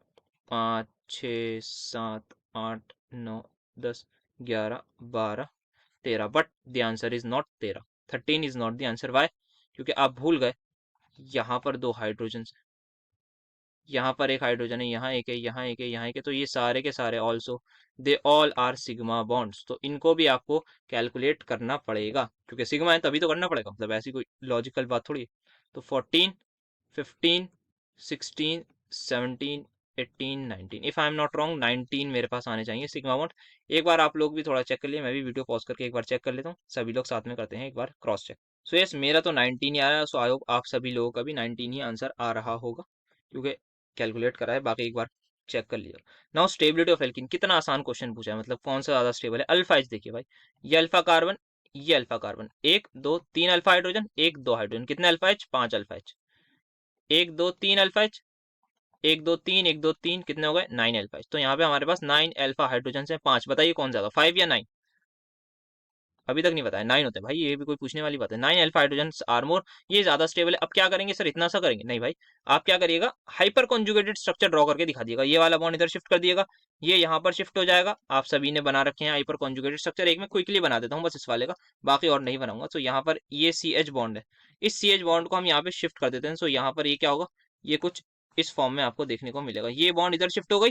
5 6 7 8 9 10 11 12 13, but the answer is not 13, 13 is not the answer. Why, क्योंकि आप भूल गए यहाँ पर 2 हाइड्रोजन, यहाँ पर एक हाइड्रोजन है, यहाँ एक है, यहाँ एक है, यहाँ एक है, तो ये सारे के सारे also they all are sigma bonds, तो इनको भी आपको कैलकुलेट करना पड़ेगा, क्योंकि सिग्मा है तभी तो करना पड़ेगा, मतलब ऐसी कोई लॉजिकल बात थोड़ी है। तो 14 15 16 17 18 19, if I am not wrong 19 मेरे पास आने चाहिए सिग्मा बॉन्ड। एक बार आप लोग भी थोड़ा चेक कर लिए, मैं भी वीडियो पॉज करके एक बार चेक कर लेता हूँ, सभी लोग साथ में करते हैं एक बार क्रॉस चेक। सो यस, मेरा तो 19 ही आ रहा है, सो आई होप आप सभी लोगों का भी 19 ही आंसर आ रहा होगा, क्योंकि कैलकुलेट करा है, बाकी एक बार चेक कर लिया। नाउ स्टेबिलिटी ऑफ एल्कीन, कितना आसान क्वेश्चन पूछा है, मतलब कौन सा ज्यादा स्टेबल है। अल्फा एच देखिए भाई, ये अल्फा कार्बन, ये alpha carbon, 1 2 3 alpha hydrogen, 1 2 hydrogen, कितने alpha H, 5 alpha H, 1 2 3 alpha H, 1 2 3 1 2 3, कितने हो गए, 9 अल्फा एच। तो यहाँ पे हमारे पास 9 अल्फा हाइड्रोजन से 5, बताइए कौन ज्यादा, 5 या 9, अभी तक नहीं बताया। 9 होते हैं भाई, ये भी कोई पूछने वाली बात है, 9 अल्फा हाइड्रोजन आर मोर, ये ज्यादा स्टेबल है। अब क्या करेंगे सर, इतना सा करेंगे नहीं भाई, आप क्या करिएगा, हाइपर कॉन्जुगेटेड स्ट्रक्चर ड्रॉ करके दिखा दिएगा, ये वाला बॉन्ड इधर शिफ्ट कर दिएगा, ये यहाँ पर शिफ्ट हो जाएगा। आप सभी ने बना रखे हैं हाइपर कॉन्जुगेटेड स्ट्रक्चर, एक मैं क्विकली बना देता हूँ बस इस वाले का, बाकी और नहीं बनाऊंगा। तो यहाँ पर ये CH बॉन्ड है, इस CH बॉन्ड को हम यहाँ पे शिफ्ट कर देते हैं। सो यहाँ पर ये क्या होगा, ये कुछ इस फॉर्म में आपको देखने को मिलेगा, ये बॉन्ड इधर शिफ्ट हो गई,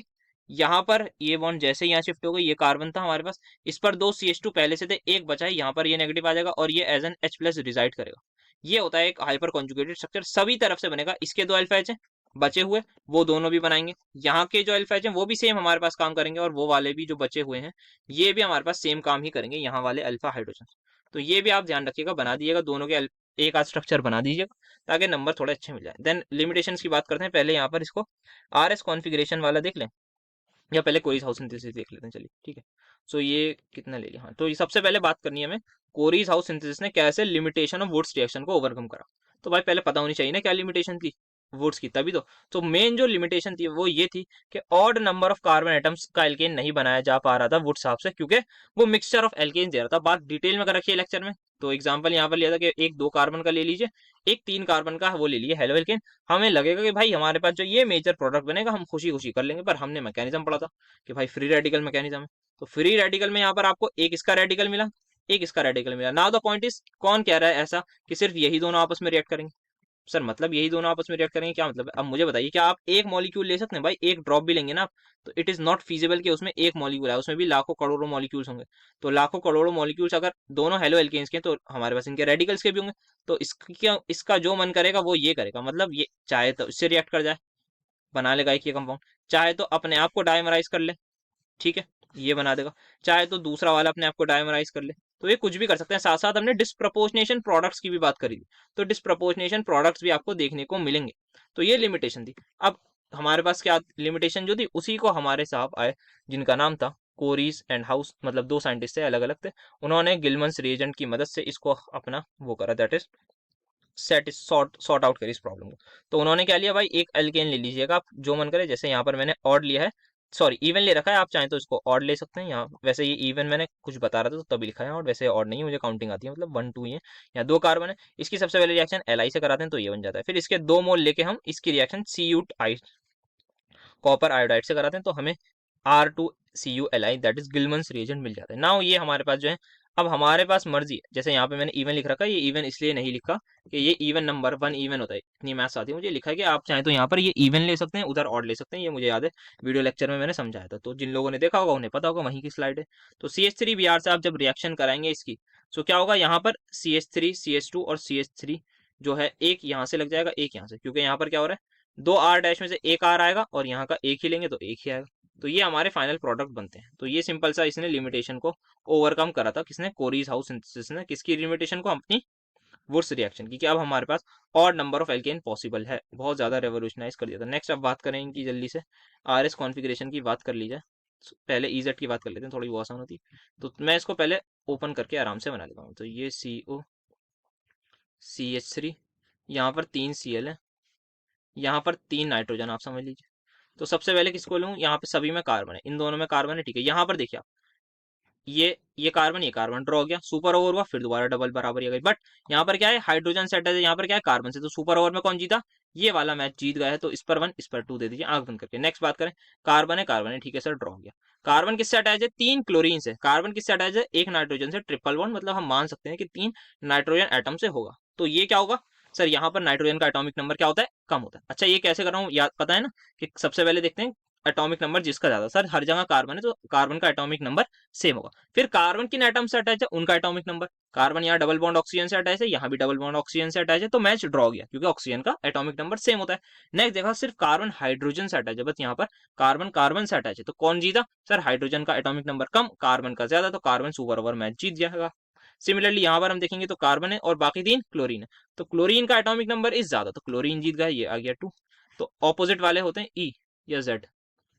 यहाँ पर ये बॉन्ड जैसे यहाँ शिफ्ट हो गई, ये कार्बन था हमारे पास, इस पर दो CH2 पहले से थे, एक बचा है, यहाँ पर ये नेगेटिव आ जाएगा और ये एज एन H+ रिजाइड करेगा। ये होता है एक हाइपर कॉन्जुगेटेड स्ट्रक्चर, सभी तरफ से बनेगा। इसके दो अल्फा एच है बचे हुए, वो दोनों भी बनाएंगे। यहाँ के जो अल्फा एच है वो भी सेम हमारे पास काम करेंगे, और वो वाले भी जो बचे हुए हैं ये भी हमारे पास सेम काम ही करेंगे, यहाँ वाले अल्फा हाइड्रोजन। तो ये भी आप ध्यान रखिएगा, बना दीजिएगा दोनों के एक आध स्ट्रक्चर बना दीजिएगा ताकि नंबर थोड़े अच्छे मिल जाए। देन लिमिटेशंस की बात करते हैं। पहले यहाँ पर इसको RS कॉन्फ़िगरेशन वाला देख लें, या पहले कोरिस हाउस सिंथेसिस देख लेते हैं, चलिए ठीक है। सो ये कितना ले लिया, हाँ, तो ये सबसे पहले बात करनी है हमें, कोरिस हाउस सिंथेसिस ने कैसे लिमिटेशन ऑफ वुड्स रिएक्शन को ओवरकम करा। तो भाई पहले पता होनी चाहिए ना क्या लिमिटेशन थी वुड्स की, तभी तो मेन जो लिमिटेशन थी वो ये थी कि odd number of carbon atoms का एल्केन नहीं बनाया जा पा रहा था वुड्स हाउस से, क्योंकि वो मिक्सचर ऑफ एल्केन दे रहा था। बात डिटेल में कर रखी है लेक्चर में। तो एग्जाम्पल यहाँ पर लिया था कि एक 2 कार्बन का ले लीजिए, एक 3 कार्बन का वो ले लीजिए हेलो एल्केन। हमें लगेगा कि भाई हमारे पास जो ये मेजर प्रोडक्ट बनेगा हम खुशी खुशी कर लेंगे, पर हमने मैकेनिज्म पढ़ा था कि भाई फ्री रेडिकल मैकेनिज्म है। तो फ्री रेडिकल में यहाँ पर आपको एक इसका रेडिकल मिला, एक इसका रेडिकल मिला। नाउ द पॉइंट इज, कौन कह रहा है ऐसा कि सिर्फ यही दोनों आपस में रिएक्ट करेंगे? सर मतलब यही दोनों आपस में रिएक्ट करेंगे, क्या मतलब है? अब मुझे बताइए, क्या आप एक मॉलिक्यूल ले सकते हैं? भाई एक ड्रॉप भी लेंगे ना आप, तो इट इज नॉट फीजिबल कि उसमें एक मॉलिक्यूल है, उसमें भी लाखों करोड़ों मॉलिक्यूल्स होंगे। तो लाखों करोड़ों मॉलिक्यूल्स अगर दोनों हेलो एल्केन्स के, तो हमारे पास इनके रेडिकल्स के भी होंगे। तो इसका जो मन करेगा वो ये करेगा, मतलब ये चाहे तो इससे रिएक्ट कर जाए, बना लेगा एक ये कंपाउंड, चाहे तो अपने आप को डायमराइज कर ले, ठीक है, ये बना देगा, चाहे तो दूसरा वाला अपने आप को डायमराइज कर ले। तो ये कुछ भी कर सकते हैं। साथ साथ हमने डिस्प्रपोर्शनेशन प्रोडक्ट्स की भी बात करी थी, तो डिस्प्रपोर्शनेशन प्रोडक्ट्स भी आपको देखने को मिलेंगे। तो ये लिमिटेशन थी। अब हमारे पास क्या लिमिटेशन जो थी, उसी को हमारे साहब आए जिनका नाम था कोरिस एंड हाउस, मतलब 2 साइंटिस्ट थे, अलग अलग थे। उन्होंने गिलमन्स रिएजेंट की मदद से इसको अपना वो करा, दैट इज सॉर्ट आउट करी इस प्रॉब्लम को। तो उन्होंने क्या लिया भाई, एक एल्केन ले लीजिएगा आप, जो मन करे। जैसे यहाँ पर मैंने ऑड लिया है, सॉरी इवन ले रखा है, आप चाहें तो इसको ऑड ले सकते हैं। यहाँ वैसे ये इवन मैंने कुछ बता रहा था तो तभी लिखा है, और वैसे ऑड नहीं है, मुझे काउंटिंग आती है, मतलब 1 2 ये यहाँ 2 कार्बन है। इसकी सबसे पहले रिएक्शन Li से कराते हैं तो ये बन जाता है। फिर इसके 2 मोल लेके हम इसकी रिएक्शन Cu कॉपर आयोडाइड से कराते हैं तो हमें R2CuLi दैट इज गिलमन्स रिएजेंट मिल जाता है। नाउ ये हमारे पास जो है, अब हमारे पास मर्जी है। जैसे यहाँ पे मैंने इवन लिख रखा है, ये इवन इसलिए नहीं लिखा कि ये इवन नंबर 1 इवन होता है, इतनी मैथ्स आती है मुझे। लिखा है कि आप चाहें तो यहाँ पर ये इवन ले सकते हैं, उधर ऑड ले सकते हैं, ये मुझे याद है वीडियो लेक्चर में मैंने समझाया था। तो जिन लोगों ने देखा होगा उन्हें पता होगा, वहीं की स्लाइड है। तो CH3Br से आप जब रिएक्शन कराएंगे इसकी, तो क्या होगा, यहाँ पर CH3 CH2 और CH3 जो है एक यहाँ से लग जाएगा, एक यहाँ से, क्योंकि यहाँ पर क्या हो रहा है, 2 R डैश में से एक R आएगा और यहाँ का एक ही लेंगे तो एक ही आएगा। तो ये हमारे फाइनल प्रोडक्ट बनते हैं। तो ये सिंपल सा इसने लिमिटेशन को ओवरकम करा था, किसने, कोरिस हाउस सिंथेसिस ने। किसकी लिमिटेशन को, अपनी वुड्स रिएक्शन की, कि अब हमारे पास और नंबर ऑफ एल्केन पॉसिबल है। बहुत ज्यादा रेवोल्यूशनाइज कर दिया था। नेक्स्ट अब बात करें इनकी जल्दी से, RS कॉन्फ़िगरेशन की बात कर ली जाए। पहले EZ की बात कर लेते हैं, थोड़ी वो आसान होती। तो मैं इसको पहले ओपन करके आराम से बना लेता हूँ। तो ये CO CH3, यहाँ पर 3 Cl है, यहाँ पर 3 नाइट्रोजन, आप समझ लीजिए। तो सबसे पहले किसको लूँ, यहाँ पे सभी में कार्बन है, इन दोनों में कार्बन है, ठीक है। यहाँ पर देखिए आप, ये कार्बन ड्रॉ हो गया, सुपर ओवर हुआ, फिर दोबारा डबल बराबरी आ गई। बट यहाँ पर क्या है, हाइड्रोजन सेट है, यहाँ पर क्या है, कार्बन से। तो सुपर ओवर में कौन जीता, ये वाला मैच जीत गया है। तो इस पर 1 इस पर 2 दे दीजिए, आंख बंद करके। नेक्स्ट बात करें, कार्बन है, ठीक है सर, ड्रॉ हो गया। कार्बन किससे अटैच है, 3 क्लोरीन से। कार्बन किससे अटैच है, 1 नाइट्रोजन से। ट्रिपल बॉन्ड, मतलब हम मान सकते हैं कि 3 नाइट्रोजन एटम से होगा। तो ये क्या होगा सर, यहाँ पर नाइट्रोजन का एटॉमिक नंबर क्या होता है, कम होता है। अच्छा ये कैसे कर रहा हूँ, याद पता है ना, कि सबसे पहले देखते हैं एटॉमिक नंबर जिसका ज्यादा। सर हर जगह कार्बन है तो कार्बन का एटॉमिक नंबर सेम होगा। फिर कार्बन किन एटम से अटैच है, उनका एटॉमिक नंबर। कार्बन यहाँ डबल बॉन्ड ऑक्सीजन से अटैच है, यहाँ भी डबल बॉन्ड ऑक्सीजन से अटैच है, तो मैच ड्रॉ गया, क्योंकि ऑक्सीजन का एटॉमिक नंबर सेम होता है। नेक्स्ट देखा, सिर्फ कार्बन हाइड्रोजन से अटैच है, बस यहाँ पर कार्बन कार्बन से अटैच है, तो कौन जीता सर, हाइड्रोजन का एटॉमिक नंबर कम, कार्बन का ज्यादा, तो कार्बन सुपर ओवर मैच जीत जाएगा। सिमिलरली यहाँ पर हम देखेंगे तो कार्बन है और बाकी 3 क्लोरीन है, तो क्लोरीन का एटॉमिक नंबर इज ज्यादा, तो क्लोरीन जीत गया, ये आ गया 2। तो ऑपोजिट वाले होते हैं E या Z।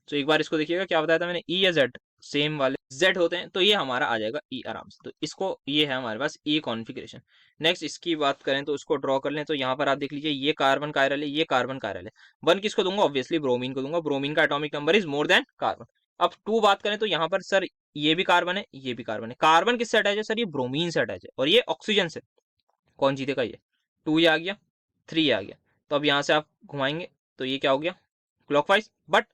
तो एक बार इसको देखिएगा, क्या बताया था मैंने, E या Z, सेम वाले Z होते हैं, तो ये हमारा आ जाएगा E आराम से। तो इसको, ये है हमारे पास E कॉन्फ़िगरेशन। नेक्स्ट इसकी बात करें तो इसको ड्रॉ कर लें। तो यहाँ पर आप देख लीजिए, ये कार्बन कायरल है, ये कार्बन कायरल है। 1 किसको दूंगा, ऑब्वियसली ब्रोमीन को दूंगा, ब्रोमीन का atomic number is more than carbon. अब 2 बात करें तो यहाँ पर सर ये भी कार्बन है, ये भी कार्बन है। कार्बन किससे अटैच है सर, ये ब्रोमीन से अटैच है, और ये ऑक्सीजन से। कौन जीतेगा, ये 2 ये आ गया, 3 ये आ गया। तो अब यहाँ से आप घुमाएंगे तो ये क्या हो गया, क्लॉकवाइज। बट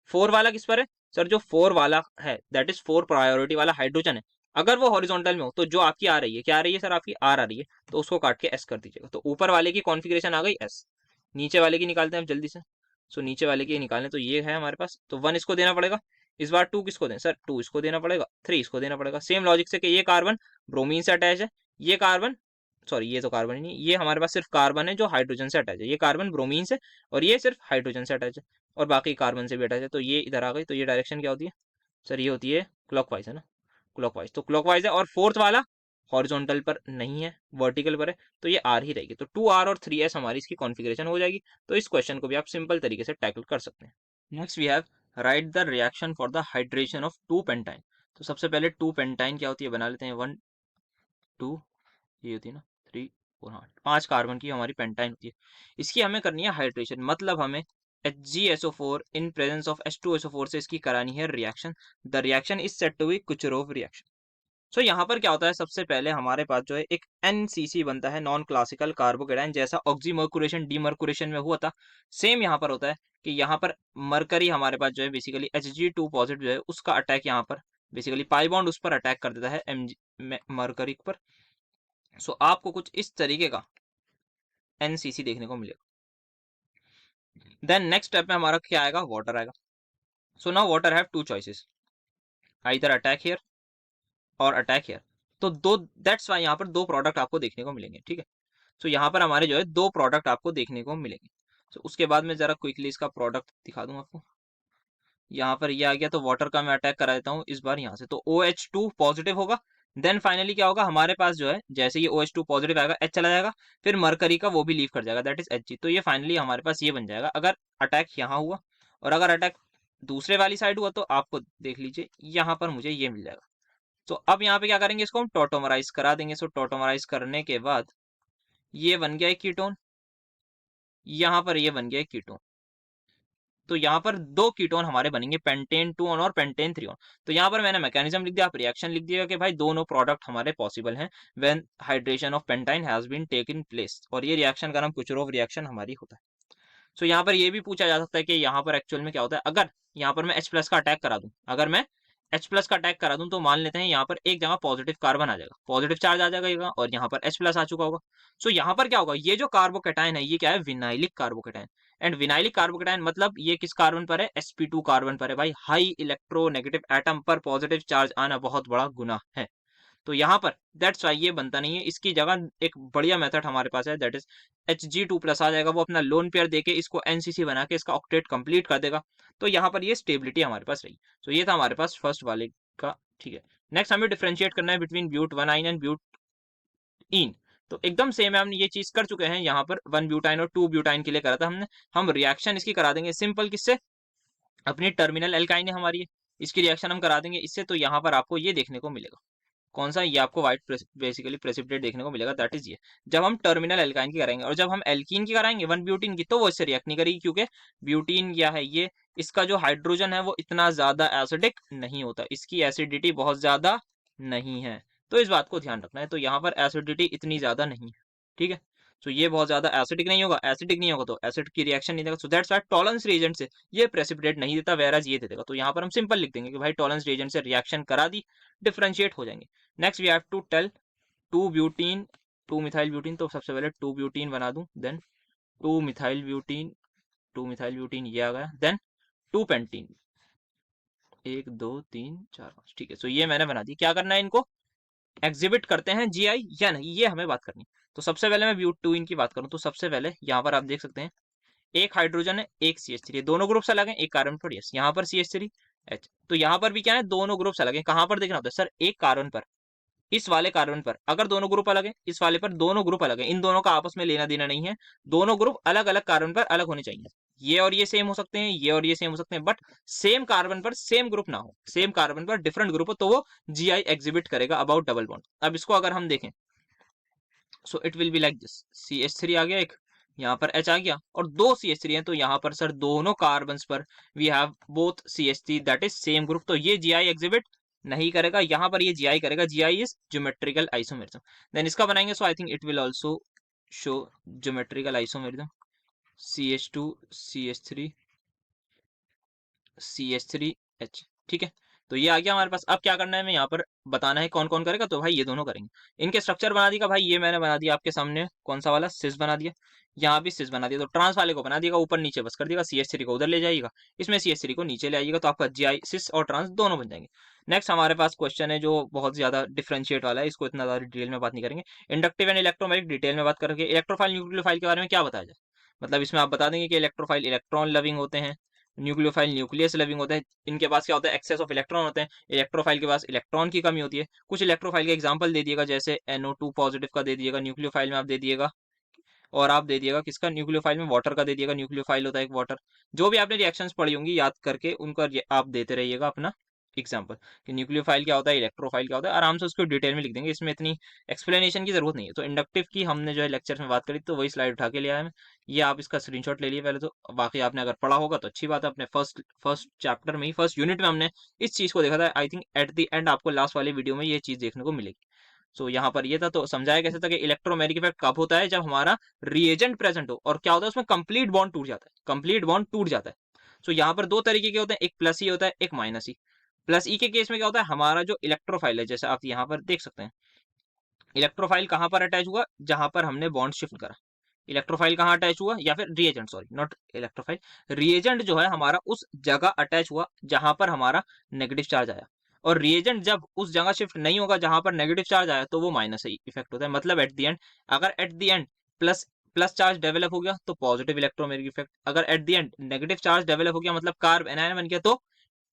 4 वाला किस पर है सर, जो 4 वाला है दैट इज 4 प्रायोरिटी वाला हाइड्रोजन है, अगर वो हॉरिजॉन्टल में हो तो जो आपकी आ रही है, क्या आ रही है सर, आपकी आर आ रही है, तो उसको काट के एस कर दीजिएगा। तो ऊपर वाले की कॉन्फ़िगरेशन आ गई एस, नीचे वाले की निकालते हैं अब जल्दी से। सो नीचे वाले के निकालने, तो ये है हमारे पास, तो 1 इसको देना पड़ेगा। इस बार 2 किसको दें सर, 2 इसको देना पड़ेगा, 3 इसको देना पड़ेगा। सेम लॉजिक से कि ये कार्बन ब्रोमीन से अटैच है, ये कार्बन, सॉरी ये तो कार्बन ही नहीं, ये हमारे पास सिर्फ कार्बन है जो हाइड्रोजन से अटैच है, ये कार्बन ब्रोमीन से, और ये सिर्फ हाइड्रोजन से अटैच है, और बाकी कार्बन से भी अटैच है। तो ये इधर आ गई, तो ये डायरेक्शन क्या होती है सर, ये होती है क्लॉकवाइज, है ना, क्लॉकवाइज, तो क्लॉकवाइज है। और फोर्थ वाला हॉरिजॉन्टल पर नहीं है, वर्टिकल पर है, तो ये आर ही रहेगी। तो 2R और 3S हमारी इसकी कॉन्फ़िगरेशन हो जाएगी। तो इस क्वेश्चन को भी आप सिंपल तरीके से टैकल कर सकते हैं। Next we have write the reaction for the hydration of 2 pentyne. तो सबसे पहले 2 पेंटाइन क्या होती है बना लेते हैं। 1 2, ये होती है ना, 3 4, हाँ 5 कार्बन की हमारी पेंटाइन होती है। इसकी हमें करनी है हाइड्रेशन, मतलब हमें HgSO4 in presence of H2SO4 से इसकी करानी है reaction. The reaction is said to be Kucherov reaction. So यहाँ पर क्या होता है, सबसे पहले हमारे पास जो है एक NCC बनता है, नॉन क्लासिकल कार्बोकेटाइन, जैसा ऑक्सीमर्कुरेशन डीमर्कुरेशन में हुआ था, सेम यहाँ पर होता है कि यहाँ पर मरकरी हमारे पास जो है बेसिकली Hg2 पॉजिटिव जो है उसका अटैक यहाँ पर बेसिकली पाई बॉन्ड उस पर अटैक कर देता है मरकरी पर। सो आपको कुछ इस तरीके का NCC देखने को मिलेगा। देन नेक्स्ट स्टेप में हमारा क्या आएगा, वाटर आएगा। So now water have 2 choices, either attack here और अटैक हियर। तो दो, दैट्स वाई यहाँ पर 2 प्रोडक्ट आपको देखने को मिलेंगे, ठीक है। तो यहाँ पर हमारे जो है 2 प्रोडक्ट आपको देखने को मिलेंगे। तो उसके बाद में जरा क्विकली इसका प्रोडक्ट दिखा दूं आपको। यहाँ पर ये आ गया, तो वाटर का मैं अटैक करा देता हूँ इस बार यहाँ से, तो OH2 पॉजिटिव होगा। देन फाइनली क्या होगा हमारे पास जो है, जैसे ये OH2 पॉजिटिव आएगा, H चला जाएगा, फिर मरकरी का वो भी लीव कर जाएगा, दैट इज Hg। तो ये फाइनली हमारे पास ये बन जाएगा अगर अटैक यहाँ हुआ। और अगर अटैक दूसरे वाली साइड हुआ तो आपको देख लीजिए यहाँ पर मुझे ये मिल जाएगा। तो अब यहाँ पे क्या करेंगे, इसको हम टॉटोमराइज करा देंगे। सो टॉटोमराइज करने के बाद ये बन गया एक कीटोन, यहाँ पर ये बन गया एक कीटोन। तो यहाँ पर 2 कीटोन हमारे बनेंगे, पेंटेन 2 और पेंटेन 3। तो यहाँ पर मैंने मैकेनिज्म लिख दिया, आप रिएक्शन लिख दिएगा कि भाई दोनों प्रोडक्ट हमारे पॉसिबल हैं when hydration of pentyne has been taken place, और ये रिएक्शन का नाम कुचरोव रिएक्शन हमारी होता है। सो यहाँ पर ये भी पूछा जा सकता है कि यहाँ पर एक्चुअल में क्या होता है, अगर यहाँ पर मैं H+ का अटैक करा दूं, अगर मैं H+ का अटैक करा दूं तो मान लेते हैं यहाँ पर एक जगह पॉजिटिव कार्बन आ जाएगा, पॉजिटिव चार्ज आ जाएगा, और यहाँ पर H+ आ चुका होगा। सो यहाँ पर क्या होगा, ये जो कार्बोकेटाइन है ये क्या है, vinylic carbocation. And vinylic carbocation मतलब ये किस कार्बन पर है, sp2 कार्बन पर है। भाई हाई इलेक्ट्रोनेगेटिव एटम पर पॉजिटिव चार्ज आना बहुत बड़ा गुनाह है। तो यहाँ पर दैट्स वाई ये बनता नहीं है। इसकी जगह एक बढ़िया मेथड हमारे पास है, दैट इज Hg2+ आ जाएगा, वो अपना लोन पेयर देके इसको NCC बना के इसका ऑक्टेट कंप्लीट कर देगा। तो यहाँ पर ये स्टेबिलिटी हमारे पास रही। तो ये था हमारे पास फर्स्ट वाले का, ठीक है। नेक्स्ट हमें डिफ्रेंशिएट करना है बिटवीन ब्यूट-1 एंड ब्यूट-इन। तो एकदम सेम है, हमने ये चीज कर चुके हैं यहाँ पर 1 ब्यूटाइन और 2 ब्यूटाइन के लिए करा था हमने। हम रिएक्शन इसकी करा देंगे सिंपल, किससे, अपनी टर्मिनल एल्काइन है हमारी, इसकी रिएक्शन हम करा देंगे इससे। तो यहाँ पर आपको ये देखने को मिलेगा, कौन सा, ये आपको व्हाइट बेसिकली प्रेसिपिटेट देखने को मिलेगा, दैट इज ये। जब हम टर्मिनल एल्काइन की कराएंगे, और जब हम एल्कीन की कराएंगे 1 ब्यूटीन की, तो वो इससे रिएक्ट नहीं करेगी, क्योंकि ब्यूटीन क्या है, ये इसका जो हाइड्रोजन है वो इतना ज्यादा एसिडिक नहीं होता, इसकी एसिडिटी बहुत ज्यादा नहीं है। तो इस बात को ध्यान रखना है। तो यहाँ पर एसिडिटी इतनी ज्यादा नहीं है, ठीक है। तो ये बहुत ज्यादा एसिडिक नहीं होगा, एसिडिक नहीं होगा तो एसिड की रिएक्शन नहीं देगा। So that's why tolerance reagent से ये प्रेसिपिटेट नहीं देता, वेराज ये दे देगा। तो यहाँ पर हम सिंपल लिख देंगे कि भाई टॉलरेंस रिएजेंट से रिएक्शन करा दी, डिफरेंशिएट हो जाएंगे। Next we have to tell 2 butene 2 methyl butene. तो सबसे पहले 2 ब्यूटीन बना दूं, देन 2 मिथाइल ब्यूटीन, 2 मिथाइल ब्यूटीन ये आ गया, देन 2 पेंटीन, 1 2 3 4 5, ठीक है। सो ये मैंने बना दी। क्या करना है, इनको एग्जिबिट करते हैं GI या नहीं, ये हमें बात करनी। तो सबसे पहले मैं ब्यूट-2 की बात करूं, तो सबसे पहले यहाँ पर आप देख सकते हैं एक हाइड्रोजन है, एक CH3, दोनों ग्रुप्स अलग हैं, एक कार्बन पर यस, यहाँ पर CH3H। तो यहाँ पर भी क्या है, दोनों ग्रुप्स अलग हैं। कहाँ पर देखना होता है सर, एक कार्बन पर, इस वाले कार्बन पर अगर दोनों ग्रुप अलग है, इस वाले पर दोनों ग्रुप अलग है, इन दोनों का आपस में लेना देना नहीं है, दोनों ग्रुप अलग अलग कार्बन पर अलग होने चाहिए। ये और ये सेम हो सकते हैं, ये और ये सेम हो सकते हैं, बट सेम कार्बन पर सेम ग्रुप ना हो, सेम कार्बन पर डिफरेंट ग्रुप हो, तो वो GI एग्जिबिट करेगा अबाउट डबल बॉन्ड। अब इसको अगर हम देखें, so it will be like this, CH3 आ गया एक, यहाँ पर H आ गया, और 2 CH3 हैं, तो यहाँ पर सर दोनों कार्बन पर we have both CH3 that is same group, तो ये GI एग्जिबिट नहीं करेगा, यहाँ पर ये GI करेगा। GI is geometrical isomerism. Then इसका बनाएंगे, so I think it will also show geometrical isomerism, CH2 CH3 CH3H, ठीक है। तो ये आ गया हमारे पास। अब क्या करना है, मैं यहाँ पर बताना है कौन कौन करेगा। तो भाई ये दोनों करेंगे। इनके स्ट्रक्चर बना दिया भाई, ये मैंने बना दिया आपके सामने, कौन सा वाला, सिस बना दिया। यहाँ भी सिस बना दिया। तो ट्रांस वाले को बना दिएगा, ऊपर नीचे बस कर दिएगा, CH3 को उधर ले जाइएगा, इसमें CH3 को नीचे ले आइएगा, तो आपका GI सिस और ट्रांस दोनों बन जाएंगे। नेक्स्ट हमारे पास क्वेश्चन है जो बहुत ज्यादा डिफरेंशिएट वाला है, इसको इतना ज्यादा डिटेल में बात नहीं करेंगे। इंडक्टिव एंड इलेक्ट्रोमैग्नेटिक डिटेल में बात करेंगे। इलेक्ट्रोफाइल न्यूक्लियोफाइल के बारे में क्या बताया जाए, मतलब इसमें आप बता देंगे कि इलेक्ट्रोफाइल इलेक्ट्रॉन लविंग होते हैं, न्यूक्लियोफाइल न्यूक्लियस लविंग होते हैं, इनके पास क्या होता है, एक्सेस ऑफ इलेक्ट्रॉन होते हैं। इलेक्ट्रोफाइल के पास इलेक्ट्रॉन की कमी होती है। कुछ इलेक्ट्रोफाइल के एग्जांपल दे दिएगा, जैसे NO2 पॉजिटिव का दे दिएगा न्यूक्लियोफाइल में, आप दे दिएगा। और आप दे दिएगा किसका, न्यूक्लियोफाइल में वाटर का दे दिएगा, न्यूक्लियोफाइल होता है एक वाटर। जो भी आपने रिएक्शंस पढ़ी होंगी याद करके उनका आप देते रहिएगा अपना एग्जाम्पल, कि न्यूक्लियोफाइल क्या होता है, इलेक्ट्रोफाइल क्या होता है, आराम से उसको डिटेल में लिख देंगे, इसमें इतनी एक्सप्लेनेशन की जरूरत नहीं है। तो इंडक्टिव की हमने जो है लेक्चर में बात करी, तो वही स्लाइड उठा के लिया है मैं, ये आप इसका स्क्रीनशॉट ले लिए पहले तो। बाकी आपने अगर पढ़ा होगा तो अच्छी बात है, अपने फर्स्ट चैप्टर में ही, फर्स्ट यूनिट में हमने इस चीज को देखा था। I think at the end आपको लास्ट वाले वीडियो में ये चीज देखने को मिलेगी। सो यहाँ पर ये था, तो समझाया कैसे था कि इलेक्ट्रोमैग्नेटिक इफेक्ट कब होता है, जब हमारा रिएजेंट प्रेजेंट हो और क्या होता है उसमें कंप्लीट बॉन्ड टूट जाता है, कंप्लीट बॉन्ड टूट जाता है। सो यहाँ पर दो तरीके के होते हैं, एक प्लस ई होता है, एक माइनस ई। प्लस ई के केस में क्या होता है, हमारा जो इलेक्ट्रोफाइल है, जैसे आप यहाँ पर देख सकते हैं, इलेक्ट्रोफाइल कहाँ पर अटैच हुआ, जहां पर हमने बॉन्ड शिफ्ट करा। इलेक्ट्रोफाइल कहाँ अटैच हुआ, या फिर reagent, sorry not electrophile, reagent जो है हमारा उस जगह अटैच हुआ जहां पर हमारा नेगेटिव चार्ज आया। और रिएजेंट जब उस जगह शिफ्ट नहीं होगा जहां पर नेगेटिव चार्ज आया, तो वो माइनस इफेक्ट होता है। मतलब एट द एंड, अगर at the end plus plus charge develop हो गया तो पॉजिटिव इलेक्ट्रोमैग्नेटिक इफेक्ट, अगर at the end negative charge develop हो गया मतलब कार्ब एनायन बन गया, तो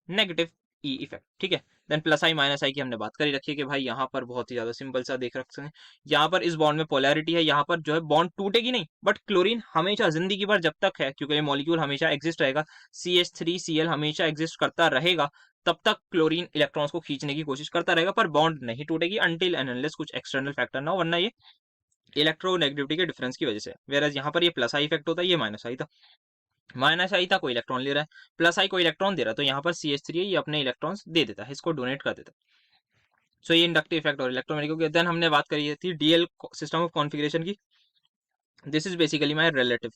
नेगेटिव ई इफेक्ट। ठीक है, देन प्लस आई माइनस आई की हमने बात करी रखी है कि भाई यहाँ पर बहुत ही ज्यादा सिंपल सा देख रखते हैं। यहाँ पर इस बॉन्ड में पोलैरिटी है, यहाँ पर जो है बॉन्ड टूटेगी नहीं, बट क्लोरीन हमेशा जिंदगी भर जब तक है, क्योंकि ये मॉलिक्यूल हमेशा एग्जिस्ट रहेगा, CH3Cl हमेशा एग्जिस्ट करता रहेगा, तब तक क्लोरीन इलेक्ट्रॉन्स को खींचने की कोशिश करता रहेगा, पर बॉन्ड नहीं टूटेगी अनटिल एंड अनलेस कुछ एक्सटर्नल फैक्टर ना हो, वरना ये इलेक्ट्रोनेगेटिविटी के डिफरेंस की वजह से। वेयर यहाँ पर ये प्लस आई इफेक्ट होता है, ये माइनस आई था। माइनस आई था कोई इलेक्ट्रॉन ले रहा है, प्लस आई कोई इलेक्ट्रॉन दे रहा है, तो यहाँ पर CH3 है, ये अपने इलेक्ट्रॉन्स दे देता है, इसको डोनेट कर देता है। सो ये इंडक्टिव इफेक्ट और इलेक्ट्रोमैग्नेटिक। देन हमने बात करी थी DL सिस्टम ऑफ कॉन्फ़िगरेशन की। This is basically my relative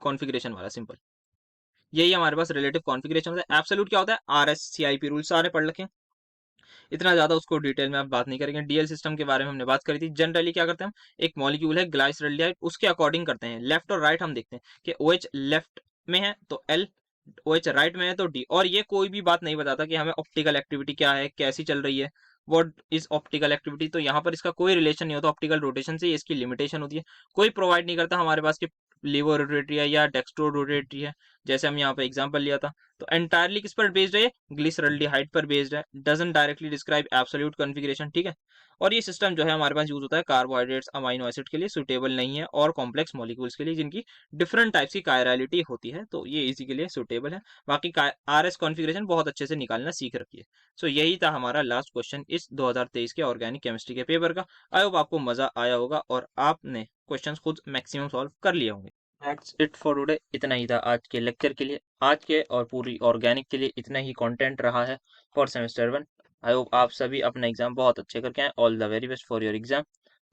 configuration वाला सिंपल, यही हमारे पास रिलेटिव कॉन्फ़िगरेशन होता है। एब्सोल्यूट क्या होता है, RS CIP रूल सारे पढ़ रखे हैं, इतना ज्यादा उसको डिटेल में आप बात नहीं करेंगे। DL सिस्टम के बारे में हमने बात करी थी। जनरली क्या करते हैं हम, एक मॉलिक्यूल है ग्लाइसरल्डिहाइड, उसके अकॉर्डिंग करते हैं, लेफ्ट और राइट हम देखते हैं कि OH लेफ्ट में है तो L, OH राइट में है तो D। और ये कोई भी बात नहीं बताता कि हमें ऑप्टिकल एक्टिविटी क्या है, कैसी चल रही है, व्हाट इज ऑप्टिकल एक्टिविटी। तो यहाँ पर इसका कोई रिलेशन नहीं होता ऑप्टिकल रोटेशन से, इसकी लिमिटेशन होती है। कोई प्रोवाइड नहीं करता हमारे पास कि लीवो रोटेटरी है या डेक्स्ट्रो रोटेटरी है, जैसे हम यहाँ पे एग्जांपल लिया था। तो एंटायरली किस पर बेस्ड है, ग्लिसरल्डिहाइड पर बेस्ड है, doesn't directly describe absolute configuration. ठीक है, और ये सिस्टम जो है हमारे पास यूज होता है कार्बोहाइड्रेट्स अमाइनो एसिड के लिए, सुटेबल नहीं है, और कॉम्प्लेक्स मॉलिक्यूल्स के लिए जिनकी डिफरेंट टाइप्स की कायरलिटी होती है, तो ये इसी के लिए सुटेबल है। बाकी RS कॉन्फ़िगरेशन बहुत अच्छे से निकालना सीख रखिए। सो यही था हमारा लास्ट क्वेश्चन इस 2023 के ऑर्गेनिक केमिस्ट्री के पेपर का। आई होप आपको मजा आया होगा और आपने क्वेश्चंस खुद मैक्सिमम सॉल्व कर लिए होंगे। दैट्स इट फॉर टुडे, इतना ही था आज के लेक्चर के लिए। आज के और पूरी ऑर्गेनिक के लिए इतना ही कंटेंट रहा है फॉर सेमेस्टर 1। आई होप आप सभी अपना एग्जाम बहुत अच्छे करके आए। All the very best for your exam.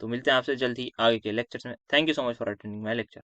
तो मिलते हैं आपसे जल्द ही आगे के लेक्चर्स में। Thank you so much for attending my lecture.